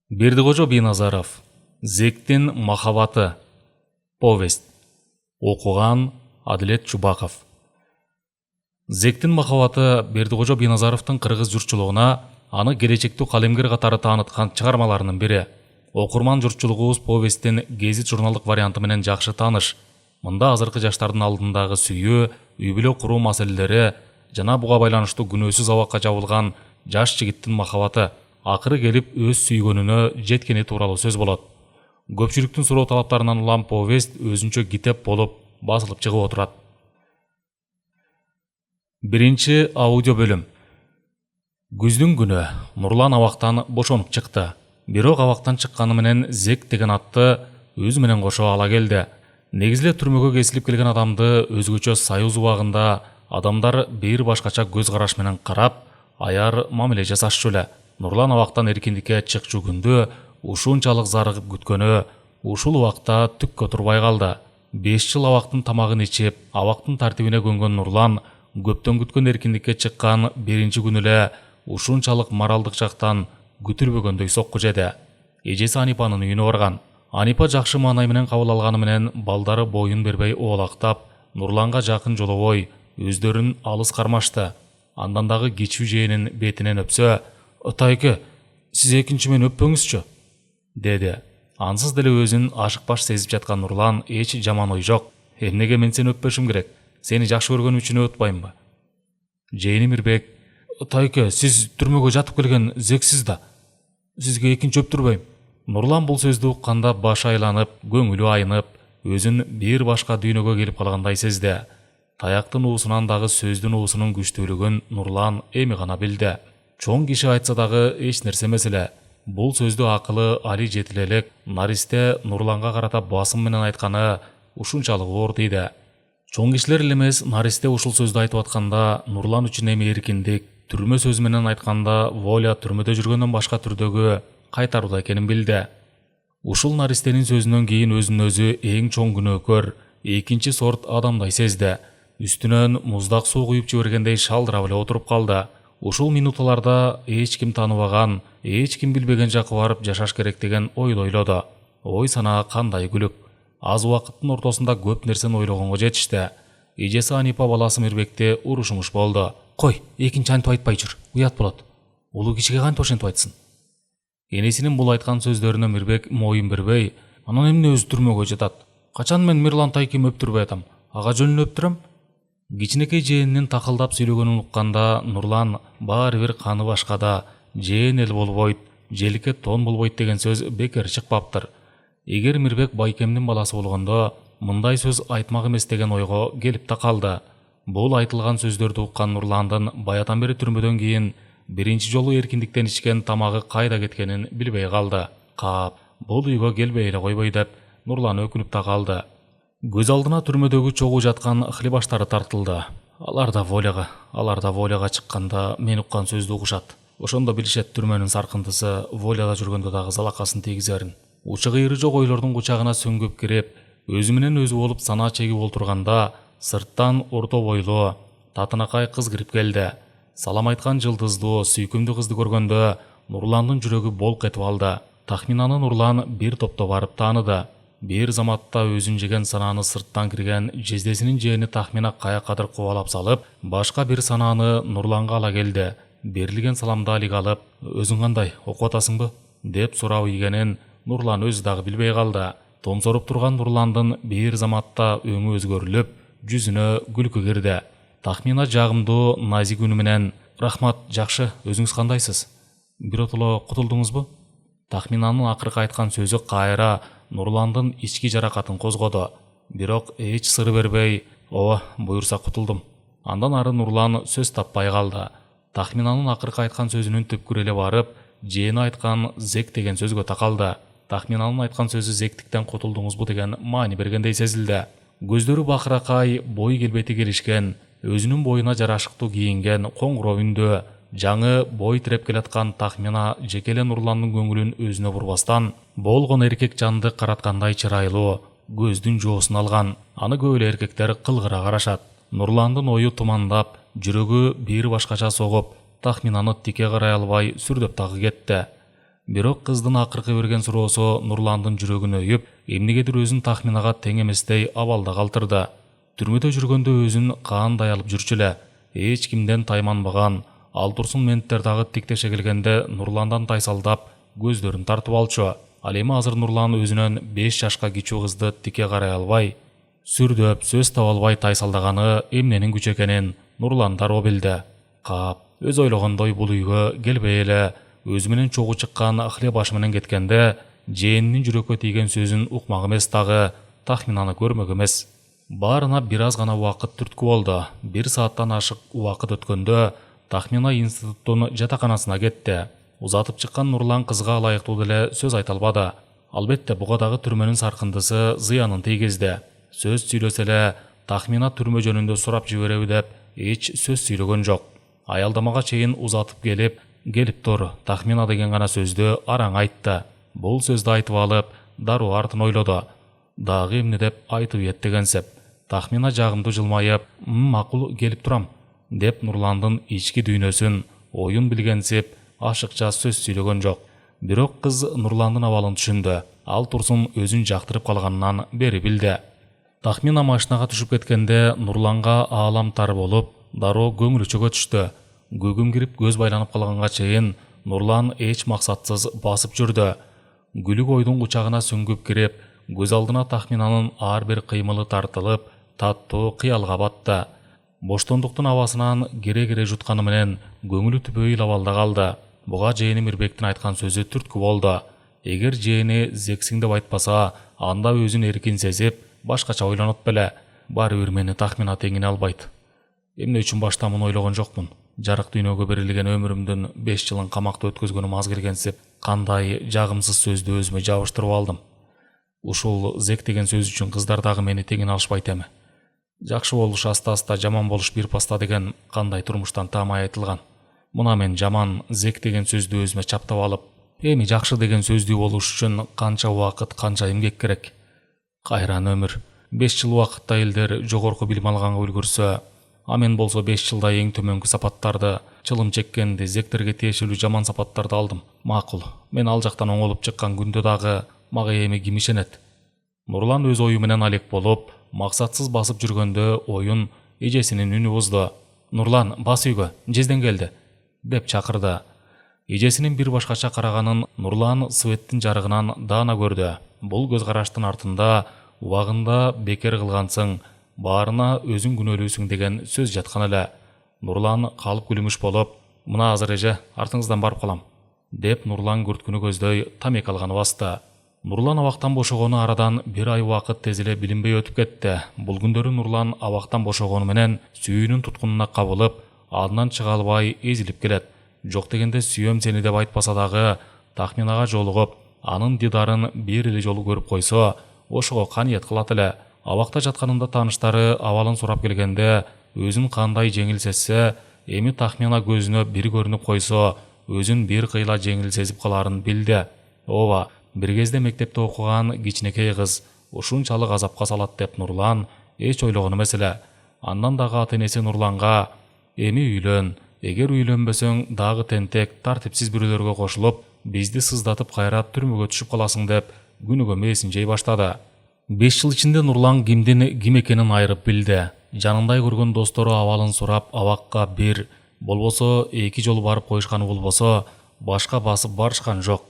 Бердіқожа Биназаров. Зектин махаббаты. Повесть. Оқыған Адилет Чубақов. Зектин махаббаты Бердіқожа Биназаровтың қырғыз жұртшылығына аны келечектүү қалемгер қатары таанытқан чыгармаларынын бири. Окурман жұртшылығыбыз повесттин гезит журналдык варианты менен жакшы тааныш. Мында азыркы жаштардын алдындагы сүйүү, үй бүлө куруу маселелери жана буга байланыштуу күнөөсүз абакка жабылган жаш жигиттин махаббаты акыры келип өз сүйгөнүнө жеткени тууралуу сөз болот. Көпчүлүктүн суроо талаптарынан улам повест өзүнчө китеп болуп басылып чыгып отурат. Биринчи аудио бөлүм. Күздүн күнү Нурлан абактан бошонуп чыкты. Бирок абактан чыкканы менен Зек деген атты өзү менен кошо ала келди. Негизиле түрмөгө кесилип келген адамды өзгөчө союз убагында адамдар бир башкача көз караш менен карап, аяр мамиле жасашчу эле. Нурлан абактан эркиндикке чыкчу күндү ушунчалык зарыгып күткөнү ушул убакта түккө турбай калды. 5 жыл абактын тамагын ичип, абактын тартибине көнгөн Нурлан көптөн күткөн эркиндикке чыккан биринчи күнү эле ушунчалык моралдык жактан күтүлбөгөндөй сокку жеди. Эжеси Анипанын үйүнө барган. Анипа жакшы маанай менен кабыл алганы менен балдары боюн бербей оолактап, Нурланга жакын жолобой өздөрүн алыс кармашты. Андан дагы кичүү жээнин бетинен өпсө, «Тайке, сиз экинчи мени өппөңүзчү», деди. Ансыз деле өзүн ашыкпаш сезип жаткан Нурлан эч жаман ой жок. Эмнеге мен сени өппөшүм керек? Сени жакшы көргөнүм үчүн өтпаймбы? Жээни Мирбек, «Тайке, сиз түрмөгө жатып келген Зексиз да. Сизге экинчи өптүрбөйм». Нурлан бул сөздү укканда башы айланып, көңүлү айнып, өзүн бир башка дүйнөгө келип калгандай сезди. Таяктын уусунан дагы сөздүн уусунун күчтүүлүгүн Нурлан эми гана билди. Чоң киши айтса дагы эч нерсе эмес эле. Бул сөздү акылы али жетиле элек Наристе Нурланга карата басым менен айтканы ушунчалык оор тийди. Чоң кишилер эле эмес, Наристе ушул сөздү айтып атканда Нурлан үчүн эми эркиндик, түрмө сөзү менен айтканда воля түрмөдө жүргөндөн башка түрдөгү кайтарууда экенин билди. Ушул Наристенин сөзүнөн кийин өзүн өзү эң чоң күнөөкөр, экинчи сорт адамдай сезди. Үстүнөн муздак суу куюп жибергендей шалдырап эле отуруп калды. Ушул минуталарда эч ким тааныбаган, эч ким билбеген жакка барып жашаш керек деген ойду ойлоду. Ой санаа кандай күлүк. Аз убакыттын ортосунда көп нерсени ойлогонго жетишти. Эжеси Анипа баласы Мирбекти урушмуш болду. «Кой, экинчи антип айтпай жүр, уят болот. Улуу кишиге кантип ошентип айтсын?» Энесинин бул айткан сөздөрүнө Мирбек моюн бербей, «Анан эмне өзү түрмөгө жатат? Качан мен Мирлан Тайкем өптүрбөй атам? Ага жөнүн өптүрөм?» Кичинекей жээнинин такылдап сүйлөгөнүн укканда Нурлан баары бир каны башкада жээн эл болбойт, желикке тон болбойт деген сөз бекер чыкпаптыр. Эгер Мирбек Байкемдин баласы болгондо мындай сөз айтмак эмес деген ойго келип да калды. Бул айтылган сөздөрдү уккан Нурландын баятан бери түрмөдөн кийин биринчи жолу эркиндиктен ичкен тамагы кайда кеткенин билбей калды. Кап, бул үйгө келбей эле койбой деп Нурлан өкүнүп да калды. Көз алдына түрмөдөгү чогуу жаткан хлебаштары тартылды. Алар да воляга чыкканда мен уккан сөздү угушат. Ошондо билишет түрмөнүн саркындысы воляда жүргөндө дагы залакасын тийгизерин. Учу кыйры жок ойлордун кучагына сөңгүп кирип, өзү менен өзү болуп санаа чегип олтурганда, сырттан орто бойлуу, татынакай кыз кирип келди. Салам айткан жылдыздуу, сүйкүмдүү кызды көргөндө Нурландын жүрөгү болк этип алды. Тахминаны Нурлан бир топто барып тааныды. Бир заматта өзүн жеген санааны сырттан кирген жездесинин жээни Тахмина каякадыр кубалап салып, башка бир санааны Нурланга ала келди. Берилген саламды алик алып, «Өзүң кандай, окуп атасыңбы?» деп сурап ийгенин Нурлан өзү дагы билбей калды. Томсоруп турган Нурландын бир заматта өңү өзгөрүлүп, жүзүнө күлкү кирди. Тахмина жагымдуу, назик үнү менен, «Рахмат, жакшы, өзүңүз кандайсыз? Биротоло кутулдуңузбу?» Тахминанын акыркы айткан сөзү кайра Нурландын ички жаракатын козгоду. Бирок эч сыр бербей, «Ооба, буюрса кутулдум». Андан ары Нурлан сөз таппай калды. Тахминанын акыркы айткан сөзүнүн түпкүрү эле барып, жээни айткан Зек деген сөзгө такалды. Тахминанын айткан сөзү зектиктен кутулдуңузбу деген маани бергендей сезилди. Көздөрү бакыракай, бой келбети келишкен, өзүнүн боюна жарашыктуу кийинген, коңгуроо үндүү, жаңы бой тиреп келаткан Тахмина жекеле Нурландын көңүлүн өзүнө бурбастан, болгон эркек жанды караткандай чырайлуу, көздүн жоосун алган. Аны көп эле эркектер кылгыра карашат. Нурландын ою тумандап, жүрөгү бир башкача согуп, Тахминаны тике карай албай сүрдөп дагы кетти. Бирок кыздын акыркы берген суроосу Нурландын жүрөгүн өйүп, эмнегедир өзүн тахминага тең эместей абалда калтырды. Түрмөдө жүргөндө өзүн каандай алып жүрчү эле, эч кимден тайманбаган, ал турсун менттер дагы тиктеше келгенде Нурландан тайсалдап, көздөрүн тартып алчу. Ал эми азыр Нурлан өзүнөн 5 жашка кичүү кызды тике карай албай, сүрдөп, сөз таба албай тайсалдаганы эмненин күчү экенин Нурлан дароо билди. Кап, өз ойлогондой бул үйгө келбей эле өзү менен чогуу чыккан хлеб аш менен кеткенде жээнинин жүрөккө тийген сөзүн укмак эмес, дагы тахминаны көрмөк эмес. Баарына бир аз гана убакыт түрткү болду. 1 сааттан ашык убакыт өткөндө Тахмина институттун жатаканасына кетти. Узатып чыккан Нурлан кызга ылайыктуу деле сөз айта албады. Албетте буга дагы түрмөнүн саркындысы зыянын тийгизди. Сөз сүйлөсө эле Тахмина түрмө жөнүндө сурап жибереби деп эч сөз сүйлөгөн жок. Аялдамага чейин узатып келип тур, Тахмина деген гана сөздү араң айтты. Бул сөздү айтып алып, дароо артын ойлоду. Дагы эмне деп айтып ет дегенсеп. Тахмина жагымдуу жылмайып, макул келип турам, деп Нурландын ички дүйнөсүн, оюн билгенсип, ашыкча сөз сүйлөгөн жок. Бирок кыз Нурландын абалын түшүндү. Ал турсун өзүн жактырып калганынан бери билди. Тахмина машинага түшүп кеткенде Нурланга аалам тар болуп, дароо көңүлү чөгө түштү. Көгүм кирип көз байланып калганга чейин Нурлан эч максатсыз басып жүрдү. Күлүк ойдун кучагына сүңгүп кирип, көз алдына Тахминанын ар бир кыймылы тартылып, таттуу кыялга батты. Боштондуктун абасынан кере жутканы менен көңүлү түбөйүл абалда калды. Буга жээни Мирбектин айткан сөзү түрткү болду. Эгер жээни зексиң деп айтпаса, анда өзүн эркин сезип, башкача ойлонот беле. Баары бир мени Тахмина теңине албайт. Эмне үчүн башта муну ойлогон жокмун? Жарык дүйнөгө берилген өмүрүмдүн 5 жылын камакта өткөзгөнүм аз келгенсип, кандай жагымсыз сөздү өзүмө жабыштырып алдым. Ушул зек деген сөз үчүн кыздар дагы мени теңине алышпайт эми. Жакшы болуш аста-аста, жаман болуш бир паста деген кандай турмуштан таамай айтылган. Мына мен жаман зек деген сөздү өзүмө чаптап алып, эми жакшы деген сөздүү болуш үчүн канча убакыт, канча эмгек керек. Кайран өмүр. 5 жыл убакытта элдер жогорку билим алганга үлгүрсө, а мен болсо 5 жылда эң төмөнкү сапаттарды, чылым чеккенди, зектерге тиешелүү жаман сапаттарды алдым. Макул, мен ал жактан оңолуп чыккан күндө дагы мага эми ким ишенет? Нурлан өз ою менен алек болуп, максатсыз басып жүргөндө оюн эжесинин үнү бузду. Нурлан, бас үйгө, жезден келди, деп чакырды. Эжесинин бир башкача караганын Нурлан светтин жарыгынан даана көрдү. Бул көз караштын артында убагында бекер кылгансың, баарына өзүң күнөөлүүсүң деген сөз жаткан эле. Нурлан калып күлүмүш болуп, мына азыр эже, артыңыздан барып калам, деп Нурлан күрткүнү көздөй тамек алганы басты. Нурлан абактан бошогону арадан 1 ай убакыт тез эле билинбей өтүп кетти. Бул күндөрү Нурлан абактан бошогону менен сүйүүнүн туткунуна кабылып, андан чыга албай эзилип келет. Жок дегенде сүйөм сени деп айтпаса дагы, Тахминага жолугуп, анын дидарын бир эле жолу көрүп койсо, ошого каниет кылат эле. Абакта жатканында тааныштары абалын сурап келгенде, өзүн кандай жеңил сезсе, эми Тахмина көзүнө бир көрүнүп койсо, өзүн бир кыйла жеңил сезип каларын билди. Ооба, бир кезде мектепте окуган кичинекей кыз ушунчалык азапка салат деп Нурлан эч ойлогон эмес эле. Андан дагы ата-энеси Нурланга, эми үйлөн, эгер үйлөнбөсөң дагы тентек, тартипсиз бирөөлөргө кошулуп, бизди сыздатып кайрап түрмөгө түшүп каласың деп күнүгө мээсин жей баштады. 5 жыл ичинде Нурлан кимдин ким экенин айырып билди. Жанындай көргөн достору абалын сурап, абакка 1, болбосо 2 жолу барып коюшканы болбосо, башка басып барышкан жок.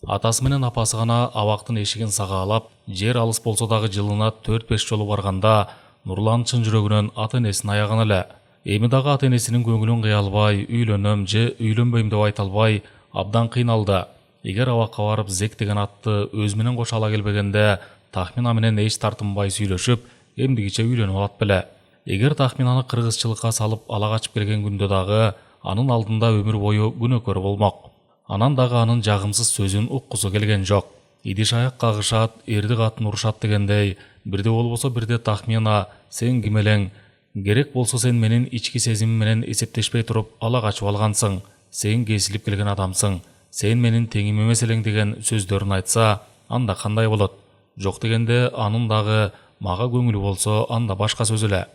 Атасы менен апасы гана абактын эшигин сагаалап, жер алыс болсо дагы жылына 4-5 жолу барганда, Нурлан чын жүрөгүнөн ата-энесин аяган эле. Эми дагы ата-энесинин көңүлүн кыя албай, үйлөнөм же үйлөнбөйм деп айта албай, абдан кыйналды. Эгер абакка барып зек деген атты өз менен кошо ала келбегенде, Тахмина менен эч тартынбай сүйлөшүп, эмдигиче үйлөнүп алат беле. Эгер Тахминаны кыргызчылыкка салып ала качып келген күндө дагы анын алдында өмүр бою күнөөкөр болмок. Анан дагы анын жагымсыз сөзүн уккусу келген жок. Идиш аяк кагышат, эрди катын урушат дегендей, бирде болбосо бирде Тахмина, сен ким элең? Керек болсо сен менин ички сезимим менен эсептешпей туруп ала качып алгансың. Сен кесилип келген адамсың. Сен менин теңим эмес элең деген сөздөрүн айтса, анда кандай болот? Жок дегенде анын дагы мага көңүлү болсо, анда башка сөз эле.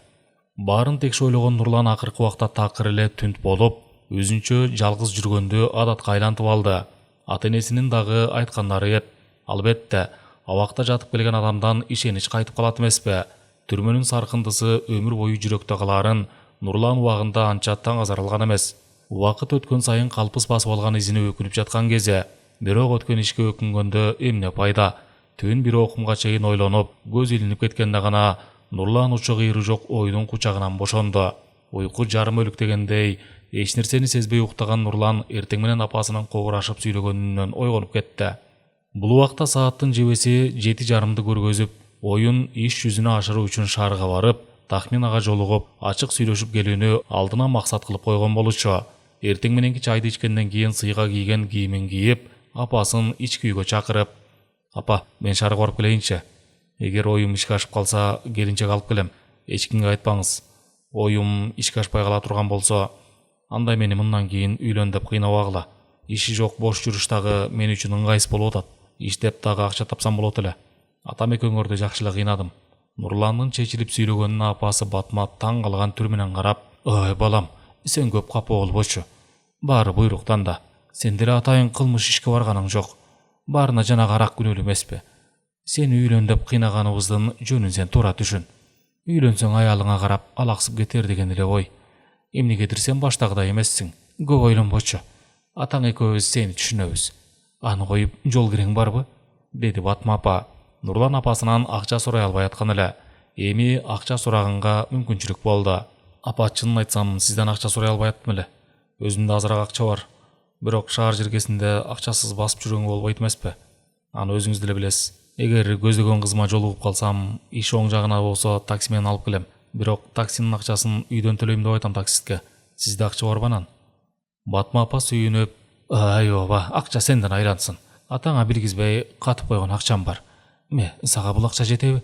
Баарын текши ойлогон Нурлан акыркы убакта такыр эле түнт болуп, өзүнчө жалгыз жүргөндү адатка айлантып алды. ата-энесинин дагы айткандары эп. Албетте, абакта жатып келген адамдан ишенич кайтып калат эмеспи? Түрмөнүн саркындысы өмүр бою жүрөктө каларын Нурлан убагында анча таңазарылган эмес. Убакыт өткөн сайын калпыс басып алган изине өкүнүп жаткан кезде, бирок өткөн ишке өкүнгөндө эмне пайда? Түн бир окумга чейин ойлонуп, көз илинип кеткенде гана Нурлан учу кыйры жок ойдун кучагынан бошонду. Уйку жарым өлүк дегендей, эч нерсени сезбей уктаган Нурлан эртең менен апасынын кобурашып сүйлөгөнүнөн ойгонуп кетти. Бул убакта сааттын жебеси 7:30 көргөзүп, оюн иш жүзүнө ашыруу үчүн шаарга барып, Тахминага жолугуп, ачык сүйлөшүп келүүнү алдына максат кылып койгон болчу. Эртең мененки чайды ичкенден кийин сыйга кийген кийимин кийип, апасын ички үйгө чакырып, "Апа, мен шаарга барып келейинчи. Эгер оюм ишке ашып калса, келинчек алып келем. Эч кимге айтпаңыз. Оюм ишке ашпай кала турган болсо, анда мени мындан кийин үйлөн деп кыйнабагыла. Иши жок бош жүрүш дагы мен үчүн ыңгайсыз болуп атат. Иштеп дагы акча тапсам болот эле. Атам экөөңөрдү жакшы эле кыйнадым." Нурландын чечилип сүйлөгөнүнө апасы Батма таң калган түр менен карап, "Ой, балам, сен көп капа болбочу. Баары буйруктан да. Сен деле атайын кылмыш ишке барганың жок. Баарына жанагы арак күнөөлүү эмеспи? Сени үйлөн деп кыйнаганыбыздын жөнүн сен туура түшүн. Үйлөнсөң аялыңа карап алаксып кетер деген эле ой. Эмнегедир сен баштагыдай эмессиң. Көп ойлонбочу. Атаң экөөбүз сени түшүнөбүз. Аны коюп жол кирең барбы?" деди Батма апа. Нурлан апасынан акча сурай албай аткан эле. Эми акча сурагынга мүмкүнчүлүк болду. "Апа, чынын айтсам, сизден акча сурай албай аттым эле. Өзүмдө азыраак акча бар. Бирок шаар жергесинде акчасыз басып жүргөнгө болбойт эмеспи? Аны өзүңүз деле билесиз. Эгер көздөгөн кызыма жолугуп калсам, иш оң жагына болсо такси менен алып келем. Бирок таксинин акчасын үйдөн төлөйм деп айтам таксистке. Сизде акча барбы анан?" Батма апа сүйүнүп, "Ооба, акча сенден айлансын. Атаңа билгизбей катып койгон акчам бар. Сага бул акча жетеби?"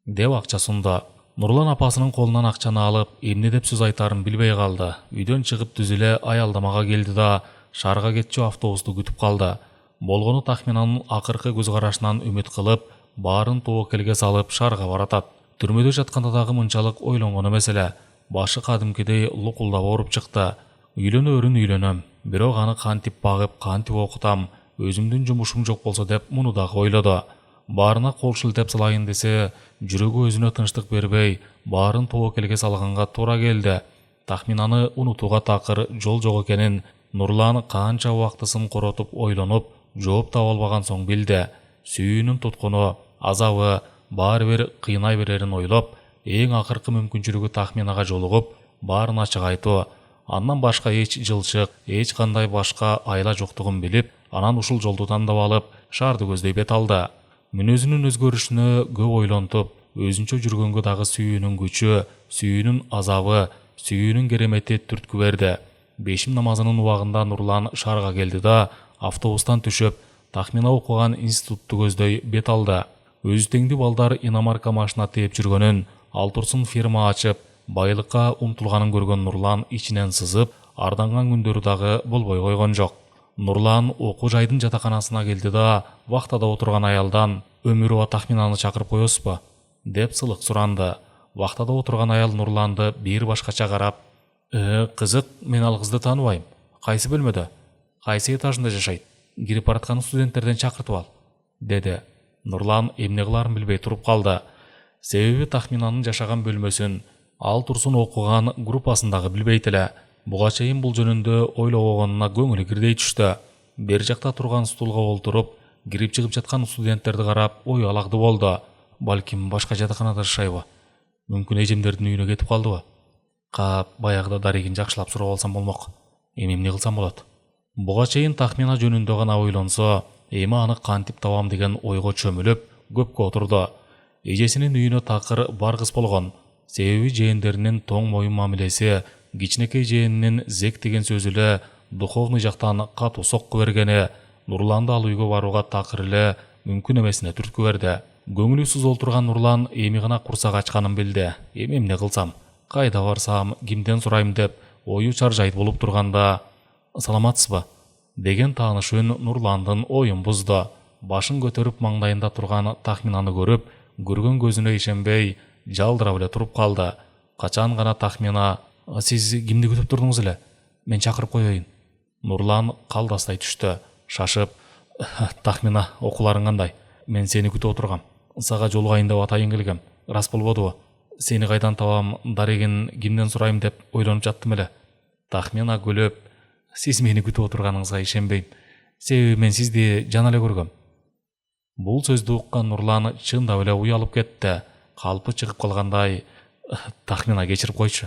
деп акча сунду. Нурлан апасынын колунан акчаны алып, эмне деп сөз айтарын билбей калды. Үйдөн чыгып түз эле аялдамага келди да шаарга кетчү автобусту күтүп калды. Болгону Тахминанын акыркы көз карашынан үмүт кылып, баарын тобокелге салып шаарга баратат. Түрмөдө жатканда дагы мынчалык ойлонгон эмес эле. Башы кадимкидей лукулдап ооруп чыкты. Үйлөнөөрүн үйлөнөм, бирок аны кантип багып, кантип окутам, өзүмдүн жумушум жок болсо деп муну дагы ойлоду. Баарына кол шилтеп салайын десе, жүрөгү өзүнө тынчтык бербей, баарын тобокелге салганга туура келди. Тахминаны унутууга такыр жол жок экенин Нурлан канча убактысын коротуп ойлонуп, жооп таба албаган соң билди. Сүйүүнүн туткуну, азабы баары бир кыйнай берерин ойлоп, эң акыркы мүмкүнчүлүгү Тахминага жолугуп, баарын ачык айтуу. Андан башка эч жылчык, эч кандай башка айла жоктугун билип, анан ушул жолду тандап алып, шаарды көздөй бет алды. Мүнөзүнүн өзгөрүшүнө көп ойлонтуп, өзүнчө жүргөнгө дагы сүйүүнүн күчү, сүйүүнүн азабы, сүйүүнүн керемети түрткү берди. Бешим намазынын убагында Нурлан шаарга келди да, автобустан түшүп, Тахмина окуган институтту көздөй бет алды. Өзү теңдүү балдар иномарка машина тээп жүргөнүн, ал турсун фирма ачып, байлыкка умтулганын көргөн Нурлан ичинен сызып, арданган күндөрү дагы болбой койгон жок. Нурлан окуу жайдын жатаканасына келди да, вахтада отурган аялдан "Өмүрова Тахминаны чакырып коесузбу?" деп сылык суранды. Вахтада отурган аял Нурланды бир башкача карап, "Кызык, мен ал кызды тааныбайм. Кайсы бөлмөдө? Кайсы этажында жашайт? Кирип бараткан студенттерден чакыртып ал", деди. Нурлан эмне кыларын билбей туруп калды. Себеби Тахминанын жашаган бөлмөсүн, ал турсун окуган группасын дагы билбейт эле. Буга чейин бул жөнүндө ойлобогонуна көңүлү кирдей түштү. Бери жакта турган стулга олтуруп, кирип чыгып жаткан студенттерди карап, ой алагды болду. Балким башка жатаканада жашайбы? Мүмкүн эжемдердин үйүнө кетип калдыбы? Кап, баягыда дарегин жакшылап сурап алсам болмок. Эми эмне кылсам болот? Буга чейин Тахмина жөнүндө гана ойлонсо, эми аны кантип табам деген ойго чөмүлүп, көпкө отурду. Эжесинин үйүнө такыр баргыс болгон. Себеби жээндеринин тоң моюн мамилеси, кичинекей жээнинин Зек деген сөзү эле духовный жактан катуу сокку бергени Нурланды ал үйгө барууга такыр эле мүмкүн эмесине түрткү берди. Көңүлү сузулуп турган Нурлан эми гана курсак ачканын билди. Эми эмне кылсам, кайда барсам, кимден сурайм деп ою чаржайт болуп турганда, "Саламатсызбы?" деген тааныш үн Нурландын оюн бузду. Башын көтөрүп маңдайында турган Тахминаны көрүп, көргөн көзүнө ишенбей, жалдырап эле туруп калды. Качан гана Тахмина "Сиз кимди күтүп турдуңуз эле? Мен чакырып коеюн." Нурлан калдастай түштү. Шашып, Тахмина, окууларың кандай? Мен сени күтүп отургам. Сага жолугайын деп атайын келгем. Рас болбодубу? Сени кайдан табам, дарегин кимден сурайм деп ойлонуп жаттым эле. Тахмина күлүп, сиз мени күтүп отурганыңызга ишенбейм. Себеби мен сизди жана эле көргөм. Бул сөздү уккан Нурлан чындап эле уялып кетти. Калпы чыгып калгандай, Тахмина кечирип койчу.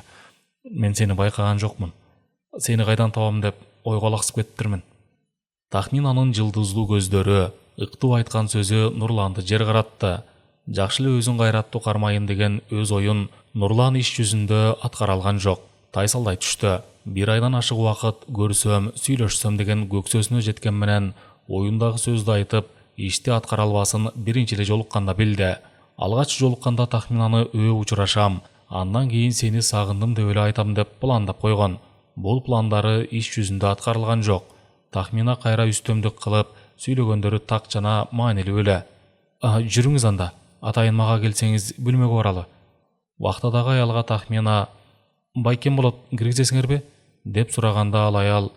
Мен сени байкаган жокмун. Сени кайдан табам деп ойго алаксып кетиптирмин. Тахминанын жылдыздуу көздөрү, ыктуу айткан сөзү Нурланды жер каратты. Жакшы эле өзүн кайраттуу кармайын деген өз оюн Нурлан иш жүзүндө аткара алган жок. Тайсалдай түштү. Бир айдан ашык убакыт көрсөм, сүйлөшсөм деген көксөсүнө жеткен менен оюндагы сөздү айтып, ишти аткара албасын биринчи эле жолукканда билди. Алгач жолукканда Тахминаны өбүп учурашам, андан кийин сени сагындым деп эле айтам деп пландап койгон. Бул пландары иш жүзүндө аткарылган жок. Тахмина кайра үстөмдүк кылып, сүйлөгөндөрү так жана маанилүү эле. Жүрүңүз анда, атайын мага келсеңиз бөлмөгө баралы. Вахтадагы аялга Тахмина байкем болот, киргизесиңерби? Деп сураганда ал аял,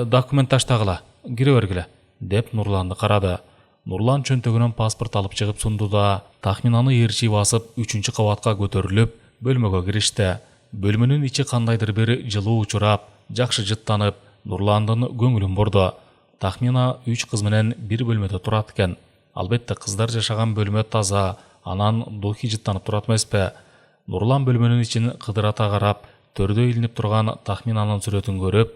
документ таштагыла, кире бергиле, деп Нурланды карады. Нурлан чөнтөгүнөн паспорт алып чыгып сунду да, Тахминаны ээрчи басып 3-чү кабатка көтөрүлүп, бөлмөгө киришти. Бөлмөнүн ичи кандайдыр бир жылуу учурап, жакшы жыттанып, Нурландын көңүлүн бурду. Тахмина 3 кыз менен бир бөлмөдө турат экен. Албетте кыздар жашаган бөлмө таза, анан духи жыттанып турат эмеспи? Нурлан бөлмөнүн ичин кыдырата карап, төрдө илинип турган Тахминанын сүрөтүн көрүп,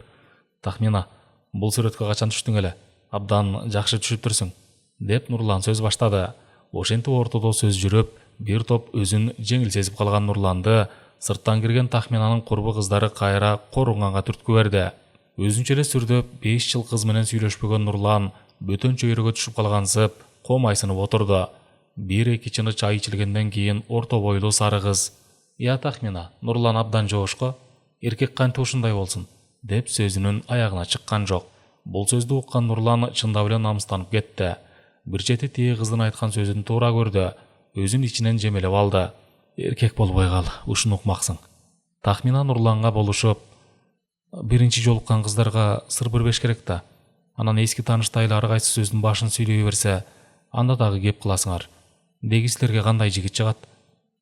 Тахмина, бул сүрөткө качан түштүң эле? Абдан жакшы түшүптүрсүң, деп Нурлан сөз баштады. Ошентип ортодо сөз жүрүп, бир топ өзүн жеңил сезип калган Нурланды сырттан кирген Тахминанын курбу кыздары кайра корунганга түрткү берди. Өзүнчө эле сүрдөп 5 жыл кыз менен сүйлөшпөгөн Нурлан бөтөн чөйрөгө түшүп калгансып, комайсынып отурду. 1-2 чыны чай ичилгенден кийин орто бойлуу сары кыз, «Я, Тахмина, Нурлан абдан жоошко, эркек кантип ушундай болсун?» деп сөзүнүн аягына чыккан жок. Бул сөздү уккан Нурлан чындап эле намыстанып кетти. Бир чети тиги кыздын айткан сөзүн туура көрдү. Өзүн ичинен жемелеп алды. Эркек болбой кал, ушуну укмаксың. Тахмина Нурланга болушуп, биринчи жолуккан кыздарга сыр бербеш керек да. Анан эски тааныштайлы ар кайсы сөздүн башын сүйлөй берсе, анда дагы кеп кыласыңар. Деги силерге кандай жигит чыгат?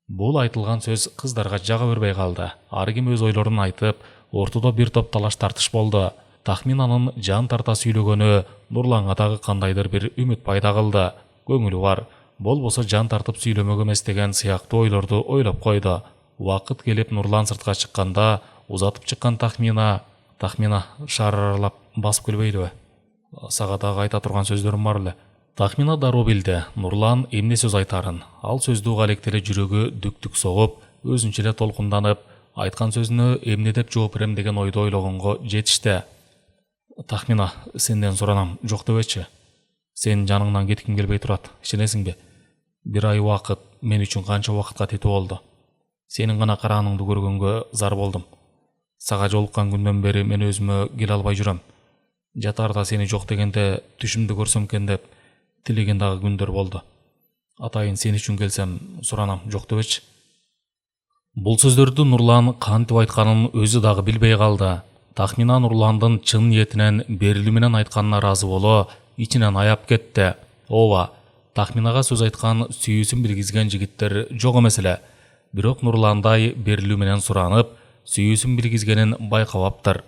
Бул айтылган сөз кыздарга жага бербей калды. Ар ким өз ойлорун айтып, ортодо бир топ талаш тартыш болду. Тахминанын жан тарта сүйлөгөнү Нурланга дагы кандайдыр бир үмүт пайда кылды. Көңүлү бар, болбосо жан тартып сүйлөмөк эмес деген сыяктуу ойлорду ойлоп койду. Убакыт келип Нурлан сыртка чыкканда, узатып чыккан Тахмина шаар аралап басып келбейлиби? Сага дагы айта турган сөздөрүм бар эле. Тахмина дароо билди Нурлан эмне сөз айтарын. Ал сөздү уга элек деле жүрөгү дүк-дүк согуп, өзүнчө эле толкунданып, айткан сөзүнө эмне деп жооп берем деген ойду ойлогонго жетишти. Тахмина, сенден суранам, жок дебечи. Сен жаныңдан кетким келбей турат, ишенесиңби? 1 ай убакыт мен үчүн канча убакытка тетүү болду. Сенин гана карааныңды көргөнгө зар болдум. Сага жолуккан күндөн бери мен өзүмө келе албай жүрөм. Жатаарда сени жок дегенде түшүмдү көрсөм экен деп тилеген дагы күндөр болду. Атайын сен үчүн келсем, суранам, жок дебечи. Бул сөздөрдү Нурлан кантип айтканын өзү дагы билбей калды. Тахмина Нурландын чын ниетинен берилүү менен айтканына ыраазы боло, ичинен аяп кетти. Ооба, Тахминага сөз айткан, сүйүүсүн билгизген жигиттер жок эмес эле. Бирок Нурландай берилүү менен суранып, сүйүүсүн билгизгенин байкабаптыр.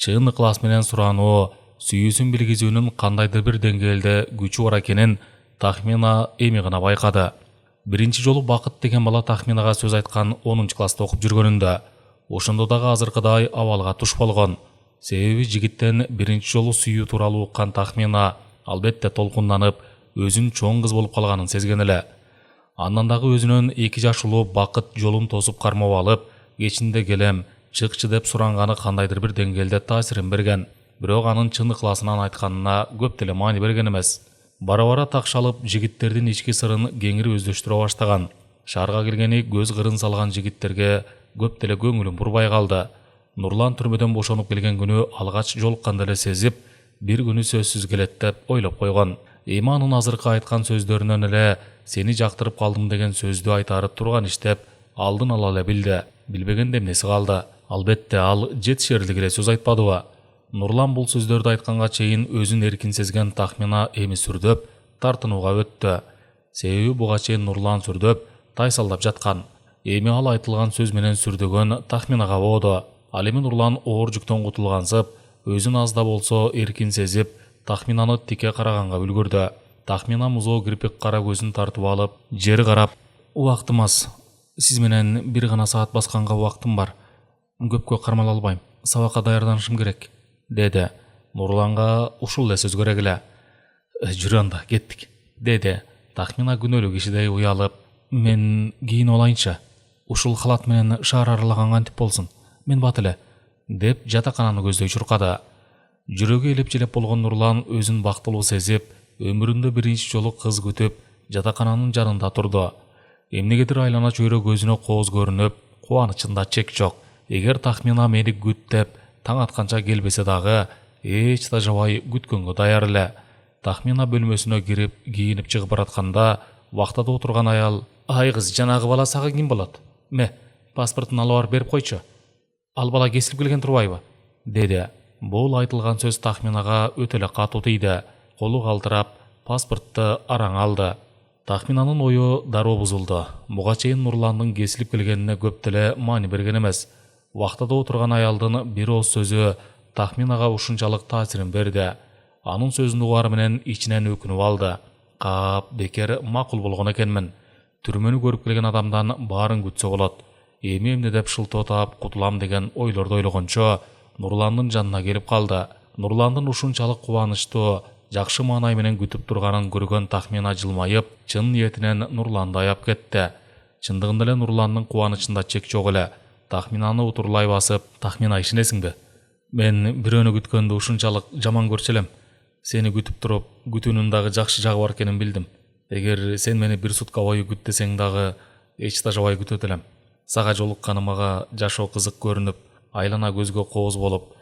Чын ыклас менен сурануу, сүйүүсүн билгизүүнүн кандайдыр бир деңгээлде күчү бар экенин Тахмина эми гана байкады. Биринчи жолу Бакыт деген бала Тахминага сөз айткан 10 класста окуп жүргөнүндө. Ошондо дагы азыркыдай абалга туш болгон. Себеби жигиттен биринчи жолу сүйүү тууралуу уккан Тахмина албетте толкунданып, өзүн чоң кыз болуп калганын сезген эле. Андан дагы өзүнөн 2 жаш улуу Бакыт жолун тосуп кармап алып, кечинде келем, чыкчы деп суранганы кандайдыр бир деңгээлде таасирин берген. Бирок анын чын ыкласынан айтканына көп деле маани берген эмес. Бара-бара такшалып, жигиттердин ички сырын кеңири өздөштүрө баштаган. Шаарга келгени көз кырын салган жигиттерге көп деле көңүлүн бурбай калды. Нурлан түрмөдөн бошонуп келген күнү алгач жолукканда эле сезип, бир күнү сөзсүз келет деп ойлоп койгон. Эми анын азыркы айткан сөздөрүнөн эле сени жактырып калдым деген сөздү айтары турган иш деп алдын ала эле билди. Билбеген эмнеси калды? Албетте ал жетишерлик эле сөз айтпадыбы? Нурлан бул сөздөрдү айтканга чейин өзүн эркин сезген Тахмина эми сүрдөп, тартынууга өттү. Себеби буга чейин Нурлан сүрдөп, тайсалдап жаткан. Эми ал айтылган сөз менен сүрдөгөн Тахминага болду. Ал эми Нурлан оор жүктөн кутулгансып, өзүн аз да болсо эркин сезип, Тахминаны тике караганга үлгүрдү. Тахмина музоо кирпик кара көзүн тартып алып, жери карап, убактым аз. Сиз менен бир гана саат басканга убактым бар. Көпкө кармала албайм. Сабакка даярданышым керек, деди. Нурланга ушул эле сөз керек эле. Жүрү анда, кеттик, деди. Тахмина күнөөлүү кишидей уялып, мен кийинип алайынчы. Ушул халат менен шаар аралаган кантип болсун? Мен бат эле, деп жатакананы көздөй чуркады. Жүрөгү элеп желеп болгон Нурлан өзүн бактылуу сезип, өмүрүндө биринчи жолу кыз күтүп, жатакананын жанында турду. Эмнегедир айлана чөйрө көзүнө кооз көрүнүп, кубанычында чек жок. Эгер Тахмина мени күт деп таң атканча келбесе дагы, эч тажабай күткөнгө даяр эле. Тахмина бөлмөсүнө кирип, кийинип чыгып баратканда, вахтада отурган аял: "Ай кыз, жанагы бала сага ким болот? Ме, паспортун алып барып берип койчу. Ал бала кесилип келген турбайбы?" деди. Бул айтылган сөз Тахминага өтө эле катуу тийди. Колу калтырап, паспортты араң алды. Тахминанын ою дароо бузулду. Буга чейин Нурландын кесилип келгенине көп деле маани берген эмес. Вахтада отурган аялдын бир ооз сөзү Тахминага ушунчалык таасирин берди. Анын сөзүн угар менен ичинен өкүнүп алды. Кап, бекер макул болгон экенмин. Түрмөнү көрүп келген адамдан баарын күтсө болот. Эми эмне деп шылтоо таап кутулам деген ойлорду ойлогончо Нурландын жанына келип калды. Нурландын ушунчалык кубанычтуу, жакшы маанай менен күтүп турганын көргөн Тахмина жылмайып, чын ниетинен Нурланды аяп кетти. Чындыгында эле Нурландын кубанычында чек жок эле. Тахминаны утурлай басып: "Тахмина, ишенесиңби? Мен бирөөнү күткөндү ушунчалык жаман көрчү элем. Сени күтүп туруп, күтүүнүн дагы жакшы жагы бар экенин билдим. Эгер сен мени бир сутка бою күт десең дагы, эч тажабай күтөт элем. Сага жолукканым мага жашоо кызык көрүнүп, айлана көзгө кооз болуп,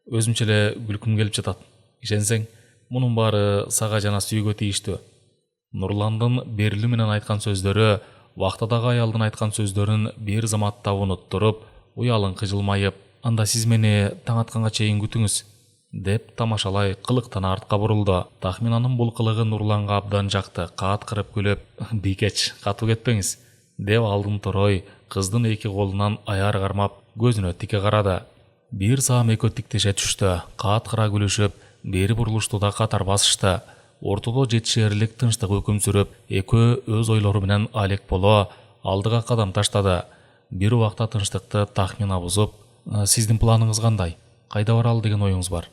өзүмчө эле күлкүм келип жатат. Ишенсең, мунун баары сага жана сүйгө тийиштүү." Нурландын берили менен айткан сөздөрү вахтадагы аялдын айткан сөздөрүн бир заматта унуттуруп, уялыңкы жылмайып: "Анда сиз мени таң атканга чейин күтүңүз", деп тамашалай кылыктан артка бурулду. Тахминанын бул кылыгы Нурланга абдан жакты. Каат кырып күлүп: "Бийкеч, катуу кетпеңиз", деп алдын торой кыздын эки колунан аяр кармап, көзүнө тике карады. Бир саам экөө тиктеше түштү. Каат кыра күлүшүп, бери бурулушту да катар басышты. Ортодо жетишээрлик тынчтык өкүм сүрүп, экөө өз ойлору менен алек боло алдыга кадам таштады. Бир убакта тынчтыкты Тахмина бузуп: "Сиздин планыңыз кандай? Кайда баралы деген оюңуз бар?"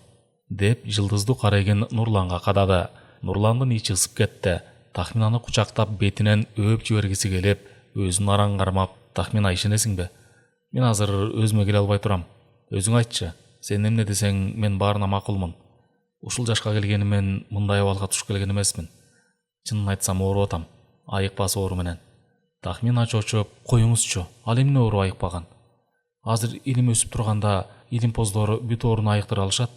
деп жылдыздуу карайгын Нурланга кадады. Нурландын ичи ысып кетти. Тахминаны кучактап бетинен өөп жибергиси келип, өзүн араң кармап: "Тахмина, ишенесиңби? Мен азыр өзүмө келе албай турам. Өзүң айтчы, сен эмне десең мен баарына макулмун. Ушул жашка келгенимен мындай абалга туш келген эмесмин. Чынын айтсам ооруп атам, айыкпасы оору менен." Тахмина чочуп: "Коюңузчу, ал эмне оору айыкпаган? Азыр илим өсүп турганда илимпоздор бүт ооруну айыктыра алышат.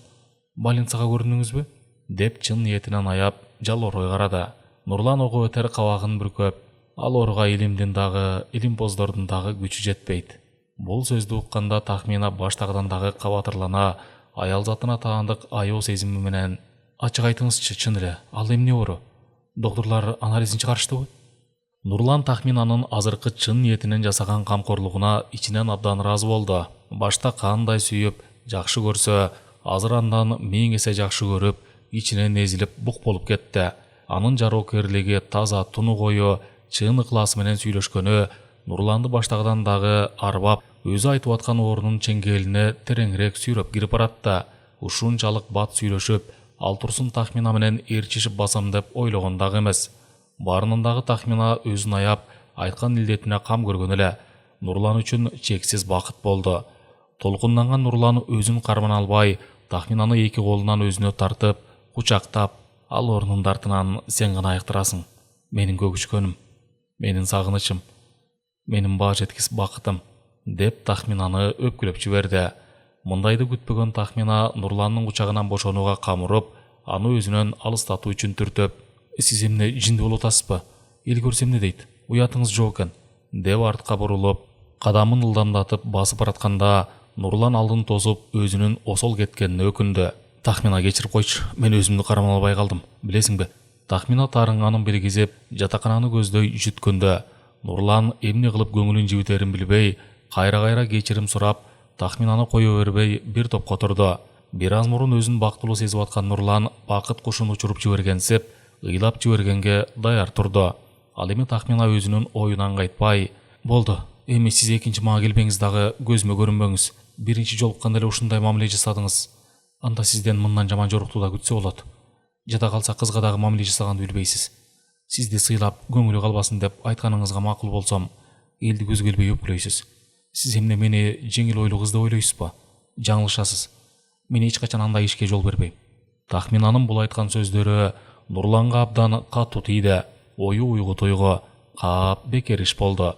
Больницага көрүндүңүзбү?" деп чын ниетинен аяп, жалорой карады. Нурлан ого өтер кабагын бүркөп: "Ал ооруга илимдин дагы, илимпоздордун дагы күчү жетпейт." Бул сөздү укканда Тахмина баштагыдан дагы кабатырлана, аял затына таандык аяоо сезими менен: "Ачык айтыңызчы, чын эле, ал эмне оору? Доктурлар анализин чыгарыштыбы?" Нурлан Тахминанын азыркы чын ниетинен жасаган камкорлугуна ичинен абдан ыраазы болду. Башта кандай сүйүп, жакшы көрсө, азыр андан 1000 эсе жакшы көрүп, ичинен эзилип бук болуп кетти. Анын жароокерлиги, таза, тунук ою, чын ыкласы менен сүйлөшкөнү Нурланды баштагыдан дагы арбап, өзү айтып аткан оорунун чеңгелине тереңирээк сүйрөп кирип баратты. Ушунчалык бат сүйлөшүп, ал турсун Тахмина менен ээрчишип басам деп ойлогон дагы эмес. Баарынан дагы Тахмина өзүн аяп, айткан илдетине кам көргөн эле. Нурлан үчүн чексиз бакыт болду. Толкунданган Нурлан өзүн кармана албай, Тахминаны эки колунан өзүнө тартып, кучактап: "Ал оорунун дартынан сен гана айыктырасың. Менин көгүчкөнүм, менин сагынычым, менин баа жеткис бакытым", деп Тахминаны өпкүлөп жиберди. Мындайды күтпөгөн Тахмина Нурландын кучагынан бошонууга камырып, аны өзүнөн алыстатуу үчүн түртөп: "Сиз эмне жиндүү болуп атасызбы? Эл көрсө эмне дейт? Уятыңыз жок экен", деп артка бурулуп, кадамын ылдамдатып басып баратканда Нурлан алдын тосып өзүнүн осол кеткенине өкүндү. Тахмина кечирип койчу, мен өзүмдү карамай албай калдым. Билесиңби? Тахмина тарыңганын билгизип, жатакананы көздөй жүткөндө Нурлан эмне кылып көңүлүн жибитерин билбей, кайра кечирим сурап, Тахминаны кое бербей бир топко турду. Бир аз мурун өзүн бактылуу сезип аткан Нурлан бакыт кушун учуруп жибергенсип, ыйлап жибергенге даяр турду. Ал эми Тахмина өзүнүн оюнан кайтпай, "Болду, эми сиз экинчи мага келбеңиз дагы көзүмө көрүнбөңүз. Биринчи жолукканда эле ушундай мамиле жасадыңыз. Анда сизден мындан жаман жорукту да күтсө болот. Жада калса кызга дагы мамиле жасаганды билбейсиз. Сизди сыйлап, көңүлү калбасын деп айтканыңызга макул болсом, элди көзгө илбей өпкүлөйсүз. Сиз эмне мени жеңил ойлуу кыз деп ойлойсузбу? Жаңылышасыз. Мен эч качан андай ишке жол бербейм." Тахминанын бул айткан сөздөрү Нурланга абдан катуу тийди. Ою уйгу тойго каап бекер иш болду.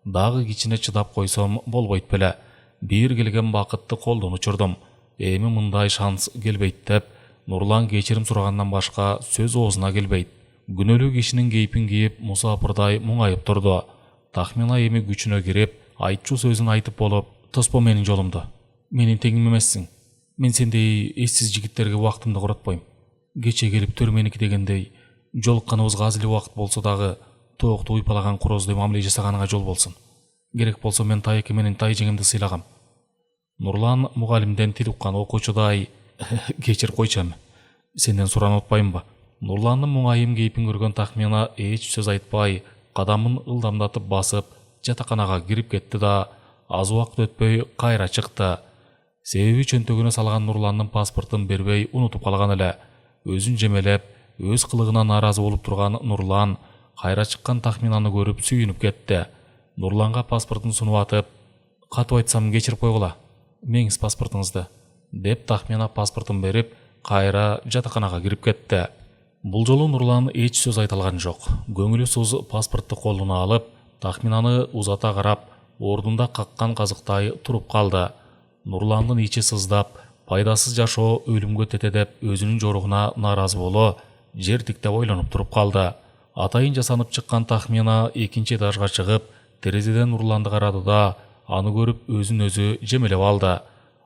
Дагы кичине чыдап койсом болбойт беле. Бир келген бакытты колдон учурдум. Эми мындай шанс келбейт деп Нурлан кечирим сурагандан башка сөз оозуна келбейт. Күнөөлүү кишинин кейпин кийип мусапырдай муңайып турду. Тахмина эми күчүнө кирип, айтчу сөзүн айтып болуп, "Тоспо менин жолумду. Менин теңим эмессиң. Мен сендей эссиз жигиттерге убактымды коротпойм. Кече келип төр меники дегендей, жолукканыбызга аз эле убакыт болсо дагы тоокту уйпалаган короздой мамиле жасаганыңа жол болсун. Керек болсо мен Тайеке менен Тайжеңимди сыйлагам." Нурлан мугалимден тил уккан окуучудай, "Кечир койчу эми. Сенден суранып атпаймынбы?" Нурландын муңайым кейпин көргөн Тахмина эч сөз айтпай, кадамын ылдамдатып басып, жатаканага кирип кетти да, аз убакыт өтпөй кайра чыкты. Себеби чөнтөгүнө салган Нурландын паспортун бербей унутуп калган эле. Өзүн жемелеп, өз кылыгына нааразы болуп турган Нурлан кайра чыккан Тахминаны көрүп сүйүнүп кетти. Нурланга паспортун сунуп атып, "Катып айтсам кечирип койгула. Меңиз паспортуңузду", деп Тахмина паспортун берип, кайра жатаканага кирип кетти. Бул жолу Нурлан эч сөз айта алган жок. Көңүлү суз паспортту колуна алып, Тахминаны узата карап, ордунда каккан казыктай туруп калды. Нурландын ичи сыздап, пайдасыз жашоо өлүмгө тете деп өзүнүн жоругуна нааразы боло, жер тиктеп ойлонуп туруп калды. Атайын жасанып чыккан Тахмина экинчи этажга чыгып, терезеден Нурланды карады да, аны көрүп өзүн өзү жемелеп алды.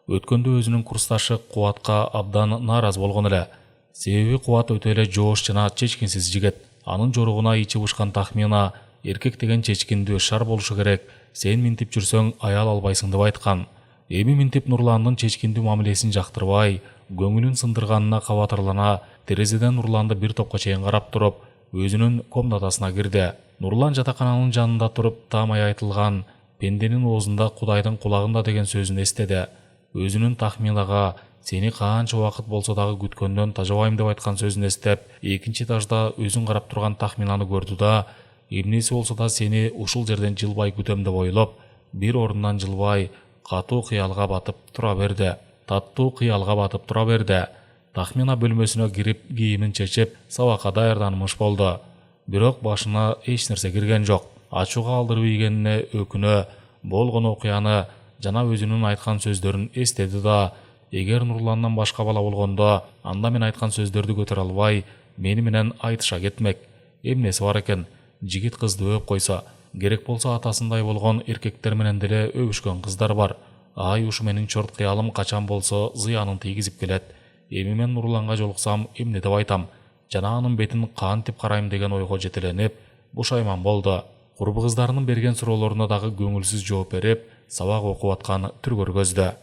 Өткөндө өзүнүн курсташы Кубатка абдан нааразы болгон эле. Себеби Кубат өтө эле жоош жана чечкинсиз жигит. Анын жоругуна ичи бушкан Тахмина, эркек деген чечкиндүү шар болушу керек, сен минтип жүрсөң аял албайсың деп айткан. Эми минтип Нурландын чечкиндүү мамилесин жактырбай, көңүлүн сындырганына кабатырлана, терезеден Нурланды бир топко чейин карап туруп, өзүнүн комнатасына кирди. Нурлан жатакананын жанында туруп, таамай айтылган "Пенденин оозунда Кудайдын кулагында" деген сөзүн эстеди. Өзүнүн Тахминага "Сени канча убакыт болсо дагы күткөндөн тажабайм" деп айткан сөзүн эстеп, экинчи этажда өзүн карап турган Тахминаны көрдү да, эмнеси болсо да сени ушул жерден жылбай күтөм деп ойлоп, бир ордунан жылбай, катуу кыялга батып тура берди. Таттуу кыялга батып тура берди. Тахмина бөлмөсүнө кирип, кийимин чечип, сабакка даярданмыш болду. Бирок башына эч нерсе кирген жок. Ачууга алдырып ийгенине өкүнө, болгон окуяны жана өзүнүн айткан сөздөрүн эстеди да, эгер Нурландан башка бала болгондо, анда мен айткан сөздөрдү көтөрө албай, мени менен айтыша кетмек. Эмнеси бар экен? Жигит кызды өп койсо, керек болсо атасындай болгон эркектер менен деле өбүшкөн кыздар бар. Ай, ушу менин чорт кыялым качан болсо зыянын тийгизип келет. Эми мен Нурланга жолуксам эмне деп айтам? Жана анын бетин кантип карайм деген ойго жетеленип, бушайман болду. Курбу кыздарынын берген суроолоруна дагы көңүлсүз жооп берип, сабак окуп аткан түр көргөздө.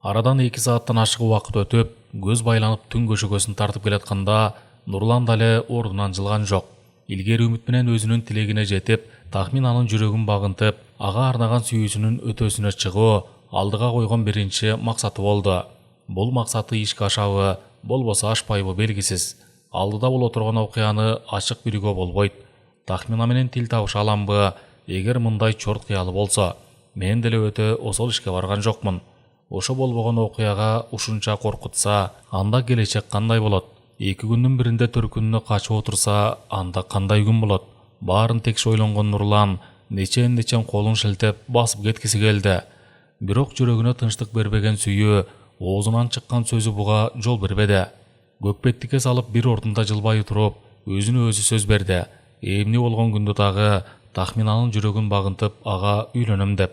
Арадан 2 сааттан ашык убакыт өтүп, көз байланып түн көшөгөсүн тартып келатканда, Нурлан дале ордунан жылган жок. Илгери үмүт менен өзүнүн тилегине жетип, Тахминанын жүрөгүн багынтып, ага арнаган сүйүүсүнүн өтөсүнө чыгуу алдыга койгон биринчи максаты болду. Бул максаты ишке ашабы, болбосо ашпайбы белгисиз. Алдыда боло турган окуяны ачык билүүгө болбойт. Тахмина менен тил табыша аламбы? Эгер мындай чорт кыялы болсо, мен деле өтө осол ишке барган жокмун. Ошо болбогон окуяга ушунча коркутса, анда келечек кандай болот? 2 күндүн биринде төркүнүнө качып отурса, анда кандай күн болот? Баарын текши ойлонгон Нурлан нечен колун шилтеп басып кеткиси келди. Бирок жүрөгүнө тынчтык бербеген сүйүү, оозунан чыккан сөзү буга жол бербеди. Көкпеттикке салып бир ордунда жылбай туруп, өзүнө өзү сөз берди. Эмне болгон күндө дагы Тахминанын жүрөгүн багынтып ага үйлөнөм деп.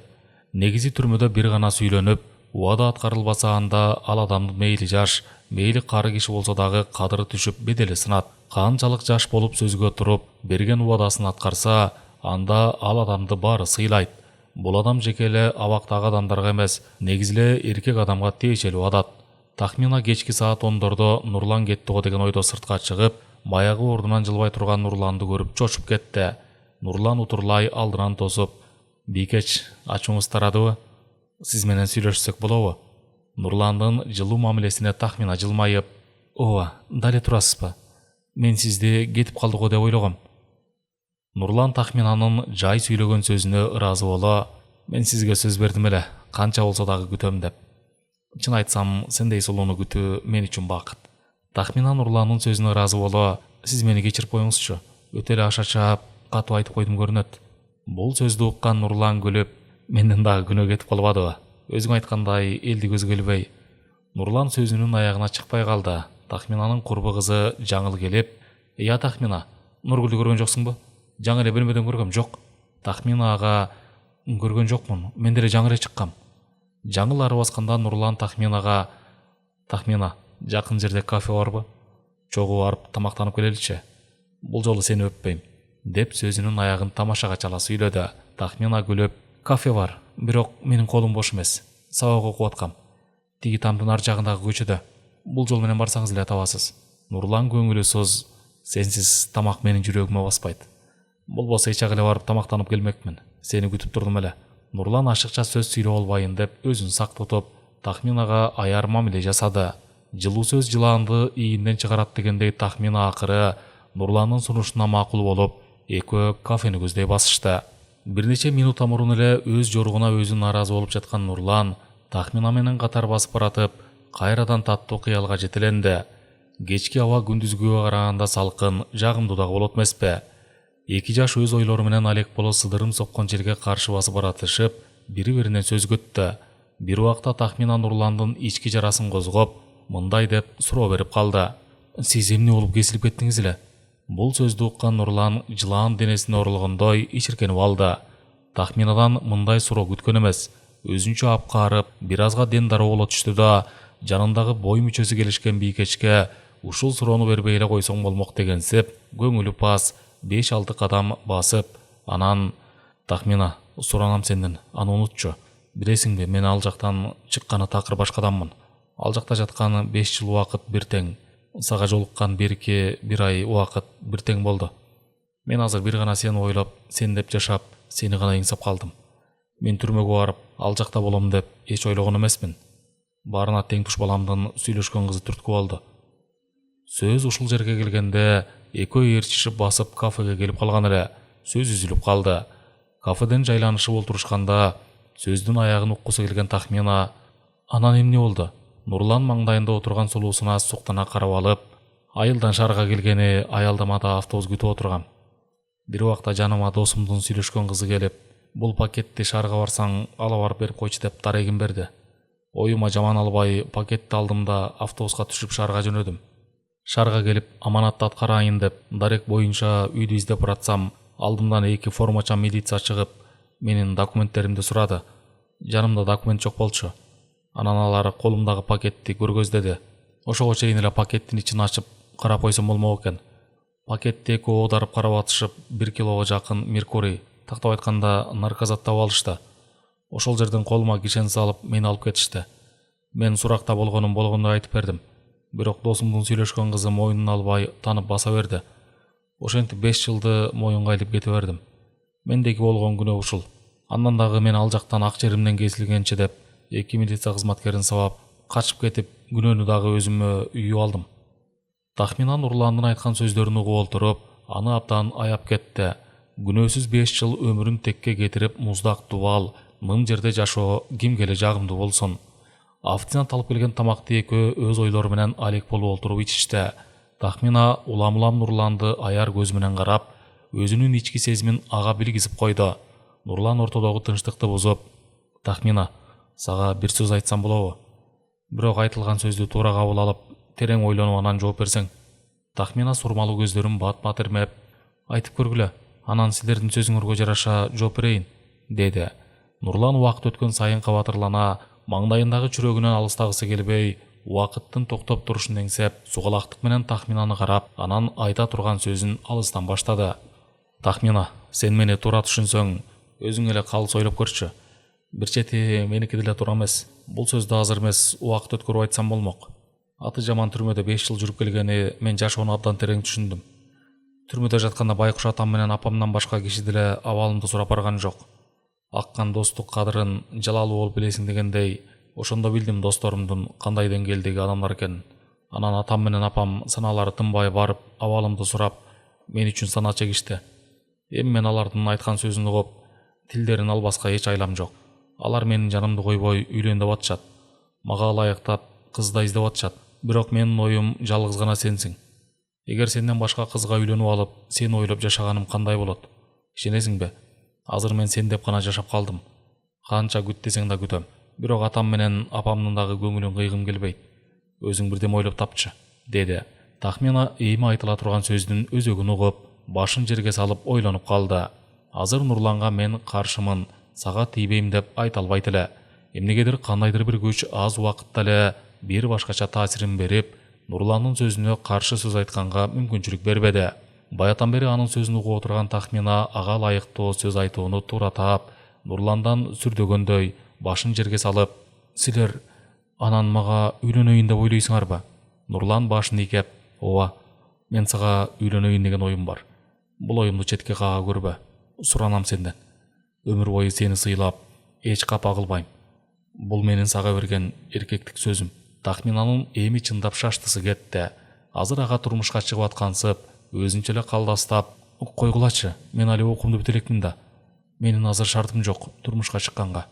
Негизи түрмөдө бир гана сүйлөнүп, убада аткарылбаса анда ал адамдын мейли жаш, мейли кары киши болсо дагы кадыры түшүп бедели сынат. Канчалык жаш болуп сөзгө туруп берген убадасын аткарса, анда ал адамды баары сыйлайт. Бул адам жеке эле абактагы адамдарга эмес, негизи эле эркек адамга тиешелүү адат. Тахмина кечки саат 10дордо Нурлан кетти го деген ойдо сыртка чыгып, баягы ордунан жылбай турган Нурланды көрүп чочуп кетти. Нурлан утурлай алдынан тосуп: "Бийкеч, ачууңуз тарадыбы? Сиз менен сүйлөшсөк болобу?" Нурландын жылуу мамилесине Тахмина жылмайып: "Ооба, дале турасызбы? Мен сизди кетип калдык го деп ойлогом." Нурлан Тахминанын жай сүйлөгөн сөзүнө ыраазы боло: "Мен сизге сөз бердим эле, канча болсо дагы күтөм деп. Чын айтсам, сендей сулууну күтүү мен үчүн бакыт." Тахмина Нурландын сөзүнө ыраазы боло: "Сиз мени кечирип коюңузчу. Өтө эле ашачаап, катуу айтып койдум көрүнөт." Бул сөздү уккан Нурлан күлүп: "Менден дагы күнөө кетип калбадыбы? Өзүң айткандай, элди көзгө илбей." Нурлан сөзүнүн аягына чыкпай калды. Тахминанын курбу кызы Жаңыл келип: "Я Тахмина, Нургүлдү көргөн жоксуңбу?" "Жаңы эле бөлмөдөн көргөм, жок." "Тахмина ага, көргөн жокмун. Мен деле жаңы эле чыккам." Жаңыл ары басканда Нурлан Тахминага: "Тахмина, жакын жерде кафе барбы? Чогуу барып тамактанып келеличи. Бул жолу сени өппөйм" деп сөзүнүн аягын тамашага чала сүйлөдү. Тахмина күлүп: "Кафе бар, бирок менин колум бош эмес. Сабак окуп аткам. Тиги тамдын ар жагындагы көчөдө. Бул жол менен барсаңыз эле табасыз." Нурлан көңүлү суз: "Сенсиз тамак менин жүрөгүмө баспайт. Болбосо эч ак эле барып тамактанып келмекмин. Сени күтүп турдум эле." Нурлан ашыкча сөз сүйлөп албайын деп өзүн сак тутуп, Тахминага аяр мамиле жасады. Жылуу сөз жылаанды ийинден чыгарат дегендей Тахмина акыры Нурландын сунушуна макул болуп, экөө кафени көздөй басышты. Бир нече минутта мурун эле өз жоругуна өзү нааразы болуп жаткан Нурлан Тахмина менен катар басып баратып, кайрадан таттуу кыялга жетеленди. Кечки аба күндүзгүгө караганда салкын, жагымдуу дагы болот эмеспи? Эки жаш өз ойлору менен алек боло сыдырым соккон жерге каршы басып баратышып, бири-биринен сөз күттү. Бир убакта Тахмина Нурландын ички жарасын козгоп, мындай деп суроо берип калды: "Сиз эмне болуп кесилип кеттиңиз эле?" Бул сөздү уккан Нурлан жылаан денесине орулгондой ичиркенип алды. Тахминадан мындай суроо күткөн эмес. Өзүнчө апкаарып, бир азга ден дароо боло түштү да, жанындагы бой мүчөсү келишкен бийкечке ушул суроону бербей эле койсоң болмок дегенсип, көңүлү пас 5-6 кадам басып, анан: "Тахмина, суранам сенден, аны унутчу. Билесиңби, мен ал жактан чыкканы такыр башкаданмын. Ал жакта жаткан 5 жыл убакыт бир тең. Сага жолуккан берки бир ай убакыт бир тең болду. Мен азыр бир гана сени ойлоп, сен деп жашап, сени гана эңсеп калдым. Мен түрмөгө барып, ал жакта болом деп эч ойлогон эмесмин. Баарына тең туш баламдын сүйлөшкөн кызы түрткү болду." Сөз ушул жерге келгенде экөө ээрчишип басып кафеге келип калган эле. Сөз үзүлүп калды. Кафеден жайланышып олтурушканда сөздүн аягын уккусу келген Тахмина: "Анан эмне болду?" Нурлан маңдайында отурган сулуусуна суктана карап алып: "Айылдан шаарга келгени аялдамада автобус күтүп отургам. Бир убакта жаныма досумдун сүйлөшкөн кызы келип, бул пакетти шаарга барсаң ала барып берип койчу деп дарегин берди. Оюма жаман албай пакетти алдым да автобуска түшүп шаарга жөнөдүм. Шаарга келип аманатты аткарайын деп дарек боюнча үйдү издеп баратсам, алдымдан 2 формачан милиция чыгып, менин документтеримди сурады. Жанымда документ жок болчу. Анан алар колумдагы пакетти көргөздөдү. Ошого чейин эле пакеттин ичин ачып карап койсом болмок экен. Пакетти экөө оодарып карап атышып, 1 килого жакын меркурий, тактап айтканда наркозат таап алышты. Ошол жерден колума кишен салып, мени алып кетишти. Мен суракта болгонум болгондой айтып бердим. Бирок досумдун сүйлөшкөн кызы моюнун албай танып баса берди. Ошентип 5 жылды моюнга илип кете бердим. Мендеги болгон күнөө ушул. Андан дагы мен ал жактан ак жеримден кесилгенче деп 2 милиция кызматкерин сабап, качып кетип, күнөөнү дагы өзүмө үйүп алдым." Тахмина Нурландын айткан сөздөрүн угуп олтуруп, аны абдан аяп кетти. Күнөөсүз 5 жыл өмүрүн текке кетирип, муздак дубал, ным жерде жашоо кимге эле жагымдуу болсун. Официант алып келген тамакты экөө өз ойлору менен алек болуп олтуруп ичишти. Тахмина улам-улам Нурланды аяр көз менен карап, өзүнүн ички сезимин ага билгизип койду. Нурлан ортодогу тынчтыкты бузуп: "Тахмина, сага бир сөз айтсам болобу? Бирок айтылган сөздү туура кабыл алып, терең ойлонуп анан жооп берсең." Тахмина сурмалуу көздөрүн бат-бат ирмеп: "Айтып көргүлө, анан силердин сөзүңөргө жараша жооп берейин", деди. Нурлан убакыт өткөн сайын кабатырлана, маңдайындагы чүрөгүнөн алыстагысы келбей, убакыттын токтоп турушун эңсеп, сугалактык менен Тахминаны карап, анан айта турган сөзүн алыстан баштады. Тахмина, сен мени туура түшүнсөң, өзүң эле калыс ойлоп көрчү. Бир чети меники деле туура эмес. Бул сөздү азыр эмес, убакыт өткөрүп айтсам болмок. Аты жаман түрмөдө 5 жыл жүрүп келгени мен жашоону абдан терең түшүндүм. Түрмөдө жатканда байкуш атам менен апамдан башка киши деле абалымды сурап барган жок. Аккан достук кадырын жалалуу болуп билесиң дегендей, ошондо билдим досторумдун кандай деңгээлдеги адамдар экенин. Анан атам менен апам санаалары тынбай барып, абалымды сурап, мен үчүн сана чегишти. Эми мен алардын айткан сөзүн угуп, тилдерин албаска эч айлам жок. Алар менин жанымды койбой үйлөн деп атышат. Мага ылайыктап кыз да издеп атышат. Бирок менин оюм жалгыз гана сенсиң. Эгер сенден башка кызга үйлөнүп алып, сени ойлоп жашаганым кандай болот? Ишенесиңби? Азыр мен сен деп гана жашап калдым. Канча күт десең да күтөм. Бирок атам менен апамдын дагы көңүлүн кыйгым келбейт. Өзүң бирдеме ойлоп тапчы, деди. Тахмина эми айтыла турган сөздүн өзөгүн угуп, башын жерге салып ойлонуп калды. Азыр Нурланга мен каршымын, сага тийбейм деп айта албайт эле. Эмнегедир кандайдыр бир күч аз убакытта эле бир башкача таасирин берип, Нурландын сөзүнө каршы сөз айтканга мүмкүнчүлүк бербеди. Баятан бери анын сөзүн угуп отурган Тахмина ага ылайыктуу сөз айтууну туура таап, Нурландан сүрдөгөндөй башын жерге салып, "Силер анан мага үйлөнөйүн деп ойлойсуңарбы?" Нурлан башын ийкеп, "Ооба, мен сага үйлөнөйүн деген оюм бар. Бул оюмду четке кага көрбө. Суранам сенден. Өмүр бою сени сыйлап, эч капа кылбайм. Бул менин сага берген эркектик сөзүм." Тахминанын эми чындап шаштысы кетти. Азыр ага турмушка чыгып аткансып, өзүнчө эле калдастап, "Койгулачы, мен али окуумду бүтө элекмин да. Менин азыр шартым жок турмушка чыкканга."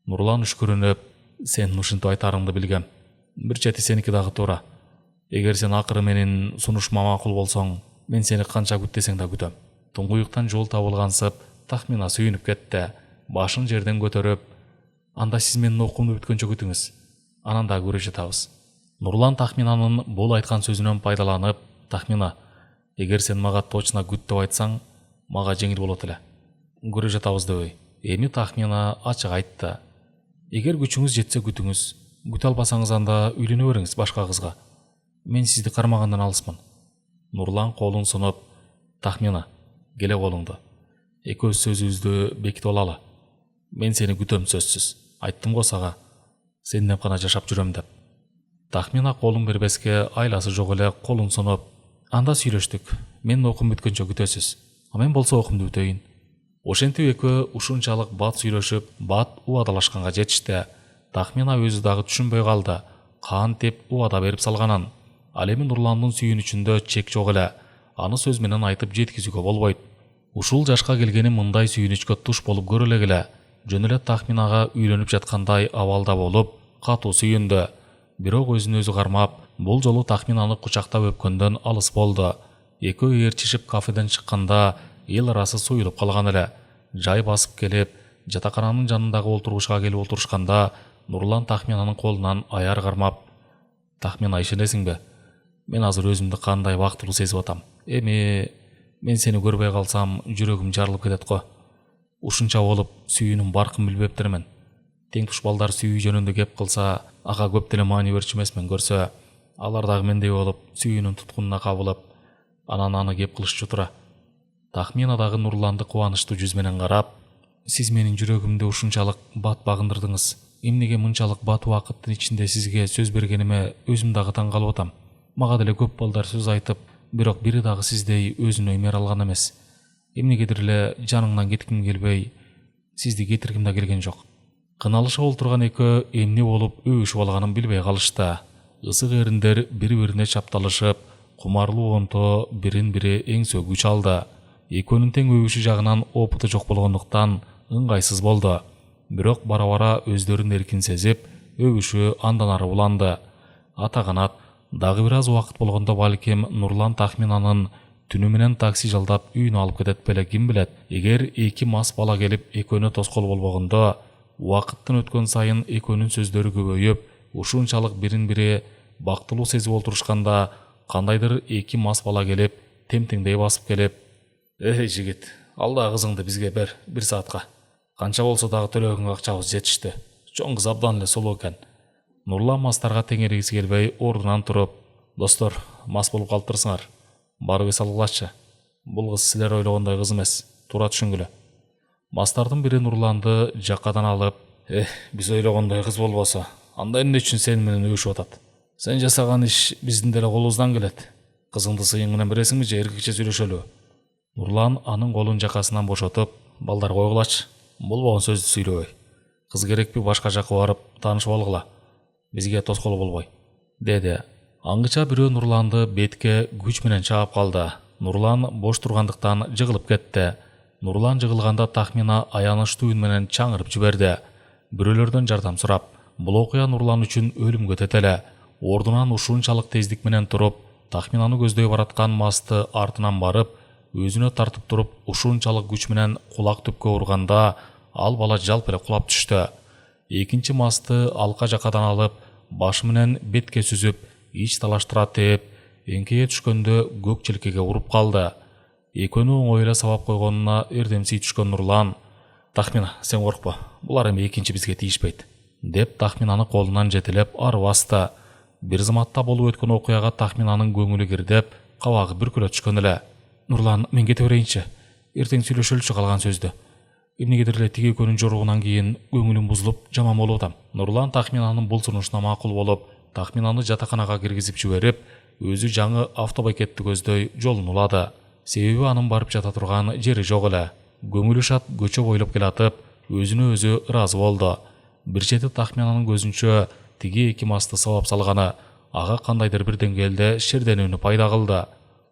Нурлан үшкүрүнүп, "Сен ушинтип айтарыңды билгем. Бир чети сеники дагы туура. Эгер сен акыры менин сунушума макул болсоң, мен сени канча күт десең да күтөм." Туңгуюктан жол табылгансып, Тахмина сүйүнүп кетти. Башын жерден көтөрүп, "Анда сиз менин окуумду бүткөнчө күтүңүз. Анан да көрө жатабыз." Нурлан Тахминанын бул айткан сөзүнөн пайдаланып, "Тахмина, эгер сен мага точно күт деп айтсаң, мага жеңил болот эле. Көрө жатабыз дебей." Эми Тахмина ачык айтты. "Эгер күчүңүз жетсе күтүңүз, күтө албасаңыз анда үйлөнө бериңиз башка кызга. Мен сизди кармагандан алысмын." Нурлан колун сунуп, "Тахмина, келе колуңду. Экөөбүз сөзүбүздү бекитип алалы. Мен сени күтөм сөзсүз. Айттым го сага, сен деп гана жашап жүрөм деп." Тахмина колун бербеске айласы жок эле колун сунуп, "Анда сүйлөштүк. Менин окуум бүткөнчө күтөсүз. А мен болсо окуумду бүтөйүн." Ошентип экөө ушунчалык бат сүйлөшүп, бат убадалашканга жетишти. Тахмина өзү дагы түшүнбөй калды. Кантип убада берип салганын. Ал эми Нурландын сүйүнүчүндө чек жок эле. Аны сөз менен айтып жеткизүүгө болбойт. Ушул жашка келгени мындай сүйүнүчкө туш болуп көрө элегиле. Жөн эле Тахминага үйлөнүп жаткандай абалда болуп, катуу сүйүндү. Бирок өзүн өзү кармап, бул жолу Тахминаны кучактап өпкөндөн алыс болду. Экөө ээрчишип кафеден чыкканда эл арасы суюлуп калган эле. Жай басып келип, жатакананын жанындагы олтургучка келип отурушканда, Нурлан Тахминанын колунан аяр кармап, "Тахмина, ишенесиңби? Мен азыр өзүмдү кандай бактылуу сезип атам. Эми мен сени көрбөй калсам, жүрөгүм жарылып кетет го. Ушунча болуп, сүйүүнүн баркын билбептермин. Тең туш балдар сүйүү жөнүндө кеп кылса, ага көп деле маани берчү эмесмин. Көрсө, алар дагы мендей болуп, сүйүүнүн туткунуна кабылып, анан аны кеп кылышчу тура." Тахмина дагы Нурланды кубанычтуу жүз менен карап, "Сиз менин жүрөгүмдү ушунчалык бат багындырдыңыз. Эмнеге мынчалык бат убакыттын ичинде сизге сөз бергениме өзүм дагы таң калып атам. Мага деле көп балдар сөз айтып, бирок бири дагы сиздей өзүнө эмер алган эмес. Эмнегедир эле жаныңдан кетким келбей, сизди кетиргим да келген жок." Кыналышып олтурган экөө эмне болуп өбүшүп алганын билбей калышты. Ысык эриндер бири-бирине чапталышып, кумарлуу онто бирин-бири эңсөө күч алды. Экөөнүн тең өбүшү жагынан опыту жок болгондуктан ыңгайсыз болду. Бирок бара-бара өздөрүн эркин сезип, өбүшү андан ары уланды. Атаганат, дагы бир аз убакыт болгондо балким Нурлан Тахминанын түнү менен такси жалдап үйүнө алып кетет беле, ким билет. Эгер эки мас бала келип экөөнө тоскоол болбогондо, убакыттын өткөн сайын экөөнүн сөздөрү көбөйүп, ушунчалык бирин-бири бактылуу сезип олтурушканда, кандайдыр эки мас бала келип, темтеңдей басып келип, "Эй жигит, ал да кызыңды бизге бер, 1 саатка. Канча болсо дагы төлөгөнгө акчабыз жетишти. чоң кыз абдан эле соло экен. Нурлан мастарга теңерегиси келбей ордунан туруп: "Достор, мас болуп калыптырсыңар. Барып эс алгылачы. Бул кыз силер ойлогондой кыз эмес. Туура түшүнгүлө." Мастардын бири Нурланды жакадан алып: "Биз ойлогондой кыз болбосо, анда эмне үчүн сен менен өбүшүп атат? Сен жасаган иш биздин деле колубуздан келет. Кызыңды сыйың менен бересиңби же эркекче сүйлөшөлүбү?" Нурлан анын колун жакасынан бошотуп: "Балдар, койгулачы. Болбогон сөздү сүйлөбөй. Кыз керекпи башка жакка барып таанышып алгыла. Бизге тоскоол болбой", деди. Аңгыча бирөө Нурланды бетке күч менен чаап калды. Нурлан бош тургандыктан жыгылып кетти. Нурлан жыгылганда Тахмина аянычтуу үн менен чаңырып жиберди. Бирөөлөрдөн жардам сурап, бул окуя Нурлан үчүн өлүмгө тете эле. Ордунан ушунчалык тездик менен туруп, Тахминаны көздөй бараткан масты артынан барып, өзүнө тартып туруп, ушунчалык күч менен кулак түпкө урганда, ал бала жалп эле кулап түштү. Экинчи масты алка жакадан алып, башы менен бетке сүзүп, ич талаштыра тээп, эңкейе түшкөндө көк желкеге уруп калды. Экөөнү оңой эле сабап койгонуна эрдемси түшкөн Нурлан: "Тахмина, сен коркпо. Булар эми экинчи бизге тийишпейт", деп Тахминаны колунан жетелеп ары басты. Бир заматта болуп өткөн окуяга Тахминанын көңүлү кирдеп, кабагы бүркүлө түшкөн эле. "Нурлан, мен кете берейинчи. Эртең сүйлөшөлүчү калган сөздү. Эмнегедир эле тиги экөөнүн жоругунан кийин көңүлүм бузулуп, жаман болуп атам." Нурлан Тахминанын бул сунушуна макул болуп, Тахминаны жатаканага киргизип жиберип, өзү жаңы автобекетти көздөй жолун улады. Себеби анын барып жата турган жери жок эле. Көңүлү шат көчө бойлоп келатып, өзүнө өзү ыраазы болду. Бир чети Тахминанын көзүнчө тиги эки масты сабап салганы ага кандайдыр бир деңгээлде шерденүүнү пайда кылды.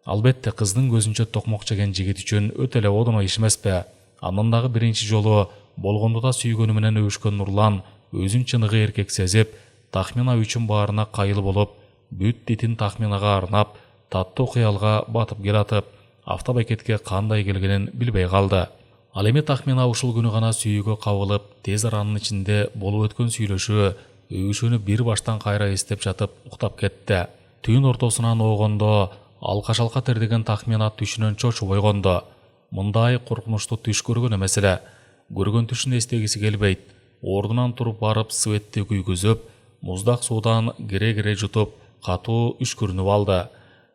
Албетте, кыздын көзүнчө токмок жеген жигит үчүн өтө эле одоно иш эмеспи. Андан дагы биринчи жолу болгондо да сүйгөнү менен өбүшкөн Нурлан өзүн чыныгы эркек сезип, Тахмина үчүн баарына кайыл болуп, бүт дитин Тахминага арнап, таттуу кыялга батып келатып, автобекетке кандай келгенин билбей калды. Ал эми Тахмина ушул күнү гана сүйүүгө кабылып, тез аранын ичинде болуп өткөн сүйлөшүү, өбүшүүнү бир баштан кайра эстеп жатып уктап кетти. Түн ортосунан оогондо алка-шалка тердеген Тахмина түшүнөн чочуп ойгондо. Мындай коркунучтуу түш көргөн эмес эле. Көргөн түшүн эстегиси келбейт. Ордунан туруп барып светти күйгүзүп, муздак суудан кере-кере жутуп, катуу үшкүрүнүп алды.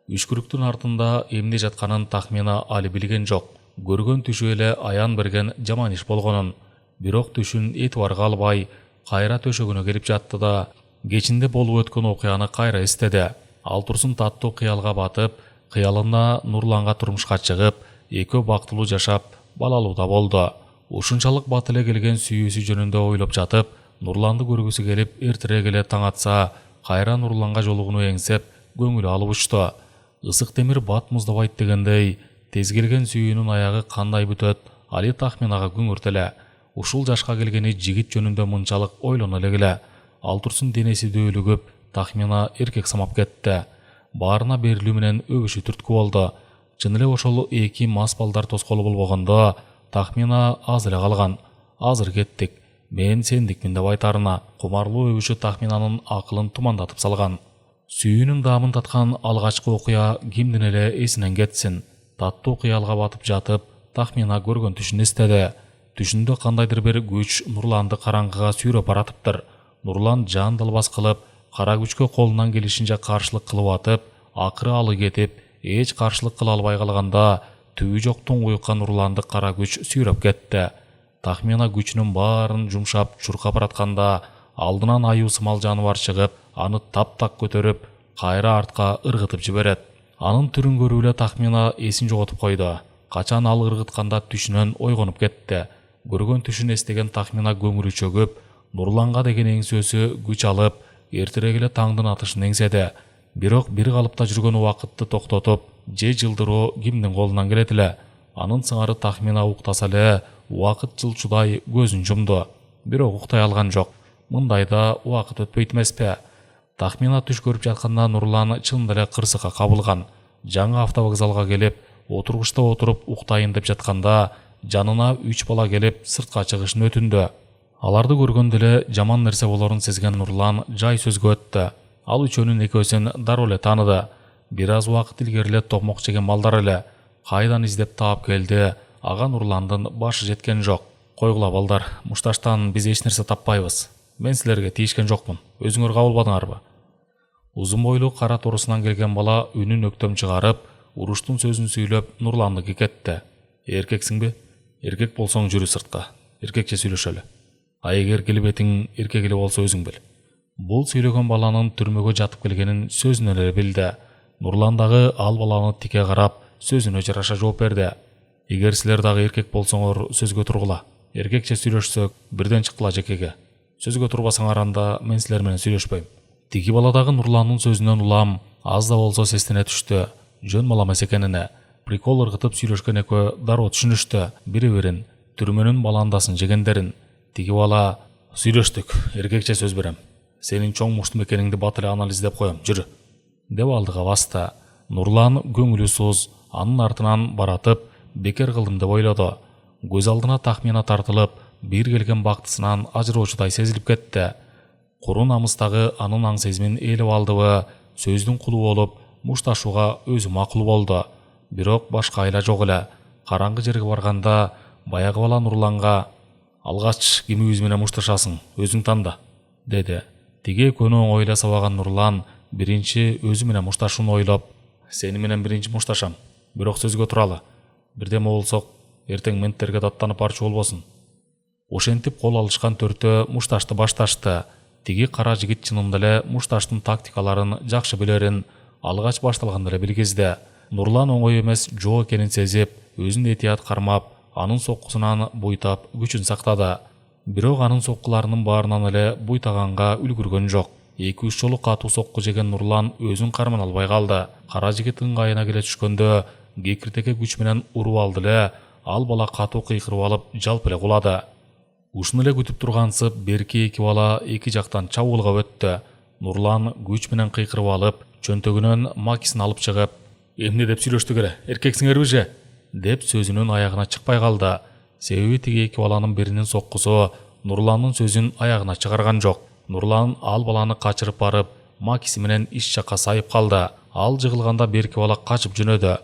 Үшкүрүктүн артында эмне жатканын Тахмина али билген жок. Көргөн түшү эле аян берген жаман иш болгонун. Бирок түшүн этибарга албай, кайра төшөгүнө келип жатты да, кечинде болуп өткөн окуяны кайра эстеди. Ал турсун таттуу кыялга батып, кыялында Нурланга турмушка чыгып, экөө бактылуу жашап, балалуу да болду. Ушунчалык бат эле келген сүйүүсү жөнүндө ойлоп жатып, Нурланды көргүсү келип, эртерээк эле таң атса, кайра Нурланга жолугууну эңсеп, көңүлү алып учту. Ысык темир бат муздабайт дегендей, тез келген сүйүүнүн аягы кандай бүтөт, али Тахминага күңүрт эле. Ушул жашка келгени жигит жөнүндө мынчалык ойлоно эле. Ал турсун денеси дөөлүгүп, Тахмина эркек самап кетти. Баарына берилүү менен өбүшү түрткү болду. Чын эле ошол эки мас балдар тоскоол болбогондо, Тахмина аз эле калган. "Азыр кеттик. Мен сендикмин" деп айтарына, кумарлуу өбүшү Тахминанын акылын тумандатып салган. Сүйүүнүн даамын таткан алгачкы окуя кимдин эле эсинен кетсин. Таттуу кыялга батып жатып, Тахмина көргөн түшүн эстеди. Түшүндө кандайдыр бир күч Нурланды караңгыга сүйрөп баратыптыр. Нурлан жан далбас кылып, кара күчкө колунан келишинче каршылык кылып атып, акыры алы кетип, эч каршылык кыла албай калганда, түбү жок туңгуюкка Нурланды кара күч сүйрөп кетти. Тахмина күчүнүн баарын жумшап чуркап баратканда, алдынан аюу сымал жаныбар чыгып, аны таптак көтөрүп, кайра артка ыргытып жиберет. Анын түрүн көрүп эле Тахмина эсин жоготуп койду. Качан ал ыргытканда түшүнөн ойгонуп кетти. Көргөн түшүн эстеген Тахмина көңүлү чөгүп, Нурланга деген эңсөөсү күч алып, эртерээк эле таңдын атышын эңседи. Бирок бир калыпта жүргөн убакытты токтотуп, же жылдыруу кимдин колунан келет эле. Анын сыңары Тахмина уктаса эле, убакыт жылчудай көзүн жумду. Бирок уктай алган жок. Мындайда убакыт өтпөйт эмеспи? Тахмина түш көрүп жатканда Нурлан чын эле кырсыкка кабылган. Жаңы автовокзалга келип, отургучта отуруп уктайын деп жатканда, жанына 3 бала келип сыртка чыгышын өтүндү. Аларды көргөндө эле жаман нерсе болорун сезген Нурлан жай сөзгө өттү. Ал үчөөнүн экөөсүн дароо эле тааныды. Бир аз убакыт илгери эле токмок жеген балдар эле. Кайдан издеп таап келди, ага Нурландын башы жеткен жок. "Койгула балдар, мушташтан биз эч нерсе таппайбыз. Мен силерге тийишкен жокмун. Өзүңөр кабылбадыңарбы? Узун бойлуу кара торусунан келген бала үнүн өктөм чыгарып, уруштун сөзүн сүйлөп Нурланды кетти. Эркексиңби? Эркек болсоң жүрү сыртка. Эркекче сүйлөшөлү. А эгер келбетиң эркек эле болсо өзүң бил. Бул сүйлөгөн баланын түрмөгө жатып келгенин сөзүнөн эле билди. Нурлан дагы ал баланы тике карап, сөзүнө жараша жооп берди. Эгер силер дагы эркек болсоңор сөзгө тургула. Эркекче сүйлөшсөк, бирден чыккыла жекеге. Сөзгө турбасаңар анда мен силер менен сүйлөшпөйм. Тиги бала дагы Нурландын сөзүнөн улам аз да болсо сестене түштү. Жөн бала эмес экенине. Прикол ыргытып сүйлөшкөн экөө дароо түшүнүштү бири-бирин, түрмөнүн баландасын жегендерин. Тиги бала: "Сүйлөштүк, эркекче сөз берем. Сенин чоң муштум экениңди бат эле анализдеп коем, жүрү", деп алдыга басты. Нурлан көңүлү суз, анын артынан баратып, бекер кылдым деп ойлоду. Көз алдына тахмина тартылып, бир келген бактысынан ажыроочудай сезилип кетти. Куру намыстагы анын аң сезимин ээлеп алдыбы, сөздүн кулу болуп, мушташууга өзү макул болду. Бирок башка айла жок эле. Караңгы жерге барганда баягы бала Нурланга: "Алгач кимибиз менен мушташасың, өзүң танда", деди. Тиги экөөнү оңойлай сабаган Нурлан биринчи өзү менен мушташууну ойлоп: "Сени менен биринчи мушташам, бирок сөзгө туралы. Бирдеме болсок, эртең менттерге даттанып барчу болбосун". Ошентип кол алышкан төртөө мушташты башташты. Тиги кара жигит чынында эле мушташтын тактикаларын жакшы билерин алгач башталганда эле билгизди. Нурлан оңой эмес жоо экенин сезип, өзүн этият кармап, анын соккусунан буйтап күчүн сактады. Бирок анын соккуларынын баарынан эле буйтаганга үлгүргөн жок. 2-3 жолу катуу сокку жеген Нурлан өзүн карман албай калды. Кара жигит ыңгайына келе түшкөндө кекиртеке күч менен уруп алды эле, ал бала катуу кыйкырып алып жалп эле кулады. Ушуну эле күтүп тургансып, берки эки бала эки жактан чабуулга өттү. Нурлан күч менен кыйкырып алып, чөнтөгүнөн макисин алып чыгып: "Эмне деп сүйлөштүк эле, эркексиңерби же?" деп сөзүнүн аягына чыкпай калды. Себеби тиги эки баланын биринин соккусу Нурландын сөзүн аягына чыгарган жок. Нурлан ал баланы качырып барып, макиси менен иш жакка сайып калды. Ал жыгылганда берки бала качып жөнөдү.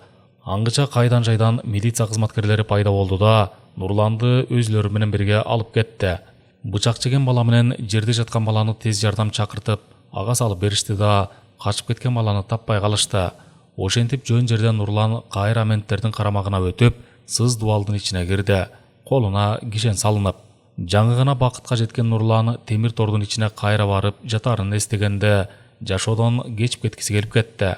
Аңгыча кайдан жайдан милиция кызматкерлери пайда болду да Нурланды өзлөрү менен бирге алып кетти. Бычак жеген бала менен жерде жаткан баланы тез жардам чакыртып, ага салып беришти да качып кеткен баланы таппай калышты. Ошентип жөн жерден Нурлан кайра менттердин карамагына өтүп, сыз дубалдын ичине кирди. Колуна кишен салынып. Жаңы гана бакытка жеткен Нурлан темир тордун ичине кайра барып жатарын эстегенде жашоодон кечип кеткиси келип кетти.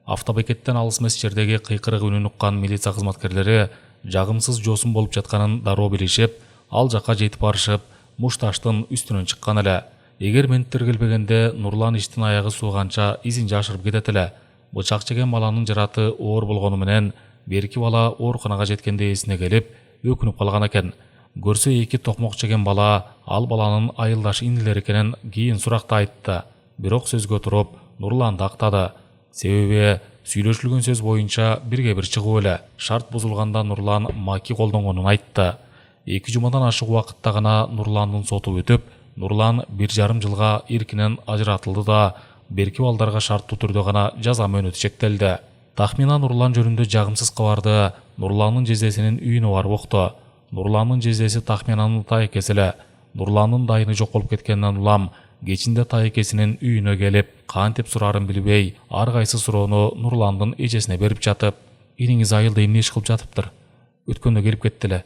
Автобекеттен алыс эмес жердеги кыйкырык үнүн уккан милиция кызматкерлери жагымсыз жоосун болуп жатканын дароо билишип, ал жакка жетип барышып, мушташтын үстүнөн чыккан эле. Эгер менттер келбегенде Нурлан иштин аягы сууганча изин жашырып кетет эле. Бычак жеген баланын жараты оор болгону менен берки бала ооруканага жеткенде эсине келип, өкүнүп калган экен. Көрсө эки токмок жеген бала ал баланын айылдаш инилери экенин кийин суракта айтты. Бирок сөзгө туруп, Нурланды актады. Себеби сүйлөшүлгөн сөз боюнча бирге бир чыгуу эле. Шарт бузулганда Нурлан маки колдонгонун айтты. 2 жумадан ашык убакытта гана Нурландын соту өтүп, Нурлан 1,5 жылга эркинен ажыратылды да берки балдарга шарттуу түрдө гана жаза мөөнөтү чектелди. Тахмина Нурлан жөнүндө жагымсыз кабарды Нурландын жездесинин үйүнө барып укту. Нурландын жездеси Тахминанын тайекеси эле. Нурландын дайыны жок болуп кеткенден улам кечинде тайекесинин үйүнө келип, кантип сурарын билбей, ар кайсы суроону Нурландын эжесине берип жатып: "Иниңиз айылда эмне иш кылып жатыптыр? Өткөндө келип кетти эле.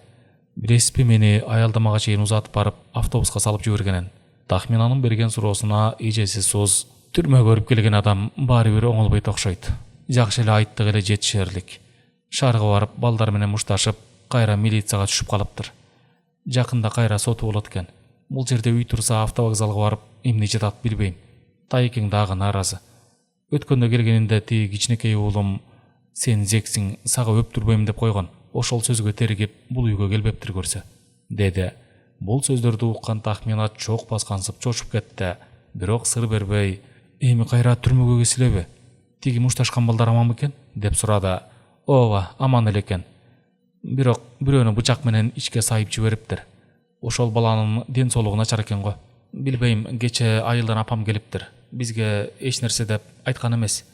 Билесизби, мени аялдамага чейин узатып барып, автобуска салып жибергенин". Тахминанын берген суроосуна эжеси суз: "Түрмөгө өрүп келген адам баары бир оңолбойт окшойт. Жакшы эле айттык эле жетишерлик. Шаарга барып, балдар менен мушташып, кайра милицияга түшүп калыптыр. Жакында кайра соту болот экен. Бул жерде үй турса автовокзалга барып, эмне жатат билбейм. Тайекең дагы нааразы. Өткөндө келгенинде тиги кичинекей уулум: 'Сен зексиң, сага өптүрбөйм' деп койгон. Ошол сөзгө теригип, бул үйгө келбептир көрсө", деди. Бул сөздөрдү уккан Тахмина чок баскансып чочуп кетти. Бирок сыр бербей: "Эми кайра түрмөгө кирсиз элеби? Тиги мушташкан балдар аман бекен?" деп сурады. "Ооба, аман эле экен. Бирок бирөөнү бычак менен ичке сайып жибериптир. Ошол баланын ден соолугу начар экен го. Билбейм, кече айылдан апам келиптир. Бизге эч нерсе деп айткан эмес.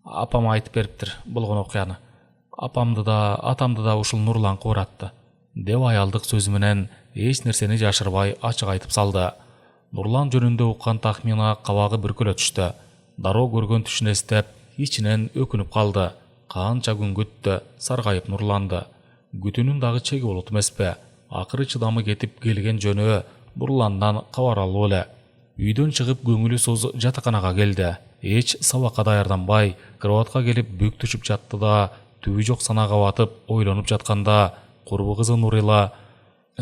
Апам айтып бериптир болгон окуяны. Апамды да, атамды да ушул Нурлан кууратты", деп аялдык сөзү менен эч нерсени жашырбай ачык айтып салды. Нурлан жөнүндө уккан Тахмина кабагы бүркөлө түштү. Дароо көргөн түшүн эстеп, ичинен өкүнүп калды. Канча күн күттү, саргайып нурланды. Күтүүнүн дагы чеги болот эмеспи? Акыры чыдамы кетип келген жөнү Нурландан кабар алуу эле. Үйдөн чыгып көңүлү соз жатаканага келди. Эч сабакка даярданбай, кроватка келип бүк түшүп жатты да, түбү жок санага батып, ойлонуп жатканда курбу кызы Нурила: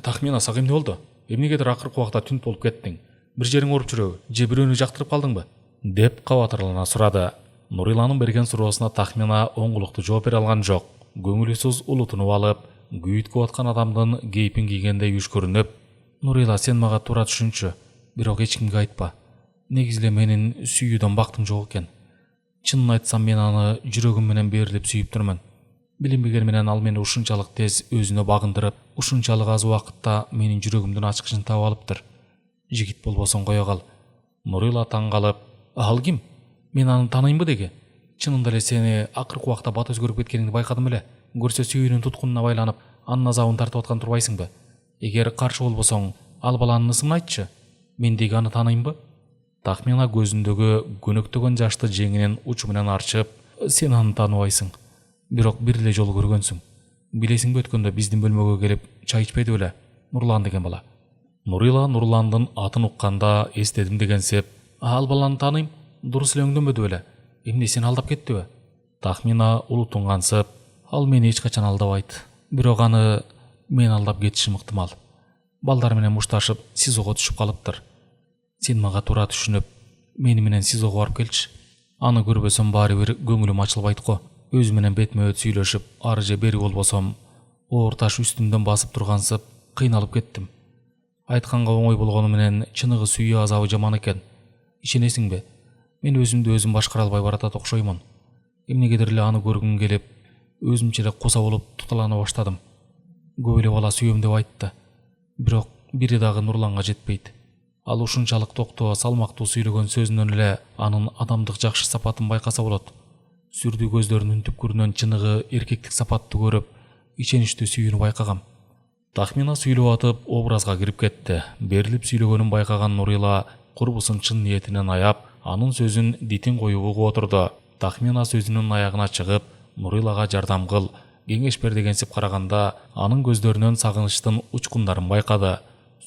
"Тахмина, сага эмне болду? Эмнегедир акыркы убакта түнт болуп кеттиң? Бир жериң ооруп жүрөбү? Же бирөөнү жактырып калдыңбы?" деп кабатырлана сурады. Нуриланын берген суроосуна Тахмина оңгулуктуу жооп бере алган жок. Көңүлүсүз улутунуп алып, күйүткүп аткан адамдын кейпин кийгендей үшкүрүнүп: "Нурила, сен мага туура түшүнчү, бирок эч кимге айтпа. Негизи эле менин сүйүүдөн бактым жок экен. Чынын айтсам, мен аны жүрөгүм менен берилип сүйүп турмун. Билинбеген менен ал мени ушунчалык тез өзүнө багындырып, ушунчалык аз убакытта менин жүрөгүмдүн ачкычын таап алыптыр. Жигит болбосоң кое кал." Нурила таң калып: "Ал ким? Мен аны тааныймбы деги? Чынында эле сени акыркы убакта бат өзгөрүп кеткениңди байкадым эле. Көрсө сүйүүнүн туткунуна байланып, анын азабын тартып аткан турбайсыңбы? Эгер каршы болбосоң, ал баланын ысымын айтчы. Мен деги аны тааныймбы?" Тахмина көзүндөгү көнөктөгөн жашты жеңинин учу менен арчып: "Сен аны тааныбайсың. Бирок бир эле жолу көргөнсүң. Билесиңби, өткөндө биздин бөлмөгө келип чай ичпеди беле? Нурлан деген бала." Нурила Нурландын атын укканда эстедим дегенсип: "Ал баланы тааныйм. Дурус эле өңдөнбөдү беле? Эмне, сени алдап кеттиби?" Тахмина улутунгансып: "Ал мени эч качан алдабайт. Бирок аны мен алдап кетишим ыктымал. Балдар менен мушташып, СИЗОго түшүп калыптыр. Сен мага туура түшүнүп, мени менен СИЗОго барып келчи. Аны көрбөсөм баары бир көңүлүм ачылбайт го. Өзү менен бетме бет сүйлөшүп, ары же бери болбосом, оор таш үстүмдөн басып тургансып, кыйналып кеттим. Айтканга оңой болгону менен чыныгы сүйүү азабы жаман экен. Ишенесиңби? Мен өзүмдү өзүм башкара албай баратат окшоймун. Эмнегедир эле аны көргүм келип, өзүмчө эле куса болуп туталана баштадым. Көп эле бала сүйөм деп айтты. Бирок бири дагы Нурланга жетпейт. Ал ушунчалык токтоо, салмактуу сүйлөгөн сөзүнөн эле анын адамдык жакшы сапатын байкаса болот. Сүрдүү көздөрүнүн түпкүрүнөн чыныгы эркектик сапатты көрүп, иченичтүү сүйүүнү байкагам." Тахмина сүйлөп атып образга кирип кетти. Берилип сүйлөгөнүн байкаган Нурила курбусын чын ниетинен аяп, анын сөзүн дитин коюп угуп отурду. Тахмина сөзүнүн аягына чыгып, Нурилага жардам кыл, кеңеш бер дегенсип караганда, анын көздөрүнөн сагынычтын учкундарын байкады.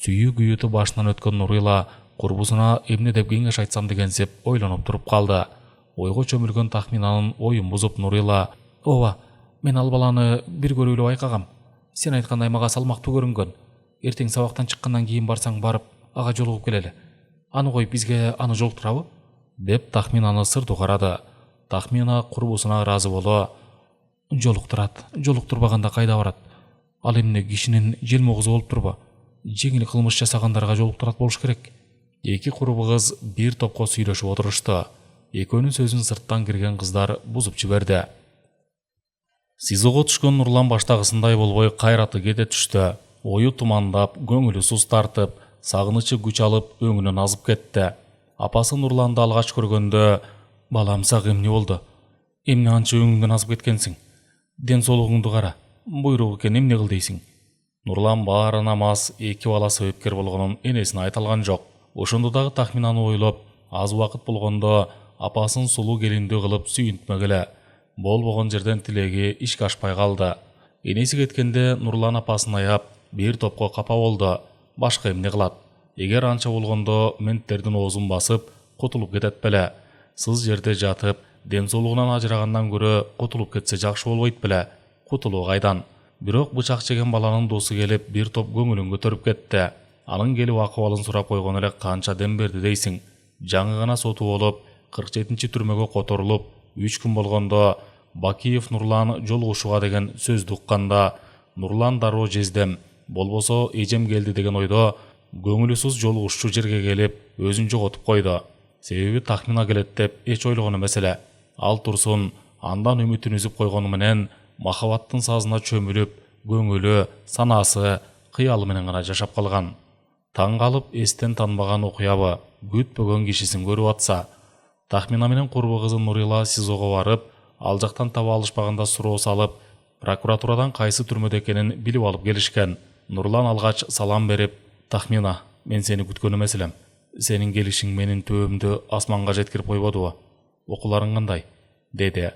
Сүйүү күйүтү башынан өткөн Нурила курбусуна эмне деп кеңеш айтсам дегенсип ойлонуп туруп калды. Ойго чөмүлгөн Тахминанын оюн бузуп Нурила: "Ооба, мен ал баланы бир көрүп эле байкагам. Сен айткандай мага салмактуу көрүнгөн. Эртең сабактан чыккандан кийин барсаң барып, ага жолугуп келели. Аны коюп бизге аны жолуктурабы?" деп Тахминаны сырдуу карады. Тахмина курбусуна ыраазы боло: "Жолуктурат. Жолуктурбаганда кайда барат? Ал эмне, кишинин желмогузу болуп турбу? Жеңил кылмыш жасагандарга жолуктурат болуш керек." Эки курбу кыз бир топко сүйлөшүп отурушту. Экөөнүн сөзүн сырттан кирген кыздар бузуп жиберди. СИЗОго түшкөн Нурлан баштагысындай болбой кайраты кете түштү. Ою тумандап, көңүлү суз тартып, сагынычы күч алып, өңүнөн азып кетти. Апасы Нурланды алгач көргөндө: "Балам, сага эмне болду? Эмне анча өңүңдөн азып кеткенсиң? Ден соолугуңду кара. Буйрук экен, эмне кыл дейсиң?" Нурлан баарына мас эки бала себепкер болгонун энесине айта алган жок. Ошондо дагы Тахминаны ойлоп, аз убакыт болгондо апасын сулуу келиндүү кылып сүйүнтмөк эле. Болбогон жерден тилеги ишке ашпай калды. Энеси кеткенде Нурлан апасын аяп, бир топко капа болду. Башка эмне кылат? Эгер анча болгондо менттердин оозун басып, кутулуп кетет беле? Сыз жерде жатып, ден соолугунан ажырагандан көрө кутулуп кетсе жакшы болбойт беле? Кутулуу кайдан? Бирок бычак жеген баланын досу келип, бир топ көңүлүн көтөрүп кетти. Анын келип акыбалын сурап койгон эле канча дем берди дейсиң? Жаңы гана соту болуп, 47-чи түрмөгө которулуп, 3 күн болгондо Бакиев Нурлан жолугушууга деген сөздү укканда, Нурлан дароо жездем, болбосо эжем келди деген ойдо көңүлүсүз жолугушчу жерге келип, өзүн жоготуп койду. Себеби Тахмина келет деп эч ойлогон эмес эле. Ал турсун, андан үмүтүн үзүп койгону менен махабаттын сазына чөмүлүп, көңүлү, санаасы, кыялы менен гана жашап калган. Таң калып эстен танбаган окуябы, күтпөгөн кишисин көрүп атса. Тахмина менен курбу кызы Нурила СИЗОго барып, ал жактан таба алышпаганда суроо салып, прокуратурадан кайсы түрмөдө экенин билип алып келишкен. Нурлан алгач салам берип: "Тахмина, мен сени күткөн эмес элем. Сенин келишиң менин төбөмдү асманга жеткирип койбодубу? Окууларың кандай? Деди.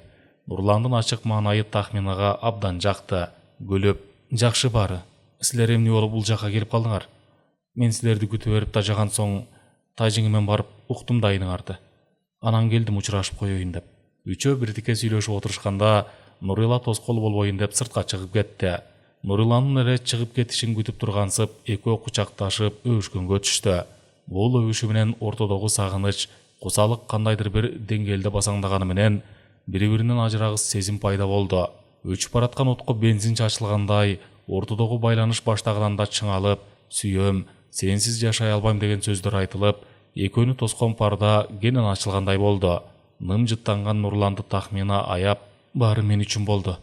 Нурландын ачык маанайы Тахминага абдан жакты. Күлүп, жакшы баары. Силер эмне болуп бул жака келип калдыңар? Мен силерди күтүп берип тажаган соң тажиңи мен барып уктум да айныңарды. Анан келдим учурашып коеюн деп. Үчөө бирдике сүйлөшүп отурушканда Нурила тоскоол болбоюн деп сыртка чыгып кетти. Нуриланын эле чыгып кетишин күтүп тургансып, экөө кучакташып өбүшкөнгө түштү. Бул өбүшүү менен ортодогу сагыныч, кусалык кандайдыр бир деңгээлде басаңдаганы менен бири-биринен ажырагыс сезим пайда болду. Өчүп бараткан отко бензин чачылгандай, ортодогу байланыш баштагынан да чыңалып, сүйөм, сенсиз жашай албайм деген сөздөр айтылып, экөөнү тоскон парда кенен ачылгандай болду. Нымжыттанган Нурланды Тахмина аяп, баары мен үчүн болду.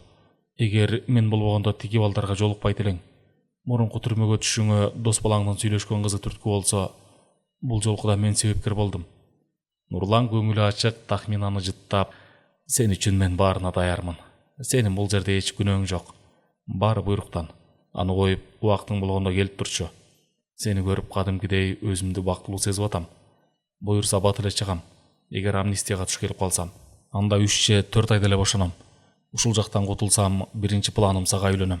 Эгер мен болбогондо тиги балдарга жолукпайт элең. Мурунку түрмөгө түшүңө дос балаңдын сүйлөшкөн кызы түрткү болсо, бул жолку да мен себепкер болдум. Нурлан көңүлү ачык Тахминаны жыттап, сен үчүн мен баарына даярмын. Сенин бул жерде эч күнөөң жок. Баары буйруктан. Аны коюп, убактың болгондо келип турчу. Сени көрүп кадимкидей өзүмдү бактылуу сезип атам. Буйурса бат эле чыгам. Эгер амнистияга туш келип калсам, анда 3-4 айда эле бошоном. Ушул жактан кутулсам, биринчи планым сага үйлөнөм.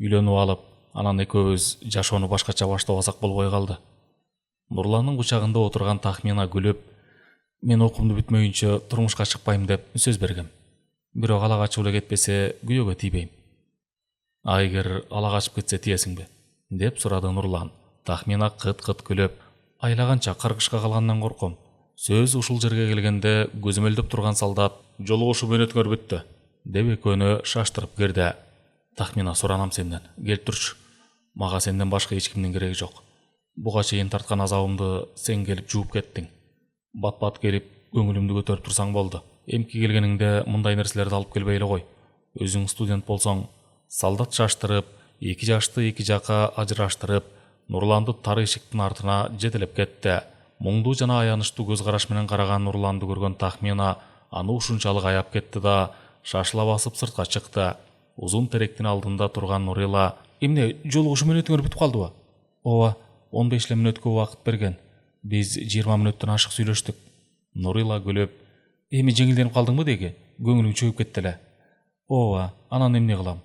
Үйлөнүп алып, анан экөөбүз жашоону башкача баштабасак болбой калды. Нурландын кучагында отурган Тахмина күлүп, мен окуумду бүтмөйүнчө турмушка чыкпайм деп сөз бергем. Бирок ала качып эле кетпесе күйөөгө тийбейм. А эгер ала качып кетсе тиесиңби? Деп сурады Нурлан. Тахмина кыт-кыт күлүп, айлаганча каргышка калгандан корком. Сөз ушул жерге келгенде көзөмөлдөп турган солдат жолугушуу мөөнөтүңөр бүттү деп экөөнү шаштырып кирди. Тахмина суранам сенден, келип турчу. Мага сенден башка эч кимдин кереги жок. Буга чейин тарткан азабымды сен келип жууп кеттиң. Бат-бат келип көңүлүмдү көтөрүп турсаң болду. Эмки келгениңде мындай нерселерди алып келбей эле кой. Өзүң студент болсоң, солдат шаштырып, эки жашты эки жака ажыраштырып, Нурланды тары эшиктин артына жетелеп кетти. Муңдуу жана аянычтуу көз караш менен караган Нурланды көргөн Тахмина аны ушунчалык аяп кетти да, шашыла басып сыртка чыкты. Узун теректин алдында турган Нурила, эмне жолугушуу мөөнөтүңөр бүтүп калдыбы? Ооба, 15 мүнөткө убакыт берген. Биз 20 мүнөттөн ашык сүйлөштүк. Нурила күлүп, эми жеңилденип калдыңбы деги? Көңүлүң чөгүп кетти эле. Ооба, анан эмне кылам?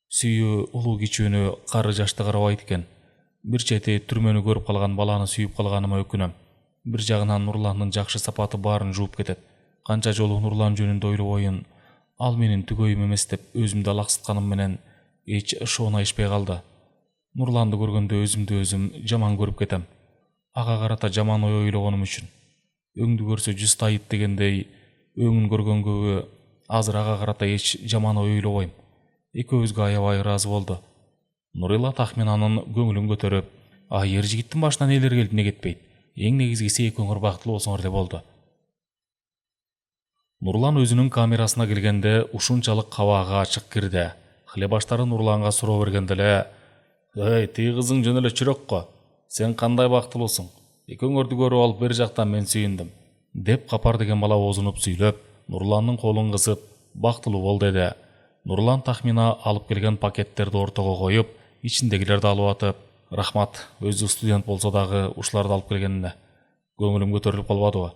Сүйүү улуу кичүүнү кары жашты карабайт экен. Бир чети түрмөнү көрүп калган баланы сүйүп калганыма өкүнөм. Бир жагынан Нурландын жакшы сапаты баарын жууп кетет. Канча жолу Нурлан жөнүндө ойлобойын, ал менин түгөйүм эмес деп өзүмдү алаксытканым менен эч шоуна ишпей калды. Нурланды көргөндө өзүмдү өзүм жаман көрүп кетем. Ага карата жаман ой ойлогонум үчүн. Өңдү көрсө жүз тайыт дегендей, өңүн көргөнгө азыр ага карата эч жаман ой ойлобойм. Экөөбүзгө аябай ыраазы болду. Нурила Тахминанын көңүлүн көтөрүп, ер жигиттин башына нелер келди эмне кетпейт. Эң негизгиси экөөңөр бактылуу болсоңор эле болду. Нурлан өзүнүн камерасына келгенде ушунчалык кабагы ачык кирди. Хлебаштары Нурланга суроо бергенде эле, «Эй, тиги кызың жөн эле чүрөк го. Сен кандай бактылуусуң? Экөөңөрдү көрүп алып бер жактан мен сүйүндүм», деп Капар деген бала оозунуп сүйлөп, Нурландын колун кысып, бактылуу бол деди. Нурлан Тахмина алып келген пакеттерди ортого коюп, ичиндегилерди алып атып, «Рахмат, өзү студент болсо дагы ушуларды алып келгенине. Көңүлүм көтөрүлүп калбадыбы?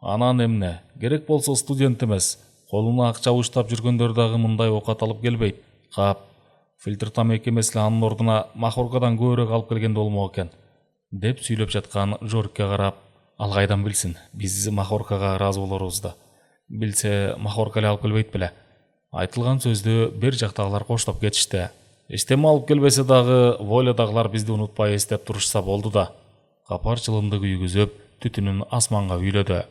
Анан эмне? Керек болсо студент эмес, колуна акча уштап жүргөндөр дагы мындай оокат алып келбейт. Кап, фильтр тамеки эмес эле анын ордуна махоркадан көбүрөөк алып келгенде болмок экен», деп сүйлөп жаткан Жорикке карап, «Ал кайдан билсин? Биз махоркага ыраазы болорубузду. Билсе, махорка эле алып келбейт беле?» Айтылган сөздү бер жактагылар коштоп кетишти. «Эчтеме алып келбесе дагы, волядагылар бизди унутпай эстеп турушса болду да». Капар чылымды күйгүзүп, түтүнүн асманга үйлөдү.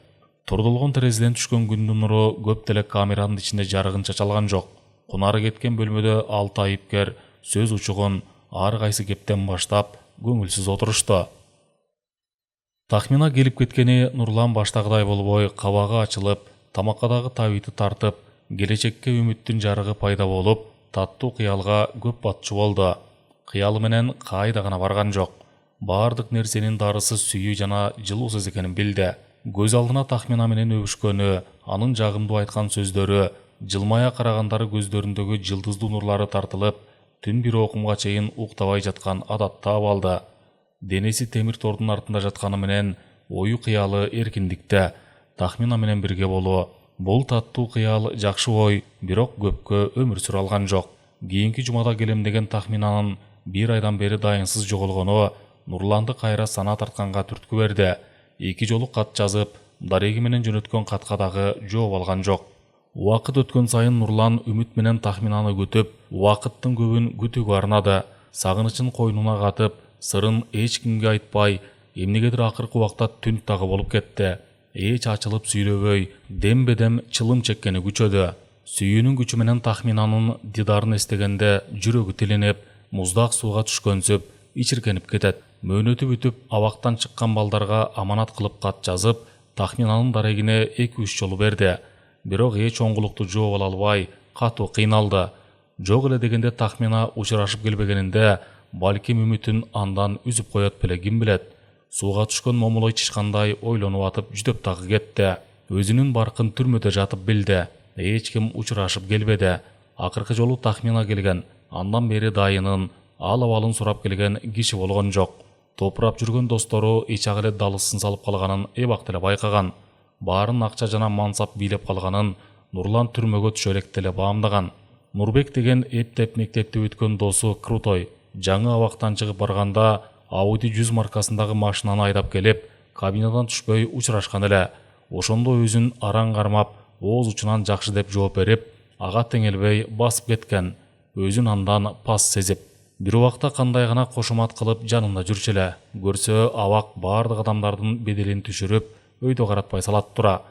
Турдулгон терезеден түшкөн күндүн нуру көп деле камеранын ичинде жарыгын чачалган жок. Кунары кеткен бөлмөдө 6 айыпкер сөз учугун ар кайсы кептен баштап көңүлсүз отурушту. Тахмина келип кеткени Нурлан баштагыдай болбой, кабагы ачылып, тамаккадагы табити тартып, келечекке үмүттүн жарыгы пайда болуп, таттуу кыялга көп батчу болду. Кыялы менен кайда гана барган жок. Баардык нерсенин дарысы сүйүү жана жылуу сөз экенин билди. Көз алдына Тахмина менен өбүшкөнү, анын жагымдуу айткан сөздөрү, жылмая карагандары көздөрүндөгү жылдыздуу нурлары тартылып, түн бир окумга чейин уктабай жаткан адат таап алды. Денеси темир тордун артында жатканы менен ою кыялы эркиндикте, тахмина менен бирге болуу. Бул таттуу кыял жакшы ой, бирок көпкө өмүр сүрө алган жок. Кийинки жумада келем деген тахминанын 1 айдан бери дайынсыз жоголгону Нурланды кайра сана тартканга түрткү берди. 2 жолу кат жазып, дареги менен жөнөткөн катка дагы жооп алган жок. Убакыт өткөн сайын Нурлан үмүт менен тахминаны күтүп, убакыттын көбүн күтүүгө арнады. Сагынычын койнуна катып, сырын эч кимге айтпай, эмнегедир акыркы убакта түн дагы болуп кетти. Эч ачылып сүйлөбөй, дембедем чылым чеккени күчөдү. Сүйүүнүн күчү менен тахминанын дидарын эстегенде жүрөгү тилинип, муздак сууга түшкөнсүп, ичиркенип кетет. Мөөнөтү бүтүп, абактан чыккан балдарга аманат кылып кат жазып, тахминанын дарегине 2-3 жолу берди. Бирок эч оңгулукту жооп ала албай, катуу кыйналды. Жок эле дегенде тахмина учурашып келбегенинде, балким үмүтүн андан үзүп коет беле, ким билет. Сууга түшкөн момулой чычкандай ойлонуп атып жүдөп дагы кетти. Өзүнүн баркын түрмөдө жатып билди. Эч ким учурашып келбеди. Акыркы жолу тахмина келген, андан бери дайынын, ал абалын сурап келген киши болгон жок. Топурап жүргөн достору эчак эле далысын салып калганын эбак эле байкаган. Баарын акча жана мансап бийлеп калганын Нурлан түрмөгө түшө электе эле баамдаган. Нурбек деген эптеп мектепти бүткөн досу Крутой жаңы абактан чыгып барганда Audi 100 маркасындагы машинаны айдап келип, кабинадан түшпөй учурашкан эле. Ошондо өзүн араң кармап, ооз учунан жакшы деп жооп берип, ага теңелбей басып кеткен. Өзүн андан пас сезип, бир убакта кандай гана кошомат кылып жанында жүрчү эле. Көрсө абак баардык адамдардын беделин түшүрүп, өйдө каратпай салат тура.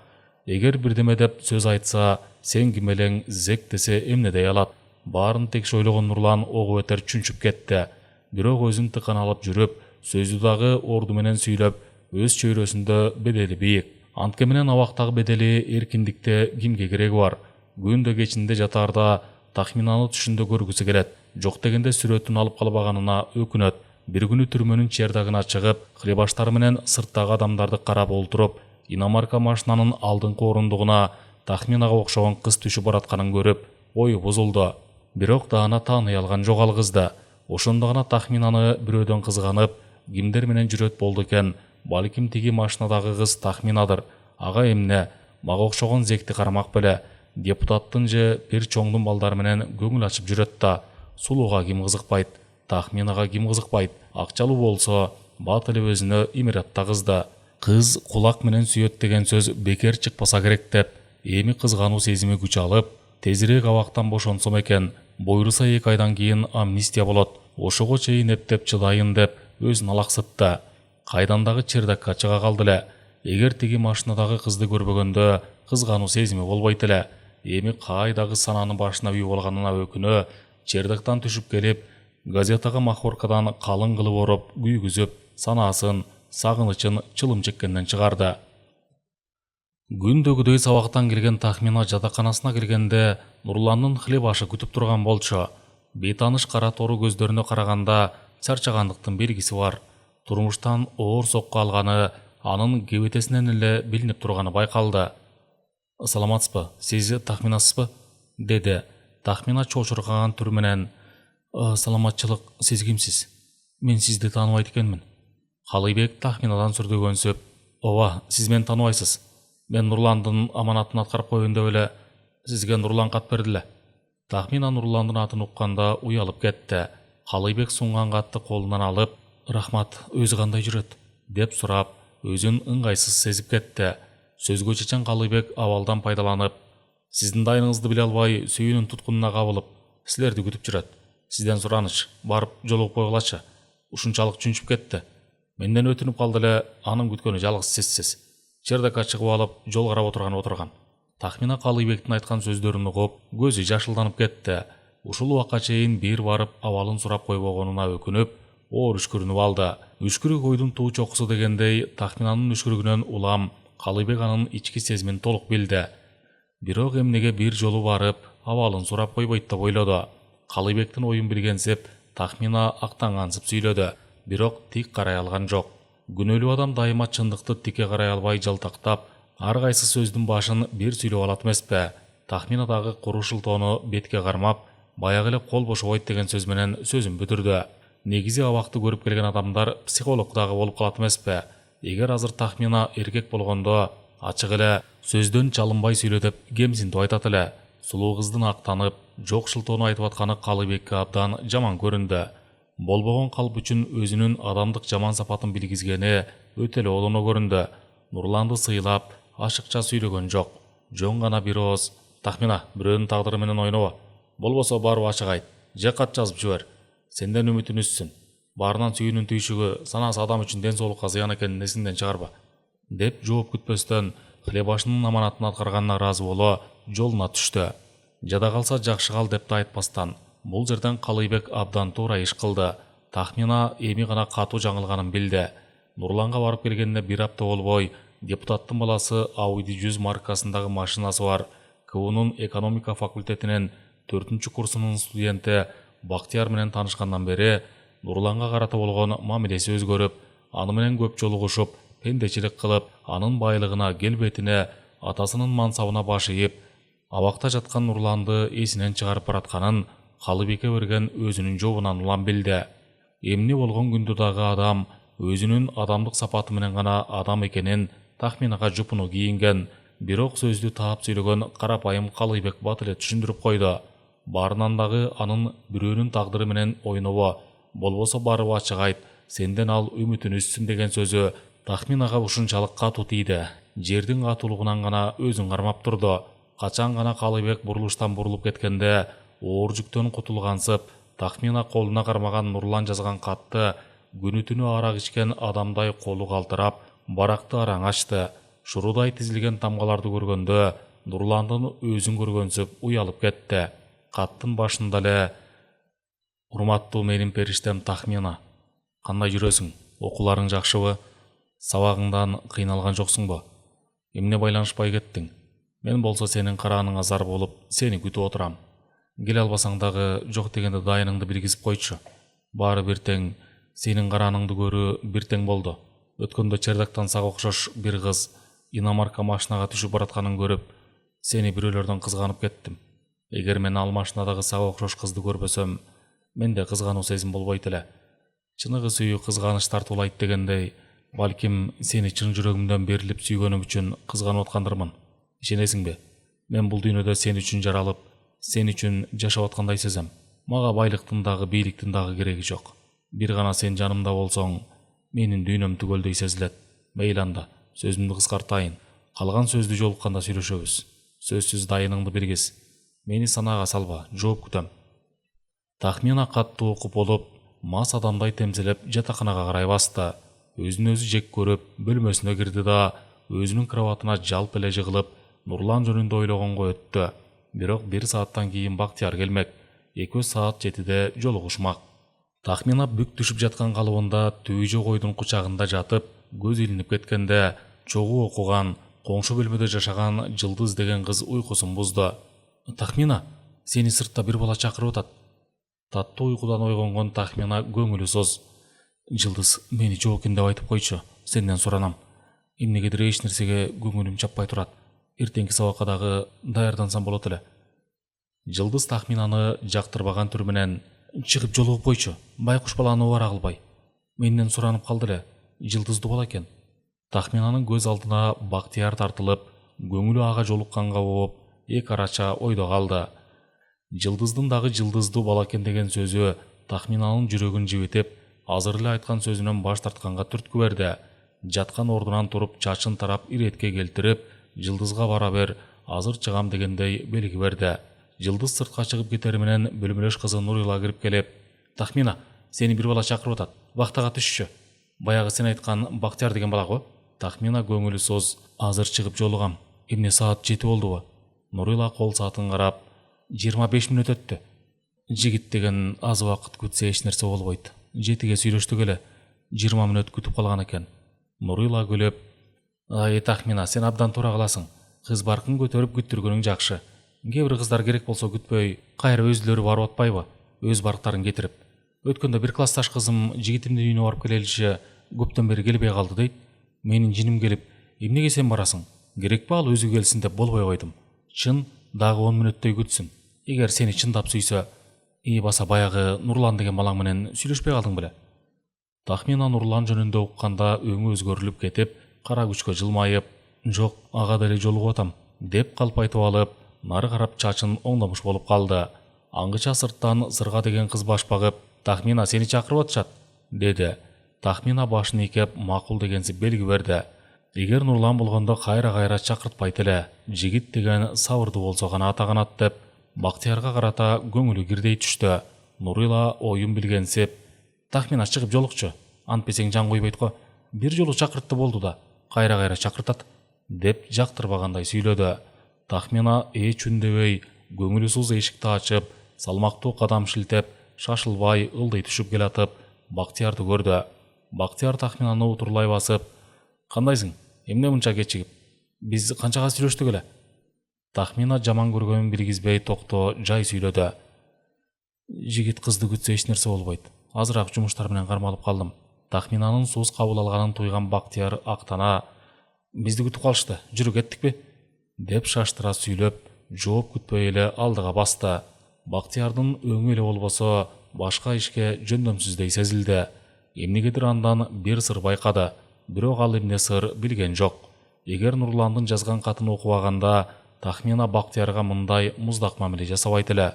Эгер бирдеме деп сөз айтса, сен ким элең, зек десе эмне дей алат. Баарын текши ойлогон Нурлан ого бетер чүнчүп кетти. Бирок өзүн тыкан алып жүрүп, сөздү дагы орду менен сүйлөп, өз чөйрөсүндө бедели бийик. Антке менен абактагы бедели эркиндикте кимге кереги бар? Күндө кечинде жатаарда тахминаны түшүндө көргүсү келет. Жок дегенде сүрөтүн алып калбаганына өкүнөт. Бир күнү түрмөнүн чердагына чыгып, хлебаштар менен сырттагы адамдарды карап олтуруп, иномарка машинанын алдыңкы орундугуна тахминага окшогон кыз түшүп баратканын көрүп, ою бузулду. Бирок даана тааный алган жок ал кызды. Ошондо гана тахминаны бирөөдөн кызганып, кимдер менен жүрөт болду экен, балким тиги машинадагы кыз тахминадыр. Ага эмне, мага окшогон зекти кармак беле. Депутаттын же бир чоңдун балдары менен көңүл ачып жүрөт да. Сулууга ким кызыкпайт, тахминага ким кызыкпайт. Акчалуу болсо, бат эле өзүнө имиратта кызды. Кыз кулак менен сүйөт деген сөз бекер чыкпаса керек деп, эми кызгануу сезими күч алып, тезирээк абактан бошонсом экен, буйруса 2 айдан кийин амнистия болот. Ошого чейин эптеп чыдайын деп өзүн алаксытты. Кайдан дагы чердакка чыга калды эле. Эгер тиги машинадагы кызды көрбөгөндө кызгануу сезими болбойт эле. Эми кайдагы сананын башына үй болгонуна өкүнө, чердактан түшүп келип, газетага махоркадан калың кылып ороп, күйгүзүп, санаасын, сагынычын чылым чеккенден чыгарды. Күндөгүдөй сабактан келген тахмина жатаканасына киргенде Нурландын хлеб ашы күтүп турган болчу. Бейтаныш кара тору көздөрүнө караганда чарчагандыктын белгиси бар. Турмуштан оор сокку алганы анын кебетесинен эле билинип турганы байкалды. Саламатсызбы, сиз тахминасызбы? Деди. Тахмина чочургаган түр менен. Саламатчылык, сиз кимсиз? Мен сизди тааныбайт экенмин. Калыйбек тахминадан сүрдөгөнсүп, ооба, сиз мени тааныбайсыз. Мен Нурландын аманатын аткарып койгондо эле сизге Нурлан кат берди эле. Тахмина Нурландын атын укканда уялып кетти. Калыйбек сунган катты колунан алып, рахмат, өзү кандай жүрөт? Деп сурап, өзүн ыңгайсыз сезип кетти. Сөзгө чечен Калыйбек абалдан пайдаланып, сиздин дайыныңызды биле албай, сүйүүнүн туткунуна кабылып, силерди күтүп жүрөт. Сизден сураныч, барып жолугуп койгулачы. Ушунчалык чүнчүп кетти. Менден өтүнүп калды эле, анын күткөнү жалгыз сизсиз. Чердакка чыгып алып, жол карап отурган. Тахмина Калыйбектин айткан сөздөрүн угуп, көзү жашылданып кетти. Ушул убакка чейин бир барып абалын сурап койбогонуна өкүнүп, оор үшкүрүнүп алды. Үшкүрүк ойдун туу чокусу дегендей, тахминанын үшкүрүгүнөн улам Калыйбек анын ички сезимин толук билди. Бирок эмнеге бир жолу барып абалын сурап койбойт деп ойлоду. Калыйбектин оюн билгенсип, тахмина актангансып сүйлөдү. Бирок тик карай алган жок. Күнөөлүү адам дайыма чындыкты тике карай албай жалтактап, ар кайсы сөздүн башын бир сүйлөп алат эмеспи? Тахмина дагы куру шылтоону бетке кармап, баягы эле кол бошобойт деген сөз менен сөзүн бүтүрдү. негизи абакты көрүп келген адамдар психолог дагы болуп калат эмеспи? Эгер азыр Тахмина эркек болгондо ачык эле сөздөн чалынбай сүйлө деп кемсинтип айтат эле. Сулуу кыздын актанып, жок шылтоону айтып атканы Калыбекке абдан жаман көрүндү. Болбогон калп үчүн өзүнүн адамдык жаман сапатын билгизгени өтө эле олоно көрүндү. Нурланды сыйлап, ашыкча сүйлөгөн жок. Жөн гана бир ооз: "Тахмина, бирөөнүн тагдыры менен ойнобо. Болбосо барып ачык айт, же кат жазып жибер. Сенден үмүтүн үзсүн. Баарынан сүйүүнүн түйшүгү санасы адам үчүн ден соолукка зыян экенин эсиңден чыгарба", деп жооп күтпөстөн хлебашынын аманатын аткарганына ыраазы боло жолуна түштү. Жада калса жакшы кал деп да айтпастан, бул жерден Калыбек абдан туура иш кылды. Тахмина эми гана катуу жаңылганын билди. Нурланга барып келгенине бир апта болбой, депутаттын баласы Audi 100 маркасындагы машинасы бар КУнун экономика факультетинин 4-курсунун студенти Бактияр менен таанышкандан бери Нурланга карата болгон мамилеси өзгөрүп, аны менен көп жолугушуп, пендечилик кылып, анын байлыгына, келбетине, атасынын мансабына баш ийип, абакта жаткан Нурланды эсинен чыгарып баратканын Калыбекке берген өзүнүн жообунан улам билди. Эмне болгон күндө дагы адам өзүнүн адамдык сапаты менен гана адам экенин Тахминага жупуну кийинген, бирок сөздү таап сүйлөгөн карапайым Калыбек бат эле түшүндүрүп койду. Баарынан дагы анын бирөөнүн тагдыры менен ойнобо, болбосо барып ачык айт, сенден ал үмүтүн үзсүн деген сөзү Тахминага ушунчалык катуу тийди. Жердин катуулугунан гана өзүн кармап турду. Качан гана Калыбек бурулуштан бурулуп кеткенде, оор жүктөн кутулгансып, Тахмина колуна кармаган Нурлан жазган катты күнү түнү арак ичкен адамдай колу калтырап, баракты араң ачты. Шурудай тизилген тамгаларды көргөндө Нурландын өзүн көргөнсүп уялып кетти. Каттын башында эле: "Урматтуу менин периштем Тахмина, кандай жүрөсүң? Окууларың жакшыбы? Сабагыңдан кыйналган жоксуңбу? Эмне байланышпай кеттиң? Мен болсо сенин карааныңа зар болуп, сени күтүп отурам. Келе албасаң дагы жок дегенде дайыныңды билгизип койчу. Баары бир тең, сенин карааныңды көрүү бир тең болду. Өткөндө Чердактан сага окшош бир кыз иномарка машинага түшүп баратканын көрүп, сени бирөөлөрдөн кызганып кеттим. Эгер мен ал машинадагы сага окшош кызды көрбөсөм, менде кызгануу сезим болбойт эле. Чыныгы сүйүү кызганыч тартуулайт дегендей, балким сени чын жүрөгүмдөн берилип сүйгөнүм үчүн кызганып аткандырмын. Ишенесиңби? Мен бул дүйнөдө сен үчүн жаралып, сен үчүн жашап аткандай сезем. Мага байлыктын дагы, бийликтин дагы кереги жок. Бир гана сен жанымда болсоң, менин дүйнөм түгөлдөй сезилет. Мейли анда, сөзүмдү кыскартайын. Калган сөздү жолукканда сүйлөшөбүз. Сөзсүз дайыныңды билгиз. Мени санаага салба, жооп күтөм." Тахмина катты окуп болуп, мас адамдай темселеп жатаканага карай басты. Өзүн өзү жек көрүп, бөлмөсүнө кирди да, өзүнүн кроватына жалп эле жыгылып, Нурлан жөнүндө ойлогонго өттү. Бирок 1 сааттан кийин Бактияр келмек. 2 саат 7-де жолугушмак. Тахмина бүк түшүп жаткан калыбында түйжө койдун кучагында жатып, көз илинип кеткенде, чогуу окуган, коңшу бөлмөдө жашаган Жылдыз деген кыз уйкусун бузду. "Тахмина, сени сыртта бир бала чакырып атат." Таттуу уйкудан ойгонгон Тахмина көңүлү соз: "Жылдыз, мени жоокин деп айтып койчу, сенден суранам. Эмнегедир эч нерсеге көңүлүм чаппай турат. Эртеңки сабакка дагы даярдансам болот эле." Жылдыз Тахминаны жактырбаган түр менен: "Чыгып жолугуп койчу, байкуш баланы убара кылбай. Менден суранып калды эле, Жылдыздуу бала экен." Тахминанын көз алдына Бактияр тартылып, көңүлү ага жолукканга болуп, эки арача ойдо калды. Жылдыздын дагы Жылдыздуу бала экен деген сөзү Тахминанын жүрөгүн жибитип, азыр эле айткан сөзүнөн баш тартканга түрткү берди. Жаткан ордунан туруп, чачын тарап иретке келтирип, "Жылдызга бара бер, азыр чыгам" дегендей белги берди. Жылдыз сыртка чыгып кетери менен бөлмөлөш кызы Нурила кирип келип: "Тахмина, сени бир бала чакырып атат. Вахтага түшчү. Баягы сен айткан Бактияр деген бала го?" Тахмина көңүлү соз: "Азыр чыгып жолугам. Эмне, саат 7 болдубу?" Нурила кол саатын карап: "25 мүнөт өттү. Жигит деген аз убакыт күтсө эч нерсе болбойт. 7-ге сүйлөштүк эле. 20 мүнөт күтүп калган экен." Нурила күлүп: "Ай, Тахмина, сен абдан туура кыласың. Кыз баркын көтөрүп күттүргөнүң жакшы. Кээ бир кыздар керек болсо күтпөй, кайра өзүлөрү барып атпайбы, өз барктарын кетирип. Өткөндө бир классташ кызым жигитимдин үйүнө барып келеличи көптөн бери келбей калды дейт. Менин жиним келип: "Эмнеге сен барасың? Керекпи ал өзү келсин" деп болбой койдум. Чын, дагы 10 мүнөттөй күтсүн. Эгер сени чындап сүйсө, баса баягы Нурлан деген балаң менен сүйлөшпөй калдың беле? Тахмина Нурлан жөнүндө укканда өңү өзгөрүлүп кетип, кара күчкө жылмайып, "Жок, ага деле жолугуп атам" деп калпайтып алып, нары карап чачын оңдомуш болуп калды. Аңгыча сырттан Сырга деген кыз баш багып, "Тахмина сени чакырып атышат" деди. Тахмина башын ийкеп макул дегенсип белги берди. Эгер Нурлан болгондо кайра чакыртпайт эле, жигит деген сабырдуу болсо гана атаганат деп Бактиярга карата көңүлү кирдей түштү. Нурила оюн билгенсип, "Тахмина чыгып жолукчу, антпесең жан койбойт го. Бир жолу чакыртты болду да, кайра чакыртат" деп жактырбагандай сүйлөдү. Тахмина эч үндөбөй, көңүлү суз эшикти ачып, салмактуу кадам шилтеп, шашылбай ылдый түшүп келатып, Бактиярды көрдү. Бактияр Тахминаны утурлай басып, "Кандайсың? Эмне мынча кечигип? Биз канчага сүйлөштүк эле?" Тахмина жаман көргөнүн билгизбей токтоо жай сүйлөдү. "Жигит кызды күтсө эч нерсе болбойт. Азыраак жумуштар менен кармалып калдым." Тахминанын сууз кабыл алганын туйган Бактияр актана, "Бизди күтүп калышты, жүрү кеттикпи?" деп шаштыра сүйлөп, жооп күтпөй эле алдыга басты. Бактиярдын өңү эле болбосо, башка ишке жөндөмсүздөй сезилди. Эмнегедир андан бир сыр байкады, бирок ал эмне сыр билген жок. Эгер Нурландын жазган катын окубаганда, Тахмина Бактиярга мындай муздак мамиле жасабайт эле.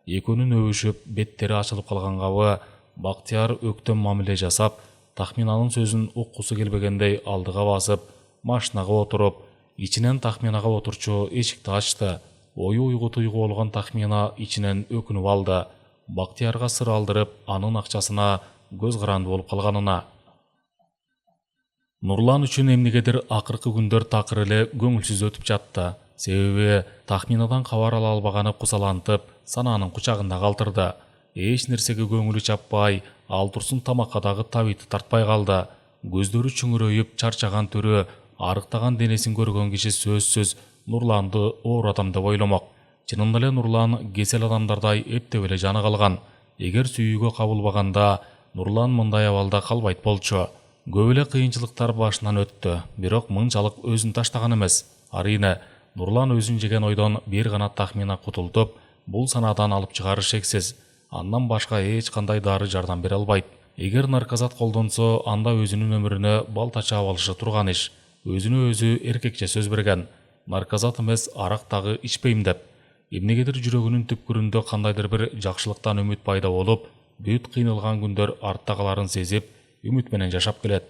Экөөнүн өбүшүп, беттери ачылып калгангабы, Бактияр өктөм мамиле жасап, Тахминанын сөзүн уккусу келбегендей алдыга басып, машинага отуруп, ичинен Тахминага отурчу эшикти ачты. Ою уйгу туйгу болгон Тахмина ичинен өкүнүп алды. Бактиярга сыр алдырып, анын акчасына көз каранды болуп калганына. Нурлан үчүн эмнегедир акыркы күндөр такыр эле көңүлсүз өтүп жатты. Себеби Тахминадан кабар ала албаганы кусалантып, санаанын кучагында калтырды. Эч нерсеге көңүлү чаппай, ал турсун тамакка дагы табыйты тартпай калды. Көздөрү чүңүрөйүп, чарчаган түрү, арыктаган денесин көргөн киши сөзсүз Нурланды оор адам деп ойламак. Чынында эле Нурлан кесел адамдардай эптеп эле жаны калган. Эгер сүйүүгө кабылбаганда, Нурлан мындай абалда калбайт болчу. Көп эле кыйынчылыктар башынан өттү, бирок мынчалык өзүн таштаган эмес. Арийне, Нурлан өзүн жеген ойдон бир гана Тахмина кутултуп, бул санадан алып чыгары шексиз. Андан башка эч кандай дары жардам бере албайт. Эгер наркозат колдонсо, анда өзүнүн өмүрүнө балта чаап алышы турган иш. Өзүнө өзү эркекче сөз берген. Наркозат эмес, арак дагы ичпейм деп. Эмнегедир жүрөгүнүн түпкүрүндө кандайдыр бир жакшылыктан үмүт пайда болуп, бүт кыйнылган күндөр артта каларын сезип, үмүт менен жашап келет.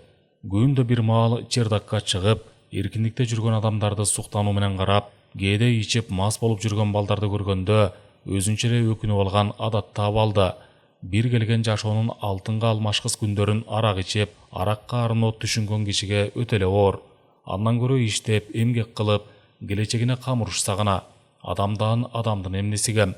Күндө бир маал чердакка чыгып, эркиндикте жүргөн адамдарды суктануу менен карап, кээде ичип мас болуп жүргөн балдарды көргөндө, өзүнчө эле өкүнүп алган адат таап алды. Бир келген жашоонун алтынга алмашкыс күндөрүн арак ичип, аракка арынып түшүнгөн кишиге өтө эле оор. Андан көрө иштеп, эмгек кылып, келечегине камырышса гана, адамдын эмнеси кем.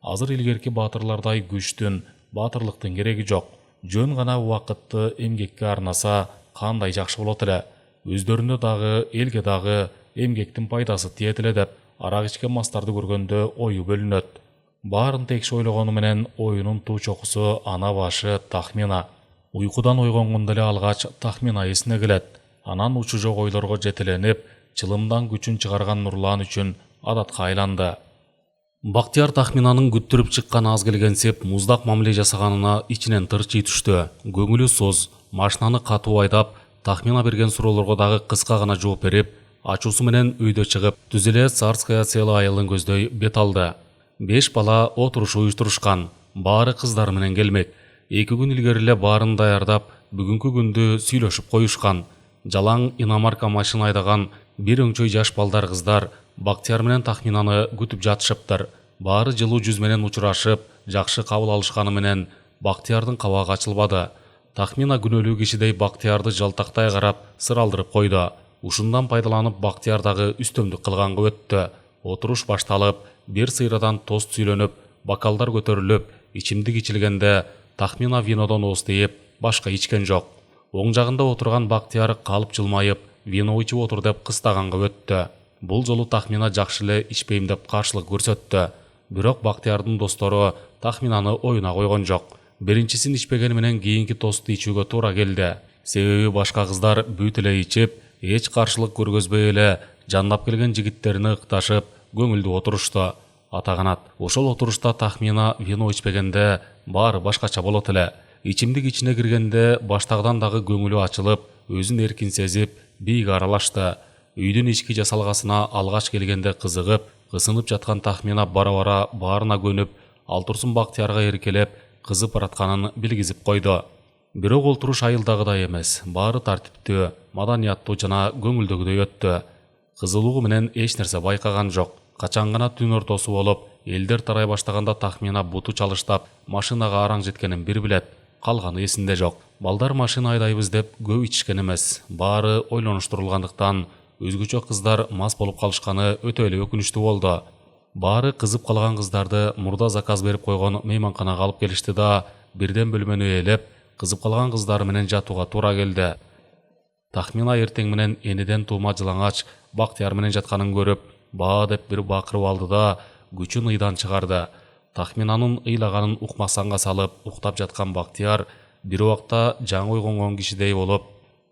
Азыр илгерки баатырлардай күчтүн, баатырлыктын кереги жок. Жөн гана убакытты эмгекке арнаса, кандай жакшы болот эле. Өздөрүнө дагы, элге дагы эмгектин пайдасы тиет эле деп, арак ичкен мастарды көргөндө ою бөлүнөт. Баарын текши ойлогону менен оюнун туу чокусу ана башы Тахмина. Уйкудан ойгонгондо эле алгач Тахмина эсине келет. Анан учу жок ойлорго жетеленип, чылымдан күчүн чыгарган Нурлан үчүн адатка айланды. Бактияр Тахминанын күттүрүп чыкканы аз келгенсип, муздак мамиле жасаганына ичинен тырчый түштү. Көңүлү соз, машинаны катуу айдап, Тахмина берген суроолорго дагы кыска гана жооп берип, ачуусу менен өйдө чыгып, түз эле царская села айылын көздөй бет алды. 5 бала отуруш уюштурушкан, баары кыздар менен келмек. 2 күн илгери эле баарын даярдап, бүгүнкү күндү сүйлөшүп коюшкан. Жалаң иномарка машина айдаган бир өңчөй жаш балдар кыздар Бактияр менен Тахминаны күтүп жатышыптыр. Баары жылуу жүз менен учурашып, жакшы кабыл алышканы менен Бактиярдын кабагы ачылбады. Тахмина күнөөлүү кишидей Бактиярды жалтактай карап, сыр алдырып койду. Ушундан пайдаланып Бактияр дагы үстөмдүк кылганга өттү. Отуруш башталып, бир сыйрадан тост сүйлөнүп, бокалдар көтөрүлүп, ичимдик ичилгенде Тахмина винодон ооз тийип, башка ичкен жок. Оң жагында отурган Бактияр калып жылмайып, вино ичип отур деп кыстаганга өттү. Бул жолу Тахмина жакшы эле ичпейм деп каршылык көрсөттү. Бирок Бактиярдын достору Тахминаны оюна койгон жок. Биринчисин ичпегени менен кийинки тосту ичүүгө туура келди. Себеби башка кыздар бүт эле ичип, эч каршылык көргөзбөй эле жандап келген жигиттерине ыкташып, көңүлдүү отурушту. атаганат. Ошол отурушта Тахмина вино ичпегенде баары башкача болот эле. Ичимдик ичине киргенде баштагыдан дагы көңүлү ачылып, өзүн эркин сезип, бийик аралашты. Үйдүн ички жасалгасына алгач келгенде кызыгып, кысынып жаткан Тахмина бара-бара баарына көнүп, ал турсун Бактиярга эркелеп, кызып баратканын билгизип койду. Бирок олтуруш айылдагыдай эмес, баары тартиптүү, маданияттуу жана көңүлдөгүдөй өттү. Кызылуу менен эч нерсе байкаган жок. Качан гана түн ортосу болуп, элдер тарай баштаганда Тахмина буту чалыштап, машинага араң жеткенин бир билет, калганы эсинде жок. Балдар машина айдайбыз деп көп ичишкен эмес, баары ойлонуштурулгандыктан өзгөчө кыздар мас болуп калышканы өтө эле өкүнүчтүү болду. Баары кызып калган кыздарды мурда заказ берип койгон мейманканага алып келишти да, бирден бөлмөнү ээлеп, кызып калган кыздары менен жатууга туура келди. Тахмина эртең менен энеден туума жылаңач Бактияр менен жатканын көрүп, баа деп бир бакырып алды да, күчүн ыйдан чыгарды. Тахминанын ыйлаганын укмасанга салып, уктап жаткан Бактияр бир убакта жаңы ойгонгон кишидей болуп,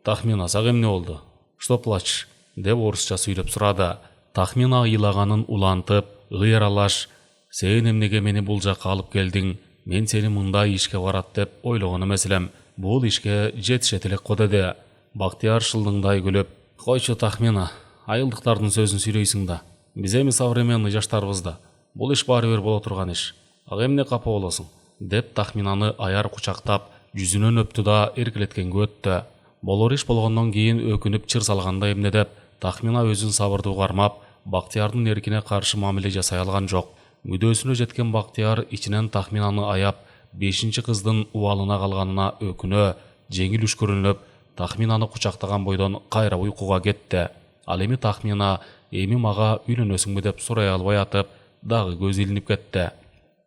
"Тахмина, сага эмне болду? Что плачешь?" деп орусча сүйлөп сурады. Тахмина ыйлаганын улантып, ый аралаш, "Сен эмнеге мени бул жакка алып келдиң? Мен сени мындай ишке барат деп ойлогон эмес элем. Бул ишке жетишет элек го" деди. Бактияр шылдыңдай күлүп, "Койчу Тахмина, айылдыктардын сөзүн сүйлөйсүң да. Биз эми современный жаштарбыз да. Бул иш баары бир боло турган иш. Ага эмне капа болосуң?" деп Тахминаны аяр кучактап, жүзүнөн өптү да эркелеткенге өттү. Болор иш болгондон кийин өкүнүп чыр салганда эмне деп Тахмина өзүн сабырдуу кармап, Бактиярдын эркине каршы мамиле жасай алган жок. Мүдөөсүнө жеткен Бактияр ичинен Тахминаны аяп, 5-чи кыздын убалына калганына өкүнө, жеңил үшкүрүнүп, Тахминаны кучактаган бойдон кайра уйкуга кетти. Ал эми Тахмина "Эми мага үйлөнөсүңбү" деп сурай албай атып, дагы көзү илинип кетти.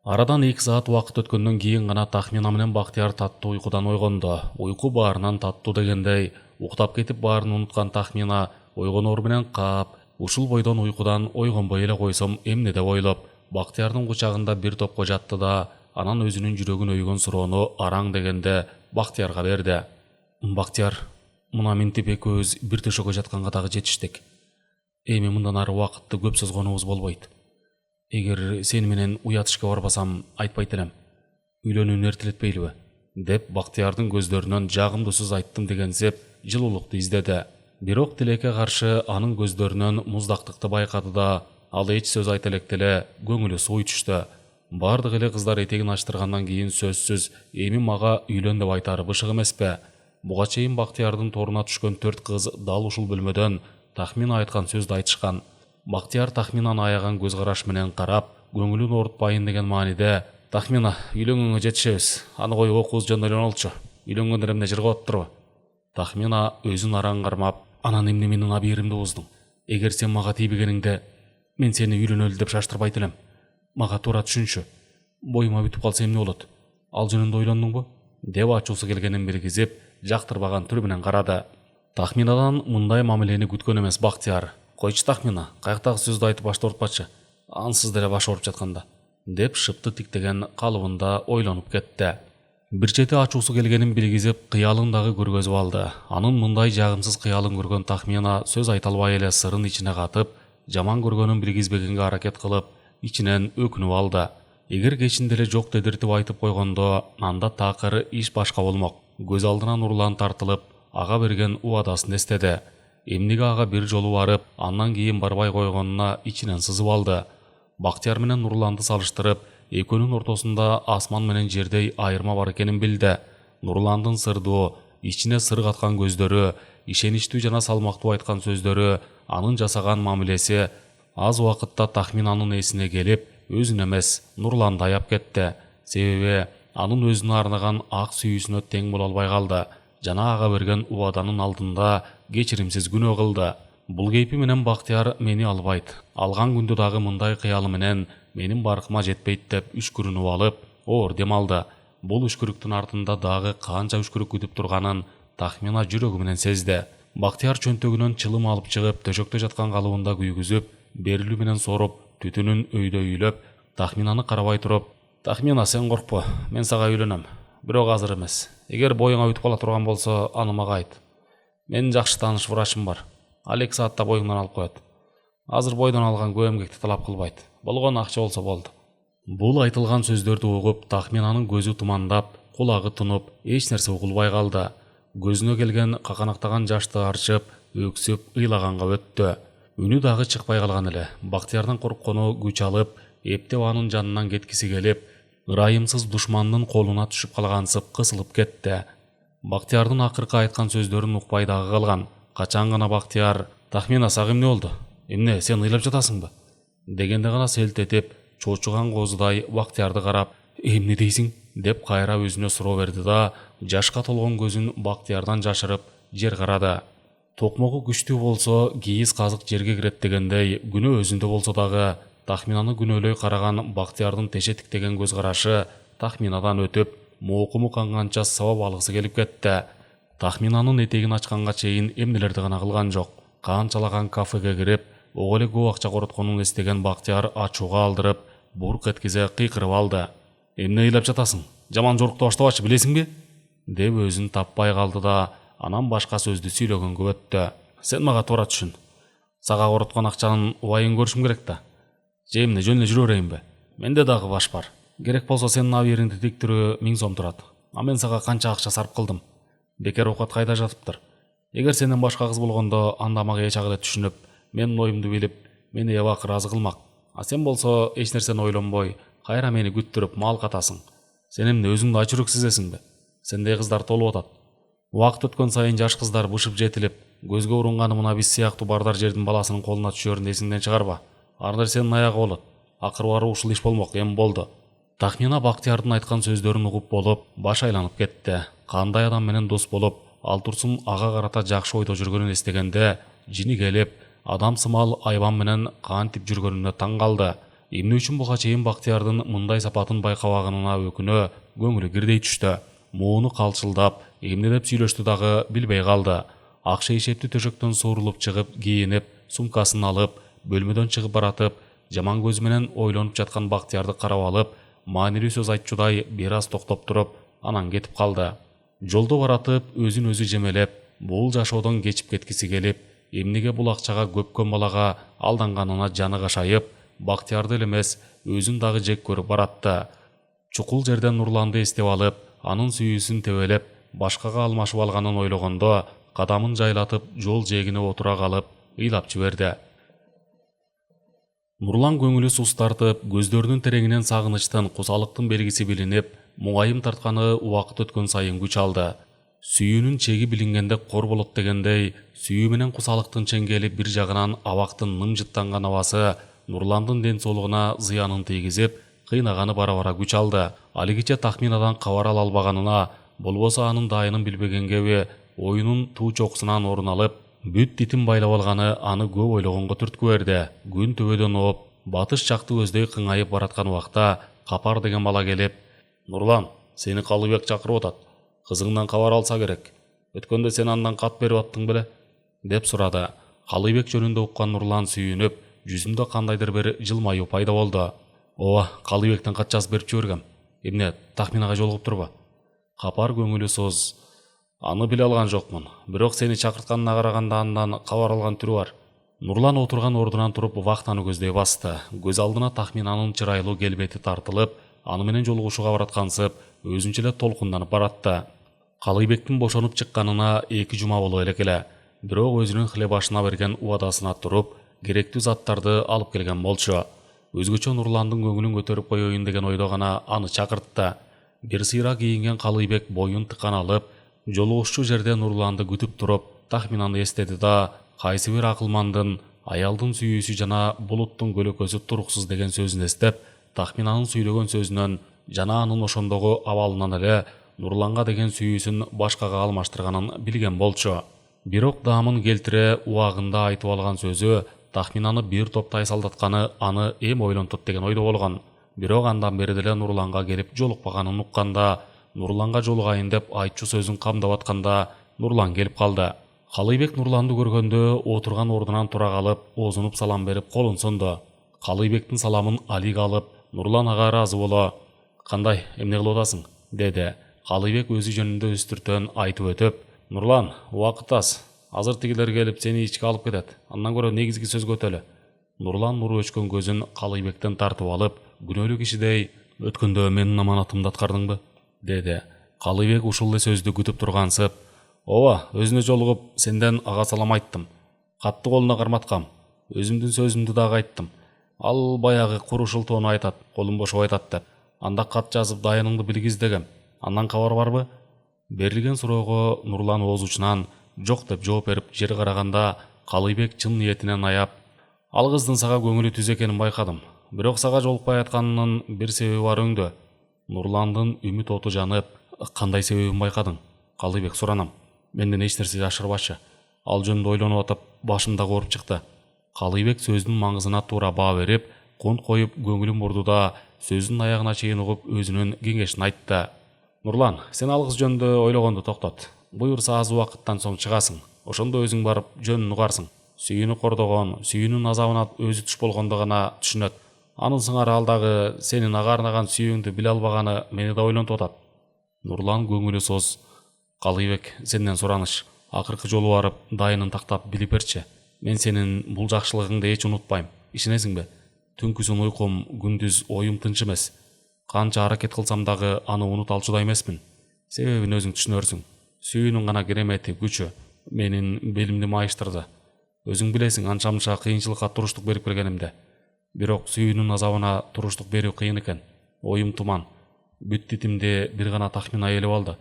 Арадан 2 саат убакыт өткөндөн кийин гана Тахмина менен Бактияр таттуу уйкудан ойгонду. Уйку баарынан таттуу дегендей, уктап кетип баарын унуткан Тахмина ойгонор менен каап, ушул бойдон уйкудан ойгонбой эле койсом эмне деп ойлоп, Бактиярдын кучагында бир топко жатты да, анан өзүнүн жүрөгүн өйгөн суроону араң дегенде Бактиярга берди. "Бактияр, мына минтип экөөбүз бир төшөгө жатканга дагы жетиштик. Эми мындан ары убакытты көп созгонубуз болбойт. Эгер сени менен уят ишке барбасам, айтпайт элем. Үйлөнүүнү эртелетпейлиби?" деп Бактиярдын көздөрүнөн жагымдуу сөз айттым дегенсип, жылуулукту издеди. Бирок тилекке каршы анын көздөрүнөн муздактыкты байкады да, ал эч сөз айта электе эле көңүлү сууй түштү. Бардык эле кыздар этегин ачтыргандан кийин сөзсүз "Эми мага үйлөн" деп айтары бышык эмеспи? Буга чейин Бактиярдын торуна түшкөн 4 кыз дал ушул бөлмөдөн Тахмина айткан сөздү айтышкан. Бактияр Тахминаны аяган көз караш менен карап, көңүлүн оорутпайын деген мааниде "Тахмина, үйлөнгөнгө жетишебиз. Аны коюп окуубуз жөндөй эле болчу. Үйлөнгөндөр эмне жыргап атыптырбы?" Тахмина өзүн араң кармап, "Анан эмне менин абийиримди буздуң? Эгер сен мага тийбегениңде, мен сени үйлөнөлү деп шаштырбайт элем. Мага туура түшүнчү. Боюма бүтүп калса эмне болот? Ал жөнүндө ойлондуңбу?" деп ачуусу келгенин билгизип, жактырбаган түрү менен карады. Тахминадан мындай мамилени күткөн эмес Бактияр. "Койчу Тахмина, каяктагы сөздү айтып башты оорутпачы. Ансыз деле баш ооруп жатканда" деп шыпты тиктеген калыбында ойлонуп кетти. Бир чети ачуусу келгенин билгизип, кыялын дагы көргөзүп алды. Анын мындай жагымсыз кыялын көргөн Тахмина сөз айта албай эле сырын ичине катып, жаман көргөнүн билгизбегенге аракет кылып, ичинен өкүнүп алды. Эгер кечинде эле жок дедиртип айтып койгондо, анда такыр иш башка болмок. Көз алдына Нурлан тартылып, ага берген убадасын эстеди. Эмнеге ага бир жолу барып, андан кийин барбай койгонуна ичинен сызып алды. Бактияр менен Нурланды салыштырып, экөөнүн ортосунда асман менен жердей айырма бар экенин билди. Нурландын сырдуу, ичине сыр каткан көздөрү, ишеничтүү жана салмактуу айткан сөздөрү, анын жасаган мамилеси аз убакытта Тахминанын эсине келип, өзүн эмес, Нурланды аяп кетти. Себеби анын өзүнө арнаган ак сүйүүсүнө тең боло албай калды жана ага берген убаданын алдында кечиримсиз күнөө кылды. Бул кейпи менен Бактияр "Мени албайт. Алган күндө дагы мындай кыялы менен менин баркыма жетпейт" деп үшкүрүнүп алып, оор дем алды. Бул үшкүрүктүн артында дагы канча үшкүрүк күтүп турганын Тахмина жүрөгү менен сезди. Бактияр чөнтөгүнөн чылым алып чыгып, төшөктө жаткан калыбында күйгүзүп, берилүү менен соруп, түтүнүн өйдө үйлөп, Тахминаны карабай туруп, "Тахмина, сен коркпо, мен сага үйлөнөм. Бирок азыр эмес. Эгер боюңа бүтүп кала турган болсо, аны мага айт. Менин жакшы тааныш врачым бар. Ал 2 саатта боюңдан алып коет. Азыр бойдон алган көмгекти талап кылбайт. Болгон акча болсо болду. Бул айтылган сөздөрдү угуп, Тахминанын көзү тумандап, кулагы тунуп, эч нерсе угулбай калды. Көзүнө келген каканактаган жашты арчып, өксүп, ыйлаганга өттү. Үнү дагы чыкпай калган эле. Бактиярдын корккону күч алып, эптеп анын жанынан кеткиси келип, ырайымсыз душмандын колуна түшүп калгансып кысылып кетти. Бактиярдын акыркы айткан сөздөрүн укпай дагы калган. Качан гана Бактияр: "Тахмина, сага эмне болду? Эмне, сен ыйлап жатасыңбы?" дегенде гана селт этип, чоочуган козудай Бактиярды карап: "Эмне дейсиң?" деп кайра өзүнө суроо берди да, жашка толгон көзүн Бактиярдан жашырып, жер карады. Токмогу күчтүү болсо, кийиз казык жерге кирет дегендей, күнөө өзүндө болсо дагы, Тахминаны күнөөлөй караган Бактиярдын теше тиктеген көз карашы Тахминадан өтүп, моокуму канганча сабап алгысы келип кетти. Тахминанын этегин ачканга чейин эмнелерди гана кылган жок. Канчалаган кафеге кирип, ого эле көп акча коротконун эстеген Бактияр ачууга алдырып, бурк эткизе кыйкырып алды. "Эмне ыйлап жатасың? Жаман жорукту баштабачы, билесиңби?" деп өзүн таппай калды да, анан башка сөздү сүйлөгөнгө өттү. "Сен мага туура түшүн. Сага короткон акчанын убайын көрүшүм керек да. Же эмне, жөн эле жүрө берейинби? Менде дагы баш бар. Керек болсо сенин абийириңди тиктирүү 1000 сом турат. А мен сага канча акча сарп кылдым. Бекер оокат кайда жатыптыр. Эгер сенден башка кыз болгондо, анда мага эч агы эле түшүнүп, менин оюмду билип, мени эбак ыраазы кылмак. А сен болсо эч нерсени ойлонбой, кайра мени күттүрүп мал катасың. Сен эмне, өзүңдү ачырык сезесиңби? Сендей кыздар толуп атат. Убакыт өткөн сайын жаш кыздар бышып жетилип, көзгө урунганы мына биз сыяктуу бардар жердин баласынын колуна түшөрүн эсиңден чыгарба. Ар бир сенин аягы болот. Акыры барып ушул иш болмок, эми болду." Тахмина Бактиярдын айткан сөздөрүн угуп болуп, баш айланып кетти. Кандай адам менен дос болуп, ал турсун ага карата жакшы ойдо жүргөнүн эстегенде, жини келип, адам сымал айбан менен кантип жүргөнүнө таң калды. Эмне үчүн буга чейин Бактиярдын мындай сапатын байкабаганына өкүнө, көңүлү кирдей түштү. Мууну калчылдап, эмне деп сүйлөштү дагы билбей калды. Акча ишептүү төшөктөн суурулуп чыгып, кийинип, сумкасын алып, бөлмөдөн чыгып баратып, жаман көз менен ойлонуп жаткан Бактиярды карап алып, маанилүү сөз айтчудай бир аз токтоп туруп, анан кетип калды. Жолдо баратып, өзүн өзү жемелеп, бул жашоодон кечип кеткиси келип, эмнеге бул акчага көпкөн балага алданганына жаны кашайып, Бактиярды эле эмес, өзүн дагы жек көрүп баратты. Чукул жерден Нурланды эстеп алып, анын сүйүүсүн тебелеп, башкага алмашып алганын ойлогондо, кадамын жайлатып, жол жээгине отура калып, ыйлап жиберди. Нурлан көңүлү сус тартып, көздөрүнүн тереңинен сагынычтын, кусалыктын белгиси билинип, муңайым тартканы убакыт өткөн сайын күч алды. Сүйүүнүн чеги билингенде кор болот дегендей, сүйүү менен кусалыктын чеңгели бир жагынан абактын нымжыттанган абасы Нурландын ден соолугуна зыянын тийгизип, кыйнаганы бара-бара күч алды. Алигиче Тахминадан кабар ала албаганына, болбосо анын дайынын билбегенгеби, оюнун туу чокусунан орун алып, бүт титин байлап алганы аны көп ойлогонго түрткү берди. Күн төбөдөн ооп, батыш жакты көздөй кыңайып бараткан убакта Капар деген бала келип: "Нурлан, сени Калыбек чакырып атат. Кызыңдан кабар алса керек. Өткөндө сен андан кат берип аттың беле?" деп сурады. Калыбек жөнүндө уккан Нурлан сүйүнүп, жүзүндө кандайдыр бир жылмаюу пайда болду. "Ооба, Калыбектен кат жазып берип жибергем. Эмне, Тахминага жолугуптурбу?" Капар көңүлү соз: "Аны биле алган жокмун. Бирок сени чакыртканына караганда андан кабар алган түрү бар." Нурлан отурган ордунан туруп вахтаны көздөй басты. Көз алдына Тахминанын чырайлуу келбети тартылып, аны менен жолугушууга бараткансып, өзүнчө эле толкунданып баратты. Калыбектин бошонуп чыкканына 2 жума боло элек эле. Бирок өзүнүн хлебашына берген убадасына туруп, керектүү заттарды алып келген болчу. Өзгөчө Нурландын көңүлүн көтөрүп коеюн деген ойдо гана аны чакыртты. Бир сыйра кийинген Калыбек боюн тыкан алып, жолугушчу жерде Нурланды күтүп туруп, Тахминаны эстеди да, кайсы бир акылмандын аялдын сүйүүсү жана булуттун көлөкөсү туруксуз деген сөзүн эстеп, Тахминанын сүйлөгөн сөзүнөн жана анын ошондогу абалынан эле Нурланга деген сүйүүсүн башкага алмаштырганын билген болчу. Бирок даамын келтире убагында айтып алган сөзү Тахминаны бир топ тайсалдатканы аны эми ойлонтот деген ойдо болгон. Бирок андан бери деле Нурланга келип жолукпаганын укканда, Нурланга жолугайын деп айтчу сөзүн камдап атканда, Нурлан келип калды. Калыбек Нурланды көргөндө отурган ордунан тура калып, оозунуп салам берип колун сунду. Калыбектин саламын Алик алып, Нурлан ага ыраазы боло: "Кандай, эмне кылып атасың?" деди. Калыбек өзү жөнүндө үстүртөн айтып өтүп: "Нурлан, убакыт аз. Азыр тигилер келип сени ичке алып кетет. Андан көрө негизги сөзгө өтөлү. Нурлан нуру өчкөн көзүн Калыйбектен тартып алып, күнөөлүү кишидей: "Өткөндө менин аманатымды аткардыңбы?" деди. Калыйбек ушул эле сөздү күтүп тургансып: "Ооба, өзүнө жолугуп, сенден ага салам айттым. Катты колуна карматкам. Өзүмдүн сөзүмдү дагы айттым. Ал баягы куру шылтоону айтат, колум бошоп айтат деп. Анда кат жазып дайыныңды билгиз дегем. Андан кабар барбы?" Берилген суроого Нурлан ооз учунан жок деп жооп берип жер караганда, Калыйбек чын ниетинен аяп: "Ал кыздын сага көңүлү түз экенин байкадым. Бирок сага жолукпай атканынын бир себеби бар өңдө." Нурландын үмүт оту жанып: "Кандай себебин байкадың?" Калыйбек суранам. Менден эч нерсе жашырбачы. Ал жөнүндө ойлонуп атып, башым дагы ооруп чыкты. Калыйбек сөзүнүн маңызына туура баа берип, кунт коюп көңүлүн бурду да, сөзүнүн аягына чейин угуп өзүнүн кеңешин айтты. "Нурлан, сен ал кыз жөнүндө ойлогонду токтот. Буюрса аз убакыттан соң чыгасың. Ошондо өзүң барып жөнүн угарсың. Сүйүүнү кордогон, сүйүүнүн азабына өзү туш болгондо гана түшүнөт. Анын сыңары ал дагы сенин ага арнаган сүйүүңдү биле албаганы мени да ойлонтуп атат." Нурлан көңүлү соз: "Калыйбек, сенден сураныч. Акыркы жолу барып дайынын тактап билип берчи. Мен сенин бул жакшылыгыңды эч унутпайм. Ишенесиңби? Түнкүсүн уйкум, күндүз оюм тынч эмес. Канча аракет кылсам дагы аны унута алчудай эмесмин. Себебин өзүң түшүнөрсүң. Сүйүүнүн гана керемети, күчү менин белимди майыштырды. Өзүң билесиң анча-мынча кыйынчылыкка туруштук берип келгенимди. Бирок сүйүүнүн азабына туруштук берүү кыйын экен. Оюм туман. Бүт дитимди бир гана тахмина ээлеп алды."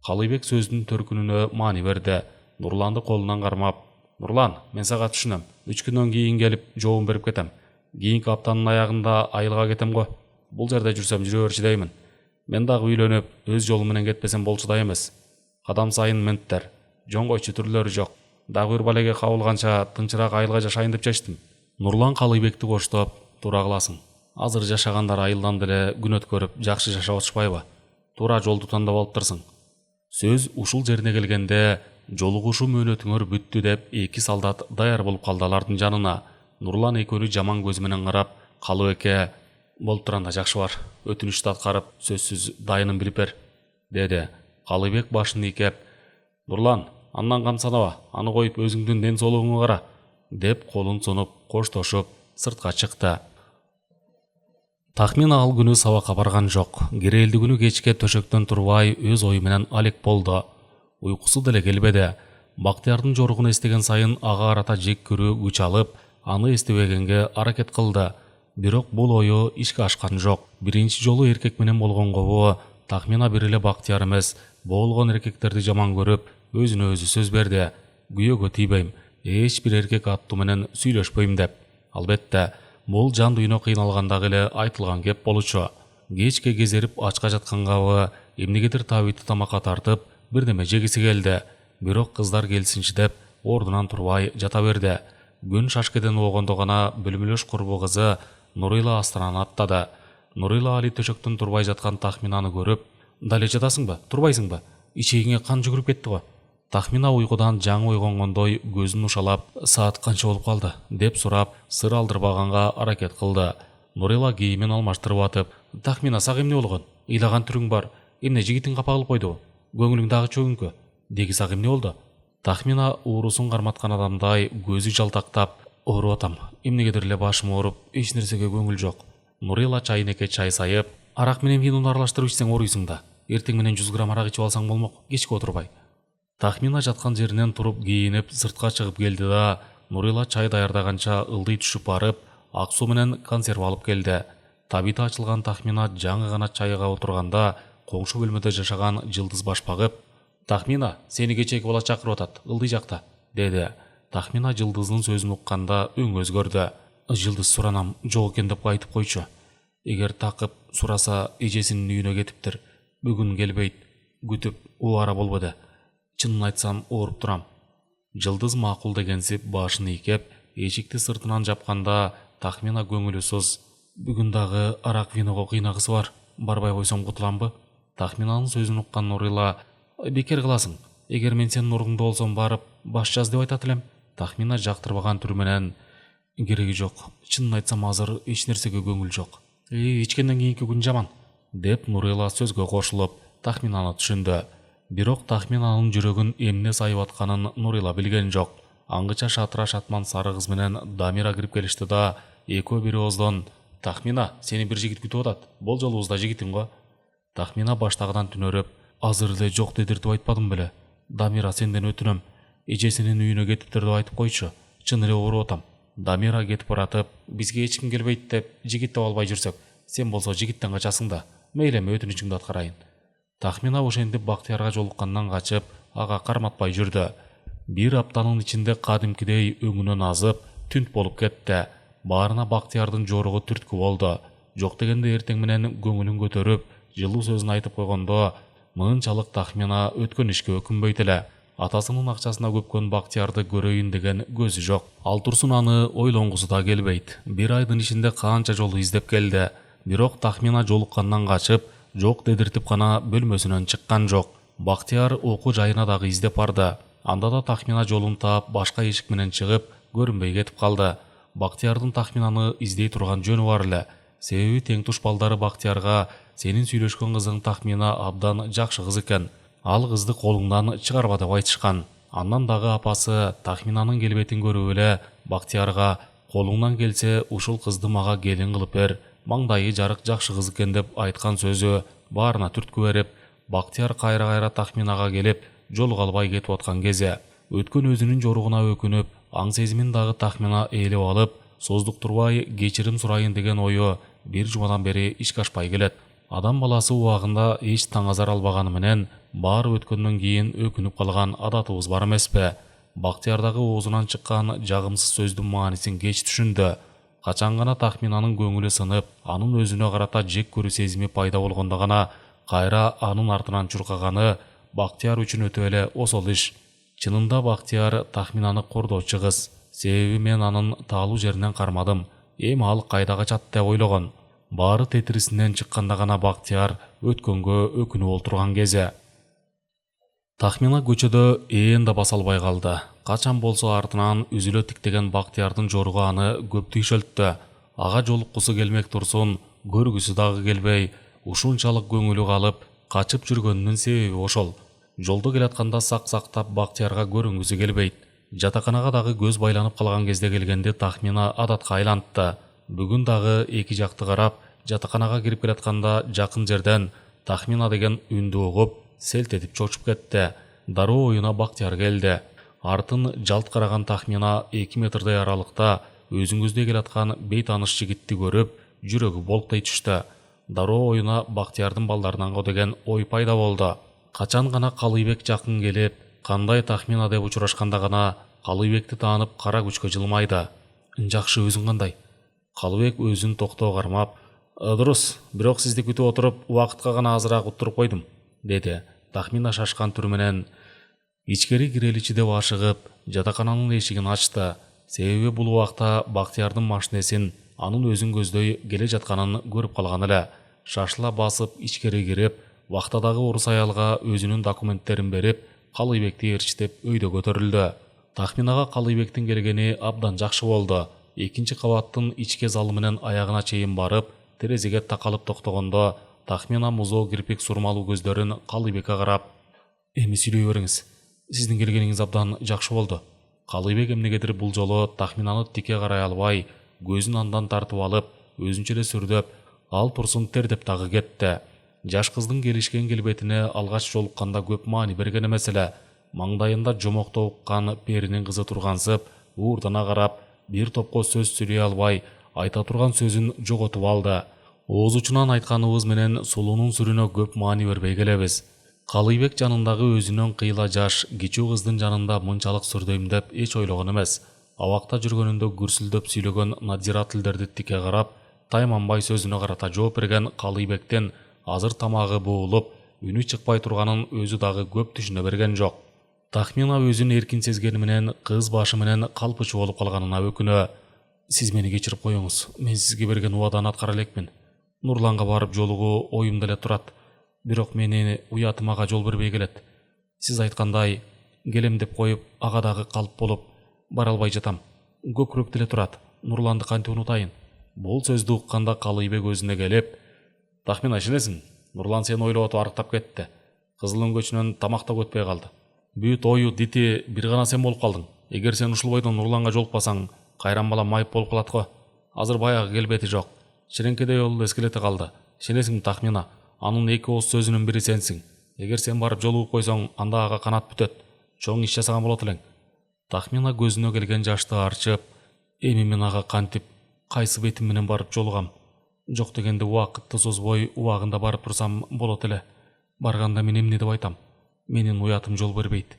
Калыйбек сөзүнүн төркүнүнө маани берди. Нурланды колунан кармап: "Нурлан, мен сага түшүнөм. 3 күндөн кийин келип жообун берип кетем. Кийинки аптанын аягында айылга кетем го. Бул жерде жүрсөм жүрө берчи деймин. Мен дагы үйлөнүп, өз жолум менен кетпесем болчудай эмес. Кадам сайын менттер. Жөн койчу түрлөрү жок. Дагы бир балеге кабылганча тынчыраак айылга жашайын деп чечтим." Нурлан Калыйбекти коштоп: "Туура кыласың. Азыр жашагандар айылдан деле күн өткөрүп жакшы жашап атышпайбы? Туура жолду тандап алыптырсың." Сөз ушул жерине келгенде жолугушуу мөөнөтүңөр бүттү деп 2 солдат даяр болуп калды алардын жанына. Нурлан экөөнү жаман көзү менен карап: "Калыбекке болуп турганда жакшы бар. Өтүнүчтү аткарып, сөзсүз дайынын билип бер", деди. Калыбек башын ийкеп: "Нурлан, андан камсанаба, аны коюп өзүңдүн ден соолугуңа кара", деп колун сунуп коштошуп сыртка чыкты. Тахмин ал күнү сабакка барган жок. Кирээлди күнү кечке төшөктөн турбай өз ою менен алек болду. Уйкусу деле келбеди. Бактыярдын жоругун эстеген сайын ага карата жек көрүү күч алып, аны эстебегенге аракет кылды. Бирок бул ою ишке ашкан жок. Биринчи жолу эркек менен болгонгобу Тахмина бир эле Бактыяр эмес, боолгон эркектерди жаман көрүп, өзүнө өзү сөз берди: "Күйөөгө тийбейм, эч бир эркек аттуу менен сүйлөшпөйм" деп. Албетте, бул жан дүйнө кыйналгандагы эле айтылган кеп болчу. Кечке кезерип ачка жаткангабы эмнегедир табитти тамакка тартып, бирдеме жегиси келди. Бирок кыздар келсинчи деп ордунан турбай жата берди. Күн шашкеден болгондо гана бөлмөлөш курбу кызы Нурила астананы аттады. Нурила али төшөктөн турбай жаткан Тахминаны көрүп: "Дале жатасыңбы, турбайсыңбы? Ичегиңе кан жүгүрүп кетти го." Тахмина уйкудан жаңы ойгонгондой көзүн ушалап: "Саат канча болуп калды?" деп сурап, сыр алдырбаганга аракет кылды. Нурила кийимин алмаштырып атып: "Тахмина, сага эмне болгон? Ыйлаган түрүң бар. Эмне, жигитиң капа кылып койдубу? Көңүлүң дагы чөгүңкү. Деги сага эмне болду?" Тахмина уурусун карматкан адамдай көзү жалтактап: "Ооруп атам. Эмнегедир эле башым ооруп, эч нерсеге көңүл жок." Нурила чайнекке чай сайып: "Арак менен винону аралаштырып ичсең ооруйсуң да. Эртең менен 100 грамм арак ичип алсаң болмок, кечке отурбай." Тахмина жаткан жеринен туруп кийинип сыртка чыгып келди да, Нурила чай даярдаганча ылдый түшүп барып, ак суу менен консерв алып келди. Табити ачылган Тахмина жаңы гана чайга отурганда, коңшу бөлмөдө жашаган Жылдыз баш багып: "Тахмина, сени кечээки бала чакырып атат, ылдый жакта", деди. Тахмина Жылдыздын сөзүн укканда өң өзгөрдү. "Жылдыз, суранам, жок экен деп айтып койчу. Эгер такып сураса эжесинин үйүнө кетиптир. Бүгүн келбейт. Күтүп убара болбоду. Чынын айтсам ооруп турам." Жылдыз макул дегенсип башын ийкеп, эшикти сыртынан жапканда Тахмина көңүлүсүз: "Бүгүн дагы арак виного кыйнагысы бар. Барбай койсом кутуламбы?" Тахминанын сөзүн уккан Нурила: "Бекер кыласың. Эгер мен сенин ордуңда болсом барып баш жаз деп айтат элем." Тахмина жактырбаган түрү менен: "Кереги жок. Чынын айтсам азыр эч нерсеге көңүл жок. Ичкенден кийинки күн жаман", деп Нурила сөзгө кошулуп, Тахминаны түшүндү. Бирок Тахминанын жүрөгүн эмне сайып атканын Нурила билген жок. аңгыча шатыра шатман сары кыз менен Дамира кирип келишти да экөө бир ооздон: «Тахмина, сени бир жигит күтүп атат. Бул жолубузда жигитиң го». Тахмина баштагыдан түнөрүп: «Азыр эле жок дедиртип айтпадым беле? Дамира, сенден өтүнөм. Эжесинин үйүнө кетиптир деп айтып койчу. Чын эле ооруп атам». Дамира кетип баратып: «Бизге эч ким келбейт деп жигит таба албай жүрсөк, сен болсо жигиттен качасың да. Мейли, эми өтүнүчүңдү аткарайын». Тахмина ошентип Бактиярга жолуккандан качып, ага карматпай жүрдү. Бир аптанын ичинде кадимкидей өңүнөн азып, түнт болуп кетти. Баарына Бактиярдын жоругу түрткү болду. Жок дегенде эртең менен көңүлүн көтөрүп, жылуу сөзүн айтып койгондо, мынчалык Тахмина өткөн ишке өкүнбөйт эле. Атасынын акчасына көпкөн Бактиярды көрөйүн деген көзү жок. Ал турсун аны ойлонгусу да келбейт. Бир айдын ичинде канча жолу издеп келди. Бирок Тахмина жолуккандан качып, жок дедиртип гана бөлмөсүнөн чыккан жок. Бактияр окуу жайына дагы издеп барды. Анда да Тахмина жолун таап, башка эшик менен чыгып, көрүнбөй кетип калды. Бактиярдын Тахминаны издей турган жөнү бар эле. Себеби тең туш балдары Бактиярга: «Сенин сүйлөшкөн кызың Тахмина абдан жакшы кыз экен. Ал кызды колуңдан чыгарба» деп айтышкан. Андан дагы апасы Тахминанын келбетин көрүп эле Бактиярга: «Колуңдан келсе, ушул кызды мага келин кылып бер. Маңдайы жарык жакшы кыз экен» деп айткан сөзү баарына түрткү берип, Бактияр кайра Тахминага келип, жолуга албай кетип аткан кези. Өткөн өзүнүн жоругуна өкүнүп, аң сезимин дагы Тахмина ээлеп алып, создуктурбай кечирим сурайын деген ою бир жумадан бери ишке ашпай келет. Адам баласы убагында эч таңазар албаганы менен, баары өткөндөн кийин өкүнүп калган адатыбыз бар эмеспи? Бактияр дагы оозунан чыккан жагымсыз сөздүн маанисин кеч түшүндү. Качан гана Тахминанын көңүлү сынып, анын өзүнө карата жек көрүү сезими пайда болгондо гана кайра анын артынан чуркаганы Бактияр үчүн өтө эле осол иш. Чынында Бактияр Тахминаны кордоочу кыз. Себеби мен анын таалуу жеринен кармадым. Эми ал кайда качат деп ойлогон. Баары тетирисинен чыкканда гана Бактияр өткөнгө өкүнүп олтурган кези. Тахмина көчөдө ээн да баса албай калды. Качан болсо артынан үзүлө тиктеген Бактиярдын жоругу аны көптү ишелттү. Ага жолуккусу келмек турсун, көргүсү дагы келбей, ушунчалык көңүлү калып, качып жүргөнүнүн себеби ошол. Жолдо келатканда сак-сактап Бактиярга көрүнгүсү келбейт. Жатаканага дагы көз байланып калган кезде келгенде Тахмина адатка айлантты. Бүгүн дагы эки жакты карап, жатаканага кирип келатканда жакын жерден Тахмина деген үндү угуп, селт этип чочуп кетти. Дароо оюна Бактияр келди. Артын жалт караган Тахмина 2 метрдей аралыкта өзүңүздөй келаткан бейтаныш жигитти көрүп, жүрөгү болктой түштү. Дароо оюна Бактиярдын балдарынан го деген ой пайда болду. Качан гана Калыйбек жакын келип, кандай Тахмина деп учурашканда гана Калыйбекти таанып кара күчкө жылмайды. «Жакшы, өзүң кандай?» Калыбек өзүн токтоо кармап: «Дурус, бирок сизди күтүп отуруп, убакытка гана азыраак уттуруп койдум», деди. Тахмина шашкан түрү менен ичкери киреличи деп ашыгып, жатакананын эшигин ачты. Себеби бул убакта Бактиярдын машинесин анын өзүн көздөй келе жатканын көрүп калган эле. Шашыла басып ичкери кирип, вахтадагы орус аялга өзүнүн документтерин берип, Калыйбекти ээрчитип өйдө көтөрүлдү. Тахминага Калыйбектин келгени абдан жакшы болду. Экинчи кабаттын ичке залы менен аягына чейин барып, терезеге такалып токтогондо, Тахмина музоо кирпик сурмалуу көздөрүн Калыйбекке карап: «Эми сүйлөй бериңиз. Сиздин келгениңиз абдан жакшы болду». Калыйбек эмнегедир бул жолу Тахминаны тике карай албай, көзүн андан тартып алып, өзүнчө эле сүрдөп, ал турсун тердеп дагы кетти. Жаш кыздын келишкен келбетине алгач жолукканда көп маани берген эмес эле. Маңдайында жомоктоо уккан перинин кызы тургансып, уурдана карап, бир топко сөз сүйлөй албай, айта турган сөзүн жоготуп алды. Ооз учунан айтканыбыз менен сулуунун сүрүнө көп маани бербей келебиз. Калыйбек жанындагы өзүнөн кыйла жаш, кичүү кыздын жанында мынчалык сүрдөйм деп эч ойлогон эмес. Абакта жүргөнүндө гүрсүлдөп сүйлөгөн надзирательдерди тике карап, тайманбай сөзүнө карата жооп берген Калыйбектин азыр тамагы буулуп, үнү чыкпай турганын өзү дагы көп түшүнө берген жок. Тахмина өзүн эркин сезгени менен кыз башы менен калпычы болуп калганына өкүнө: «Сиз мени кечирип коюңуз. Мен сизге берген убаданы аткара элекмин. Нурланга барып жолугуу оюмда эле турат. Бирок мени уятым ага жол бербей келет. Сиз айткандай, келем деп коюп, ага дагы калп болуп, бара албай жатам. Көкүрөк деле турат. Нурланды кантип унутайын?» Бул сөздү укканда Калыйбек өзүнө келип: «Тахмина, ишенесиң? Нурлан сени ойлоп атып арыктап кетти. Кызыл өңгөчүнөн тамак да өтпөй калды. Бүт ою, дити бир гана сен болуп калдың. эгер сен ушул бойдон Нурланга жолукпасаң, кайран бала майып болуп калат го. Азыр баягы келбети жок. Ширеңкедей олду эскелете калды. Ишенесиңби Тахмина? Анын эки ооз сөзүнүн бири сенсиң. Эгер сен барып жолугуп койсоң, анда ага канат бүтөт. Чоң иш жасаган болот элең. Тахмина көзүнө келген жашты арчып, эми мен ага кантип кайсы бетим менен барып жолугам? Жок дегенде убакытты созбой убагында барып турсам болот эле. Барганда мен эмне деп айтам? Менин уятым жол бербейт.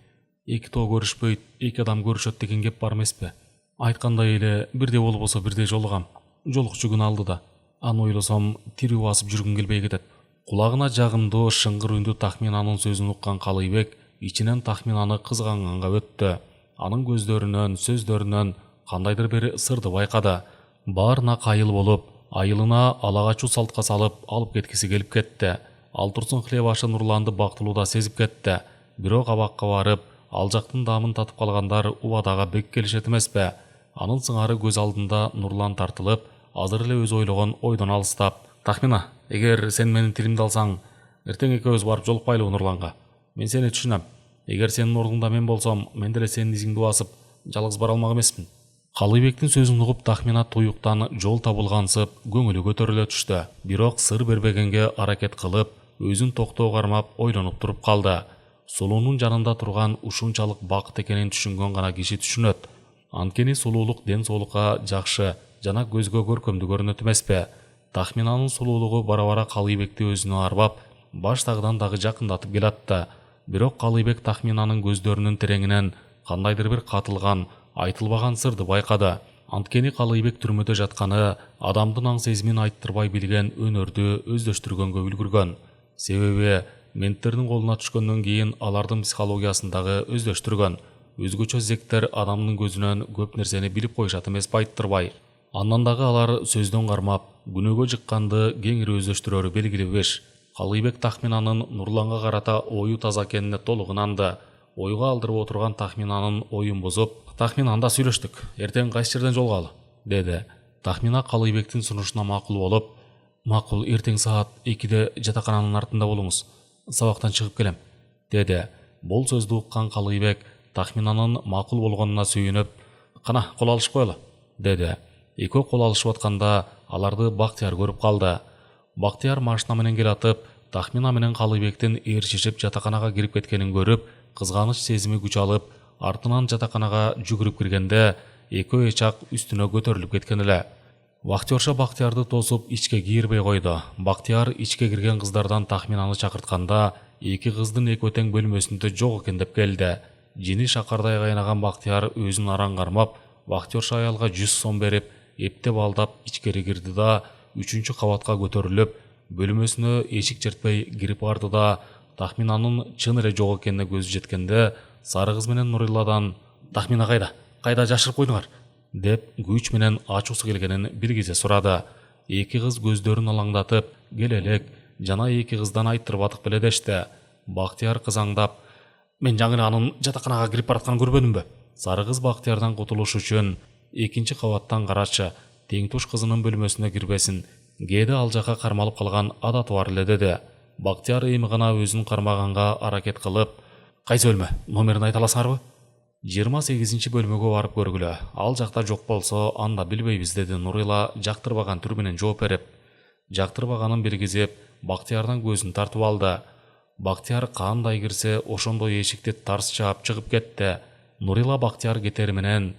Эки тоо көрүшпөйт, эки адам көрүшөт деген кеп бар эмеспи? Айткандай эле бирдей болбосо бирдей жолугам. Жолукчу күн алдыда. Аны ойлосом тирүү басып жүргүм келбей кетет. Кулагына жагымдуу шыңгыр үндүү Тахминанын сөзүн уккан Калыйбек ичинен Тахминаны кызганганга өттү. Анын көздөрүнөн, сөздөрүнөн кандайдыр бир сырды байкады. Баарына кайыл болуп, айылына алагачуу салтка салып алып кеткиси келип кетти. Ал турсун хлебашы Нурланды бактылууда сезип кетти. Бирок абакка барып, ал жактын даамын татып калгандар убадага бек келишет эмеспи? Анын сыңары көз алдында Нурлан тартылып, азыр эле өзү ойлогон ойдон алыстап: "Тахмина, эгер сен менин тилимди алсаң, эртең экөөбүз барып жолукпайлыбы Нурланга? Мен сени түшүнөм. Эгер сенин ордуңда мен болсом, мен деле сенин изиңди басып, жалгыз бара алмак эмесмин." Калыйбектин сөзүн угуп Тахмина туюктан жол табылгансып, көңүлү көтөрүлө түштү. Бирок сыр бербегенге аракет кылып, өзүн токтоого кармап ойлонуп туруп калды. Сулуунун жанында турган ушунчалык бакыт экенин түшүнгөн гана киши түшүнөт. Анткени сулуулук ден соолукка жакшы жана көзгө көркөмдүү көрүнөт эмеспи? Тахминанын сулуулугу бара-бара Калыйбекти өзүнө арбап, баштагыдан дагы жакындатып келатты. Бирок Калыйбек Тахминанын көздөрүнүн тереңинен кандайдыр бир катылган, айтылбаган сырды байкады. Анткени Калыйбек түрмөдө жатканы адамдын аң сезимин айттырбай билген өнөрдү өздөштүргөнгө үлгүргөн. Себеби менттердин колуна түшкөндөн кийин алардын психологиясындагы өздөштүргөн. Өзгөчө зектер адамдын көзүнөн көп нерсени билип коюшат эмеспи айттырбай. Андан дагы алар сөздөн кармап, күнөөгө жыкканды кеңири өздөштүрөрү белгилүү беш. Калыйбек Тахминанын Нурланга карата ою таза экенине толук ынанды. Ойго алдырып отурган Тахминанын оюн бузуп: "Тахмина, анда сүйлөштүк. Эртең кайсы жерден жолугалы?" деди. Тахмина Калыйбектин сунушуна макул болуп: "Макул, эртең саат 2-де жатакананын артында болуңуз. Сабактан чыгып келем", деди. Бул сөздү уккан Калыйбек Тахминанын макул болгонуна сүйүнүп: "Кана, кол алышып коелу", деди. Экөө кол алышып атканда аларды Бактияр көрүп калды. Бактияр машина менен келатып, Тахмина менен Калыйбектин ээрчишип жатаканага кирип кеткенин көрүп, кызганыч сезими күч алып, артынан жатаканага жүгүрүп киргенде, экөө эчак үстүнө көтөрүлүп кеткен эле. Вахтерша Бактиярды тосуп ичке кирбей койду. Бактияр ичке кирген кыздардан Тахминаны чакыртканда, эки кыздын экөө тең бөлмөсүндө жок экен деп келди. Жини шакардай кайнаган Бактияр өзүн араң кармап, вахтерша аялга 100 сом берип, эптеп алдап ичкери кирди да, 3-чү кабатка көтөрүлүп, бөлмөсүнө эшик чертпей кирип барды да, Тахминанын чын эле жок экенине көзү жеткенде, сары кыз менен Нурилладан: "Тахмина кайда? Кайда жашырып койдуңар?" деп күч менен ачуусу келгенин билгизе сурады. Эки кыз көздөрүн алаңдатып, "Келелек" жана эки кыздан айттырбадык беле дешти. Бактияр кызаңдап: "Мен жаңы анын жатаканага кирип баратканын көрбөдүмбү?" Сары кыз Бактиярдан кутулуш үчүн: "Экинчи кабаттан карачы, тең туш кызынын бөлмөсүнө кирбесин. Кээде ал жака кармалып калган адаты бар эле", деди. Бактияр эми гана өзүн кармаганга аракет кылып: "Кайсы бөлмө? Номерин айта аласыңарбы?" 28-чи бөлмөгө барып көргүлө. "Ал жакта жок болсо, анда билбейбиз", деди Нурила жактырбаган түр менен жооп берип. Жактырбаганын билгизип, Бактиярдан көзүн тартып алды. Бактияр кандай кирсе, ошондой эшикти тарс жаап чыгып кетти. Нурила Бактияр кетери менен: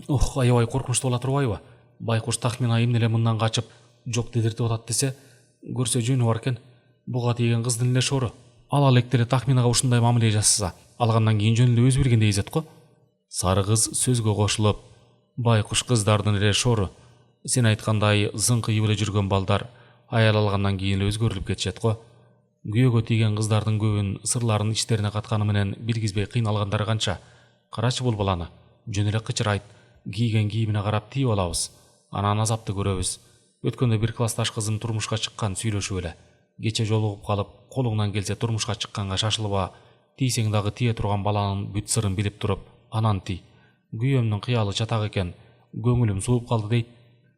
"Ух, аябай коркунучтуу боло турбайбы? Байкуш Тахмина эмне эле мындан качып жок дедиртип атат десе, көрсө жөнү бар экен. Буга тийген кыздын эле шору. Ала электе эле Тахминага ушундай мамиле жасаса, алгандан кийин жөн эле өзү билгендей изет го". Сары кыз сөзгө кошулуп: "Байкуш кыздардын эле шору. Сен айткандай зыңкыйып эле жүргөн балдар аял алгандан кийин эле өзгөрүлүп кетишет го. Күйөөгө тийген кыздардын көбүн сырларын ичтерине катканы менен билгизбей кыйналгандары канча. Карачы бул баланы. Жөн эле кычырайт, кийген кийимине карап тийип алабыз. Анан азапты көрөбүз. Өткөндө бир классташ кызым турмушка чыккан сүйлөшүп эле. Кече жолугуп калып, колуңдан келсе турмушка чыкканга шашылба. Тийсең дагы тие турган баланын бүт сырын билип туруп, анан тий. Күйөөмдүн кыялы чатак экен. Көңүлүм сууп калды", дейт.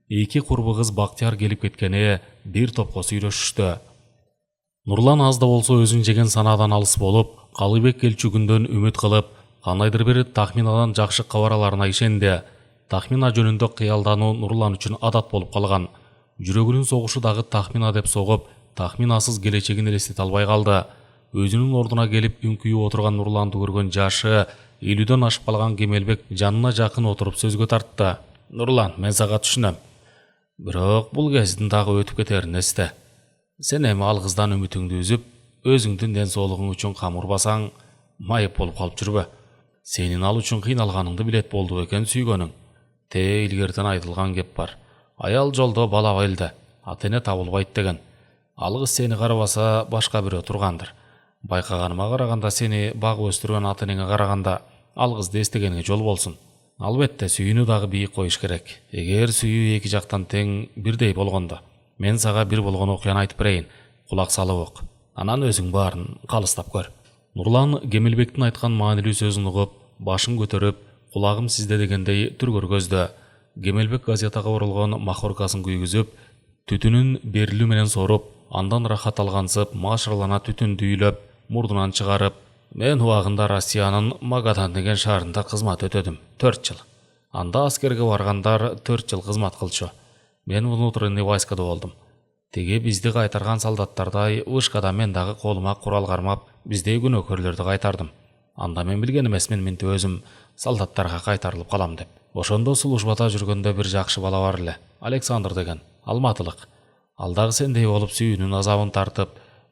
Эки курбу кыз Бактияр келип кеткени бир топко сүйлөшүштү. Нурлан аз да болсо өзүн жеген санаадан алыс болуп, Калыйбек келчү күндөн үмүт кылып, Кандайдыр бир тахминадан жакшы кабар аларына ишенди. Тахмина жөнүндө кыялдануу Нурлан үчүн адат болуп калган. Жүрөгүнүн согушу дагы тахмина деп согуп, тахминасыз келечегин элестете албай калды. Өзүнүн ордуна келип үңкүйүп отурган Нурланды көргөн жашы 50дөн ашып калган Кемелбек жанына жакын отуруп сөзгө тартты. Нурлан, мен сага түшүнөм. Бирок бул кездин дагы өтүп кетерин эсте. Сен эми ал кыздан үмүтүңдү үзүп, өзүңдүн ден соолугуң үчүн кам урбасаң, майып болуп калып жүрбө. Сенин ал үчүн кыйналганыңды билет болду экен сүйгөнүң. Илгертен айтылган кеп бар. Аял жолдо бала байлды, ата эне табылбайт деген. Ал кыз сени карабаса башка бирөө тургандыр. Байкаганыма караганда сени багып өстүргөн ата энеңе караганда ал кызды эстегениңе жол болсун. Албетте сүйүүнү дагы бийик коюш керек. Эгер сүйүү эки жактан тең бирдей болгондо, мен сага бир болгон окуяны айтып берейин. Кулак салып ук. Анан өзүң баарын калыстап көр. Нурлан Кемелбектин айткан маанилүү сөзүн угуп, башын көтөрүп, кулагым сизде дегендей түргөр көздө. Кемелбек газетага оролгон махоркасын күйгүзүп, түтүнүн берилүү менен соруп, андан рахат алгансып, машырлана түтүндү үйлөп, мурдунан чыгарып, мен убагында Россиянын Магадан деген шаарында кызмат өтөдүм. 4 жыл. Анда аскерге баргандар 4 жыл кызмат кылчу. Мен внутренний войскада болдум. Теге бизди кайтарган солдаттардай вышкада мен дагы колума курал кармап, биздей күнөөкөрлөрдү кайтардым. Анда мен билген эмесмин минти өзүм солдаттарга кайтарылып калам деп. Ошондо службада жүргөндө бир жакшы бала бар эле, Александр деген, алматылык. Ал дагы сендей болуп сүйүүнүн азабын тартып,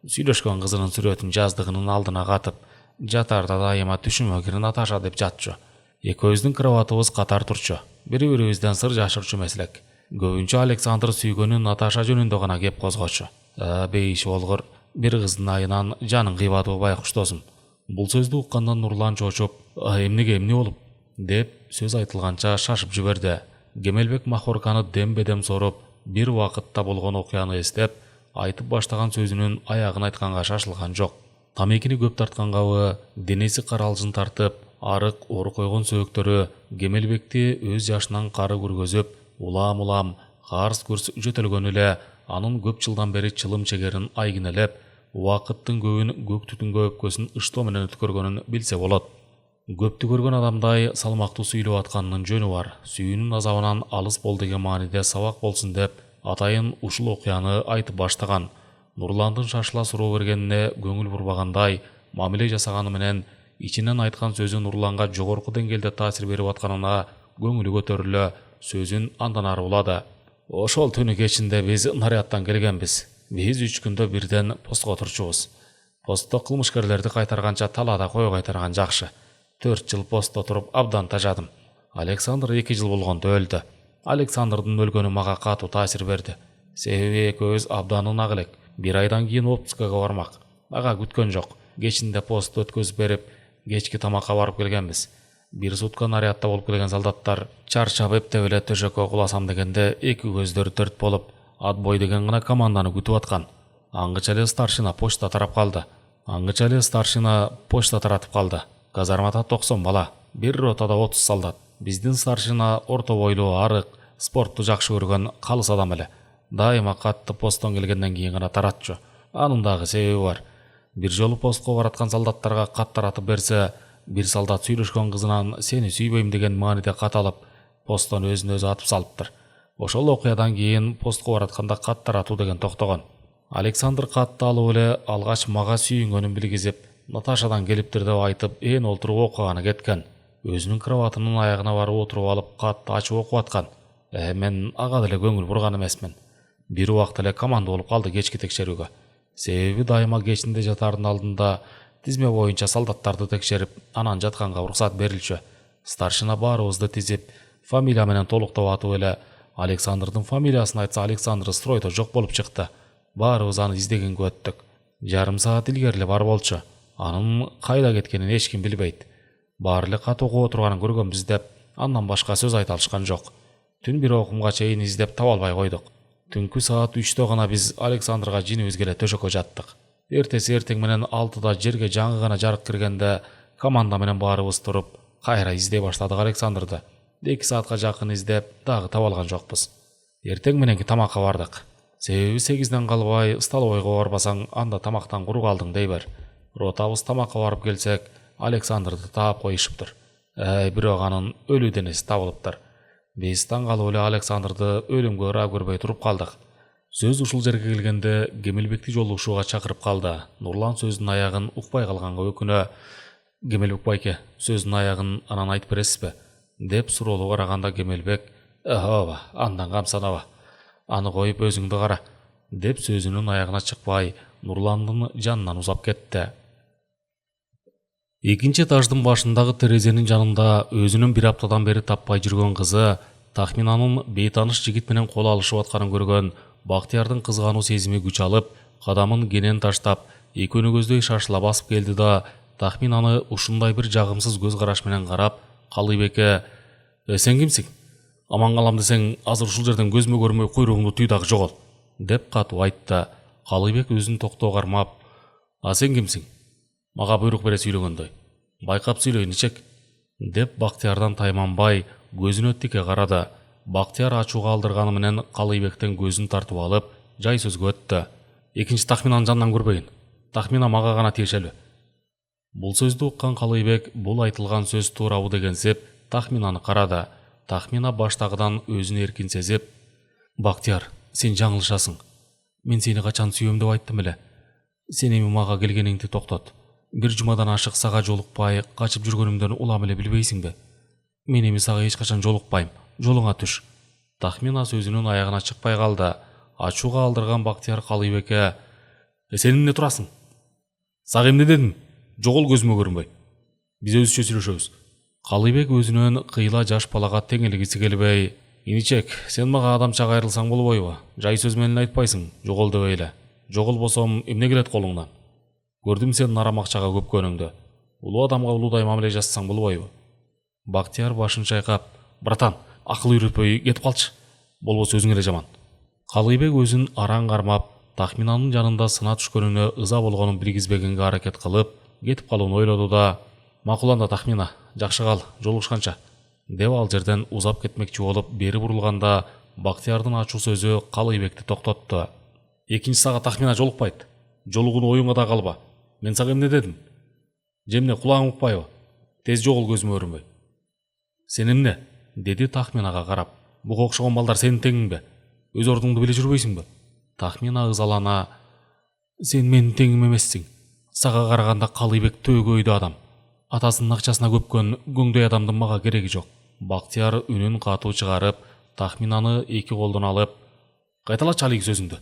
сүйлөшкөн кызынын сүрөтүн жаздыгынын алдына катып, жатарда дайыма түшүмө кир Наташа деп жатчу. Экөөбүздүн кроватыбыз катар турчу. Бири-бирибизден сыр жашырчу эмес элек. Көбүнчө Александр сүйгөнү Наташа жөнүндө гана кеп козгочу. Бейиши болгор, бир кыздын айынан жаның кыйбадыбы байкуш досум. Бул сөздү уккандан Нурлан чочуп, эмне болуп деп сөз айтылганча шашып жиберди. Кемелбек махорканы дембедем соруп, бир убакытта болгон окуяны эстеп, айтып баштаган сөзүнүн аягын айтканга шашылган жок. Тамекини көп тарткангабы, денеси каралжын тартып, арык оор койгон сөөктөрү Кемелбекти өз жашынан кары көргөзүп, улам карс-курс жөтөлгөн эле, анын көп жылдан бери чылым чегерин айгинелеп, убакыттын көбүн көк түтүнгө өпкөсүн ыштоо менен өткөргөнүн билсе болот. Көптү көргөн адамдай салмактуу сүйлөп атканынын жөнү бар. Сүйүүнүн азабынан алыс бол деген мааниде сабак болсун деп, атайын ушул окуяны айтып баштаган. Нурландын шашыла суроо бергенине көңүл бурбагандай, мамиле жасаганы менен ичинен айткан сөзү Нурланга жогорку деңгээлде таасир берип атканына көңүлү көтөрүлө, сөзүн андан ары улады. Ошол түнү кечинде биз нарядтан келгенбиз. Биз 3 күндө бирден постко турчубуз. Постто кылмышкерлерди кайтарганча талаада кой кайтарган жакшы. 4 жыл постто туруп абдан тажадым. Александр 2 жыл болгондо өлдү. Александрдын өлгөнү мага катуу таасир берди. Себеби экөөбүз абдан ынак элек. 1 айдан кийин отпускага бармак. Ага күткөн жок. Кечинде пост өткөзүп берип, кечки тамакка барып келгенбиз. Бир сутка нарядта болуп келген солдаттар чарчап эптеп эле төшөккө куласам дегенде эки көздөр төрт болуп, Отбой деген гана команданы күтүп аткан. Аңгыча эле старшина почта таратып калды. Казармада 90 бала, бир ротада 30 солдат. Биздин старшина орто бойлуу, арык, спортту жакшы көргөн калыс адам эле. Дайыма катты посттон келгенден кийин гана таратчу. Анын дагы себеби бар. Бир жолу постко бараткан солдаттарга кат таратып берсе, бир солдат сүйлөшкөн кызынан сени сүйбөйм деген мааниде кат алып, посттон өзүн өзү атып салыптыр. Ошол окуядан кийин постко баратканда кат таратуу деген токтогон. Александр катты алып эле алгач мага сүйүнгөнүн билгизип, Наташадан келиптир деп айтып, ээн олтуруп окуганы кеткен. Өзүнүн кроватынын аягына барып отуруп алып, катты ачып окуп аткан. Мен ага деле көңүл бурган эмесмин. Бир убакыт эле команда болуп калды кечки текшерүүгө. Себеби дайыма кечинде жатардын алдында тизме боюнча солдаттарды текшерип, анан жатканга уруксат берилчү. Старшина баарыбызды тизип, фамилия менен толуктоп атып эле Александрдын фамилиясын айтса, Александр стройдо жок болуп чыкты. Баарыбыз аны издегенге өттүк. Жарым саат илгери эле бар болчу. Анын кайда кеткенин эч ким билбейт. Баары эле кат окуп отурганын көргөнбүз деп, андан башка сөз айта алышкан жок. Түн 1 окумга чейин издеп таба албай койдук. Түнкү саат 3тө гана биз Александрга жинибизге эле төшөккө жаттык. Эртеси эртең менен 6да жерге жаңы гана жарык киргенде команда менен баарыбыз туруп, кайра издей баштадык Александрды. 2 саатка жакын издеп, дагы таба алган жокпуз. Эртең мененки тамакка бардык. Себеби 8ден калбай столовойго барбасаң, анда тамактан куру калдың дей бер. Ротабыз тамакка барып келсек, Александрды таап коюшуптур. Бирок анын өлүү денеси табылыптыр. Биз таң калып эле Александрды өлүмгө ыраа көрбөй туруп калдык. Сөз ушул жерге келгенде Кемелбекти жолугушууга чакырып калды. Нурлан сөздүн аягын укпай калганга өкүнө. Кемелбек байке, сөздүн аягын анан айтып бересизби? Деп суроолуу караганда Кемелбек: ооба, андан камсанаба. Аны коюп өзүңдү кара. Деп сөзүнүн аягына чыкпай, Нурландын жанынан узап кетти. Экинчи этаждын башындагы терезенин жанында өзүнүн бир аптадан бери таппай жүргөн кызы Тахминанын бейтаныш жигит менен кол алышып атканын көргөн Бактиярдын кызгануу сезими күч алып, кадамын кенен таштап, экөөнү көздөй шашыла басып келди да, Тахминаны ушундай бир жагымсыз көз караш менен карап, Калыйбекке: сен кимсиң? Аман калам десең, азыр ушул жерден көзмө көрмөй куйругуңду түй дагы жогол, деп катуу айтты. Калыйбек өзүн токтоо кармап: а сен кимсиң? Мага буйрук бере сүйлөгөндөй. Байкап сүйлөйүн ичек, деп Бактиярдан тайманбай көзүнө тике карады. Бактияр ачууга алдырганы менен Калыйбектен көзүн тартып алып, жай сөзгө өттү: экинчи Тахминанын жанынан көрбөйүн. Тахмина мага гана тиешелүү. Бул сөздү уккан Калыйбек бул айтылган сөз туурабы дегенсип Тахминаны карады. Тахмина баштагыдан өзүн эркин сезип: Бактияр, сен жаңылышасың. Мен сени качан сүйөм деп айттым эле. Сен эми мага келгениңди токтот. Бир жумадан ашык сага жолукпай качып жүргөнүмдөн улам эле билбейсиңби? Мен эми сага эч качан жолукпайм. Жолуңа түш. Тахмина сөзүнүн аягына чыкпай калды. Ачууга алдырган Бактияр Калыйбекке: сен эмне турасың? Сага эмне дедим? Жогол көзүмө көрүнбөй. Биз өзүчө сүйлөшөбүз. Калыйбек өзүнөн кыйла жаш балага теңелгиси келбей: иничек, сен мага адамча кайрылсаң болбойбу? Жай сөз менен айтпайсың, жогол дебей эле. Жогол болсом эмне келет колуңдан? Көрдүм сенин арам акчага көпкөнүңдү. Улуу адамга улуудай мамиле жасасаң болбойбу? Бактияр башын чайкап: братан, акыл үйрөтпөй кетип калчы. Болбосо өзүң эле жаман. Калыйбек өзүн араң кармап, Тахминанын жанында сына түшкөнүнө ыза болгонун билгизбегенге аракет кылып, кетип калууну ойлоду да: макул анда Тахмина, жакшы кал, жолугушканча, деп ал жерден узап кетмекчи болуп бери бурулганда, Бактиярдын ачуу сөзү Калыйбекти токтотту. Экинчи сага Тахмина жолукпайт. Жолугууну оюңа да калба. Мен сага эмне дедим? Жемне кулагың укпайбы? Тез жогол көзүмө көрүнбөй. Сен эмне? Деди Тахминага карап. Буга окшогон балдар сенин теңиңби? Өз ордуңду биле жүрбөйсүңбү? Тахмина ызалана: сен менин теңим эмессиң. Сага караганда Калыйбек төөгөйдүү адам. Атасынын акчасына көпкөн көңдөй адамдын мага кереги жок. Бактияр үнүн катуу чыгарып, Тахминаны эки колдон алып: кайталачы алиги сөзүңдү.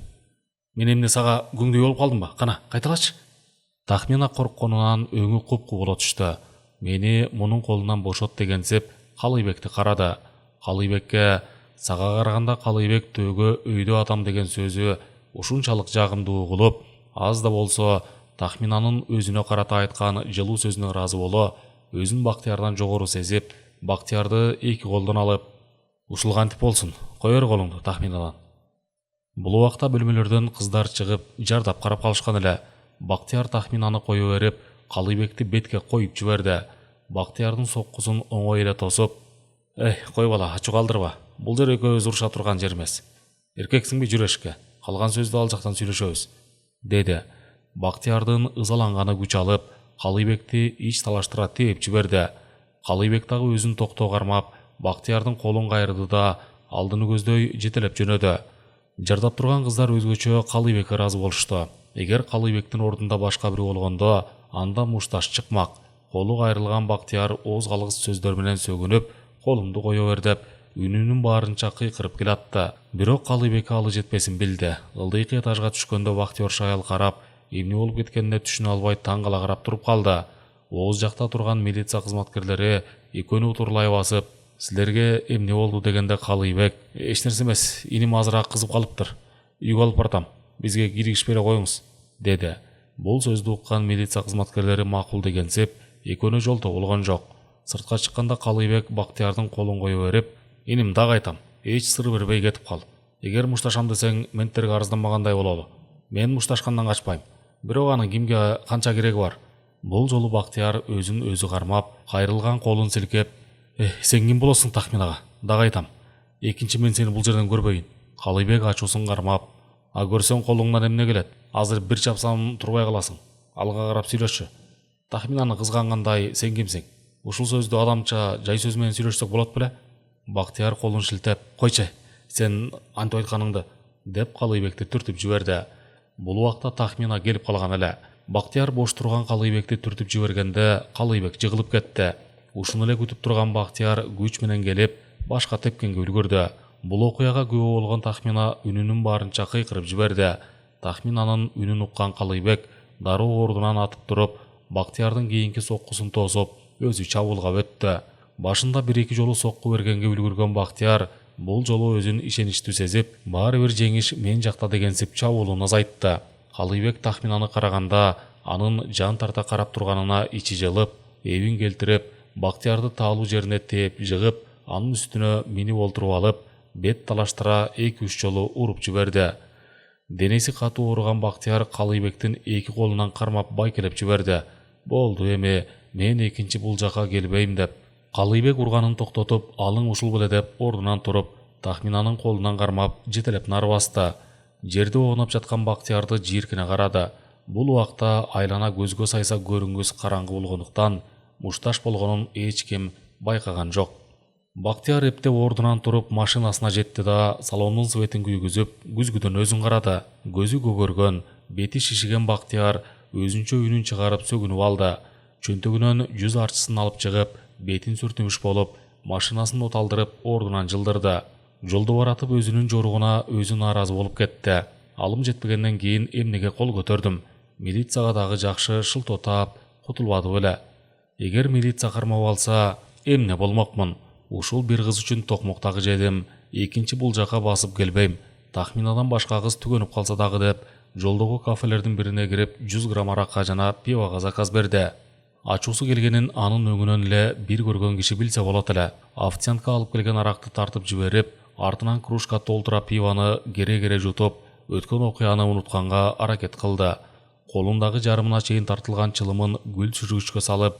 Мен эмне сага көңдөй болуп калдымбы? Кана, кайталачы. Тахмина коркконунан өңү купку боло түштү. Мени мунун колунан бошот дегенсип Калыйбекти карады. Калыйбекке сага караганда Калыйбек төөгө өйдө адам деген сөзү ушунчалык жагымдуу угулуп, аз да болсо Тахминанын өзүнө карата айткан жылуу сөзүнө ыраазы боло, өзүн Бактиярдан жогору сезип, Бактиярды эки колдон алып: ушул кантип болсун, кой бер колуңду Тахминадан. Бул убакта бөлмөлөрдөн кыздар чыгып, жардап карап калышкан эле. Бактияр Тахминаны кое берип, Калыйбекти бетке коюп жиберди. Бактиярдын соккусун оңой эле тосуп: кой бала, ачуу калтырба. Бул жер экөөбүз уруша турган жер эмес. Эркексиңби, жүр эшикке. Калган сөздү ал жактан сүйлөшөбүз, деди. Бактиярдын ызаланганы күч алып, Калыйбекти ич талаштыра тээп жиберди. Калыйбек дагы өзүн токтоо кармап, Бактиярдын колун кайрды да алдыны көздөй жетелеп жөнөдү. Жардап турган кыздар өзгөчө Калыйбекке ыраазы болушту. Эгер Калыйбектин ордунда башка бирөө болгондо, анда мушташ чыкмак. Колу кайрылган Бактияр ооз калгыс сөздөр менен сөгүнүп: колумду кое бер деп, үнүнүн баарынча кыйкырып келатты. Бирок Калыйбекке алы жетпесин билди. Ылдыйкы этажга түшкөндө Бактиярча аял карап, эмне болуп кеткенине түшүнө албай таң кала карап туруп калды. Ооз жакта турган милиция кызматкерлери экөөнү утурлай басып: силерге эмне болду дегенде Калыйбек: эч нерсе эмес, иним азыраак кызып калыптыр. Үйгө алып баратам, бизге киргишпей эле коюңуз, деди. Бул сөздү уккан милиция кызматкерлери макул дегенсип, экөөнү жолтоо болгон жок. Сыртка чыкканда Калыйбек Бактиярдын колун кое берип: иним дагы айтам, эч сыр бербей кетип кал. Эгер мушташам десең, менттерге арызданбагандай бололу. Мен мушташкандан качпайм. Бирок анын кимге канча кереги бар? Бул жолу Бактияр өзүн өзү кармап, кайрылган колун силкеп: сен ким болосуң Тахминага? Дагы айтам, экинчи мен сени бул жерден көрбөйүн. Калыйбек ачуусун кармап: а көрсөң колуңдан эмне келет? Азыр бир чапсам турбай каласың. Алга карап сүйлөшчү. Тахминаны кызгангандай сен кимсиң? Ушул сөздү адамча жай сөз менен сүйлөшсөк болот беле? Бактияр колун шилтеп, койчу, сен антип айтканыңды, деп Калыйбекти түртүп жиберди. Бул убакта Тахмина келип калган эле. Бактияр бош турган Калыйбекти түртүп жибергенде Калыйбек жыгылып кетти. Ушуну эле күтүп турган Бактияр күч менен келип башка тепкенге үлгүрдү. Бул окуяга күбө болгон Тахмина үнүнүн баарынча кыйкырып жиберди. Тахминанын үнүн уккан Калыйбек дароо ордунан атып туруп, Бактиярдын кийинки соккусун тосуп, өзү чабуулга өттү. Башында 1-2 жолу сокку бергенге үлгүргөн Бактияр бул жолу өзүн ишеничтүү сезип, баары бир жеңиш мен жакта дегенсип чабуулун азайтты. Калыйбек Тахминаны караганда анын жан тарта карап турганына ичи жылып, эбин келтирип, Бактиярды таалуу жерине тээп жыгып, анын үстүнө минип олтуруп алып, бет талаштыра 2-3 жолу уруп жиберди. Денеси катуу ооруган Бактияр Калыйбектин 2 колунан кармап байкелеп жиберди. Болду эми, мен экинчи бул жака келбейм деп. Калыйбек урганын токтотуп, алың ушул беле деп ордунан туруп, Тахминанын колунан кармап жетелеп нары басты. Жерде оонап жаткан Бактиярды жийиркене карады. Бул убакта айлана көзгө сайса көрүнгүс караңгы болгондуктан мушташ болгонун эч ким байкаган жок. Бактияр эптеп ордунан туруп машинасына жетти да салондун светин күйгүзүп, күзгүдөн өзүн карады. Көзү көгөргөн, бети шишиген Бактияр өзүнчө үнүн чыгарып сөгүнүп алды. Чөнтөгүнөн 100 арчысын алып чыгып, бетин сүртүмүш болуп, машинасын оталдырып ордунан жылдырды. Жолдо баратып өзүнүн жоругуна өзү нааразы болуп кетти. Алым жетпегенден кийин эмнеге кол көтөрдүм? Милицияга дагы жакшы шылтоо таап кутулбады беле. Эгер милиция кармап алса, эмне болмокмун? Ушул бир кыз үчүн токмоктагы жедим, экинчи бул жака басып келбейм. Тахминадан башка кыз түгөнүп калса дагы деп, жолдогу кафелердин бирине кирип 100 грамм аракка жана пивага заказ берди. Ачуусу келгенин анын өңүнөн эле бир көргөн киши билсе болот эле. Официантка алып келген аракты тартып жиберип, артынан кружка толтура пиваны кере-кере жутуп, өткөн окуяны унутканга аракет кылды. Колундагы жарымына чейин тартылган чылымын гүл сүргүчкө салып,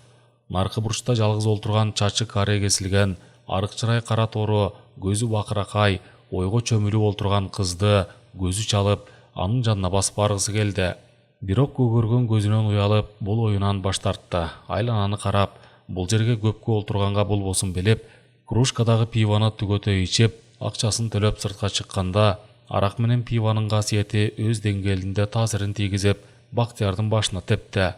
наркы бурчта жалгыз олтурган чачы каре кесилген, арык чырай кара тору, көзү бакыракай, ойго чөмүлүп олтурган кызды көзү чалып, анын жанына басып баргысы келди. Бирок көгөргөн көзүнөн уялып, бул оюнан баш тартты. Айлананы карап, бул жерге көпкө олтурганга болбосун билип, кружкадагы пиваны түгөтө ичип, акчасын төлөп сыртка чыкканда, арак менен пиванын касиети өз деңгээлинде таасирин тийгизип, Бактиярдын башына тепти.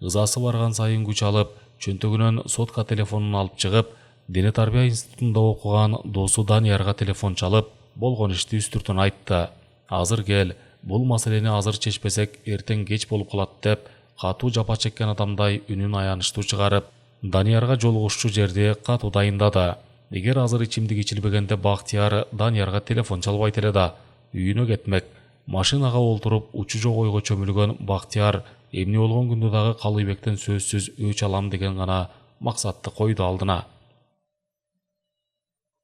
Ызасы барган сайын күч алып, чөнтөгүнөн сотка телефонун алып чыгып, дене тарбия институтунда окуган досу Даниярга телефон чалып, болгон ишти үстүртөн айтты. Азыр кел, бул маселени азыр чечпесек эртең кеч болуп калат деп, катуу жапа чеккен адамдай үнүн аянычтуу чыгарып, Даниярга жолугушчу жерди катуу дайындады. Эгер азыр ичимдик ичилбегенде Бактияр Даниярга телефон чалбайт эле да, үйүнө кетмек. Машинага олтуруп учу жок ойго чөмүлгөн Бактияр эмне болгон күндө дагы Калыйбектен сөзсүз өч алам деген гана максатты койду алдына.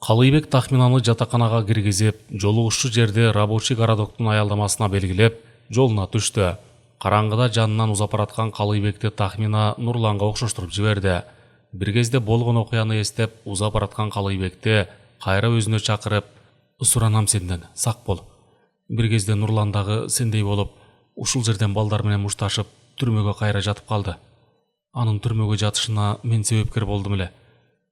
Калыйбек Тахминаны жатаканага киргизип, жолугушчу жерде рабочий городоктун аялдамасына белгилеп, жолуна түштү. Караңгыда жанынан узап бараткан Калыйбекти Тахмина Нурланга окшоштуруп жиберди. Бир кезде болгон окуяны эстеп, узап бараткан Калыйбекти кайра өзүнө чакырып, "Суранам сенден, сак бол. Бир кезде Нурлан дагы сендей болуп, ушул жерден балдар менен мушташып, түрмөгө кайра жатып калды. Анын түрмөгө жатышына мен себепкер болдум эле.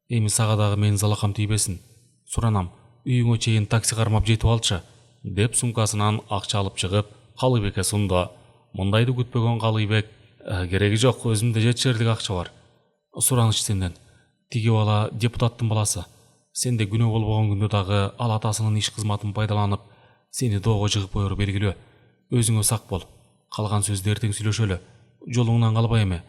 Эми сага дагы менин залакам тийбесин. Суранам, үйүңө чейин такси кармап жетип алчы", деп сумкасынан акча алып чыгып, Калыйбекке сунду. Мындайды күтпөгөн Калыйбек, "Кереги жок, өзүмдө жетишерлик акча бар. Сураныч сенден. Тиги бала депутаттын баласы. Сенде күнөө болбогон күндө дагы ал атасынын иш кызматын пайдаланып, сени доого жыгып коеру белгилүү. Өзүңө сак бол. Калган сөздү эртең сүйлөшөлү. Жолуңдан калба эми."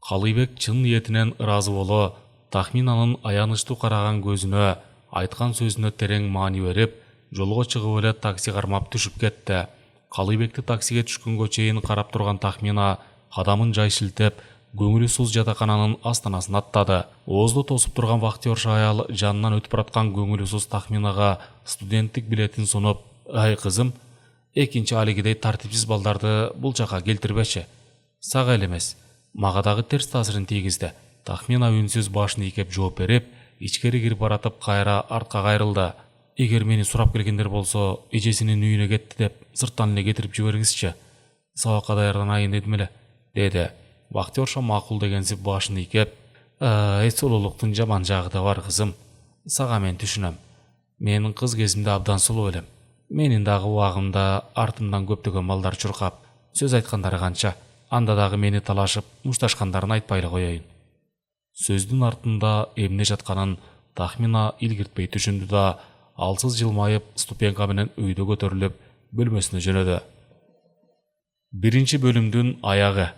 Калыйбек чын ниетинен ыраазы боло, Тахминанын аянычтуу караган көзүнө, айткан сөзүнө терең маани берип, жолго чыгып эле такси кармап түшүп кетти. Калыйбекти таксиге түшкөнгө чейин карап турган Тахмина кадамын жайшилтеп, көңүлү суз жатакананын астанасын аттады. Оозду тосуп турган вахтерша аял жанынан өтүп бараткан көңүлү суз Тахминага студенттик билетин сунуп, "Ай кызым, экинчи алигидей тартипсиз балдарды бул жака келтирбечи. Сага эле эмес, мага дагы терс таасирин тийгизди." Тахмина үнсүз башын ийкеп жооп берип, ичкери кирип баратып кайра артка кайрылды. "Эгер мени сурап келгендер болсо, эжесинин үйүнө кетти деп сырттан эле кетирип жибериңизчи. Сабакка даярданайын дедим эле", деди. Бактиорша макул дегенсип башын ийкеп: Сұлулуктун жаман жагы да бар, кызым. Сага мен түшүнөм. Менин кыз кезимде абдан сулуу элем. Менин дагы убагымда артымдан көптөгөн балдар чуркап, сөз айткандары канча. Анда дагы мени талашып, мушташкандарын айтпай эле коеюн. Сөздүн артында эмне жатканын тахмина илгиртпей түшүндү да, алсыз жылмайып, ступенька менен өйдө көтөрүлүп, бөлмөсүнө жөнөдү. Биринчи бөлүмдүн аягы.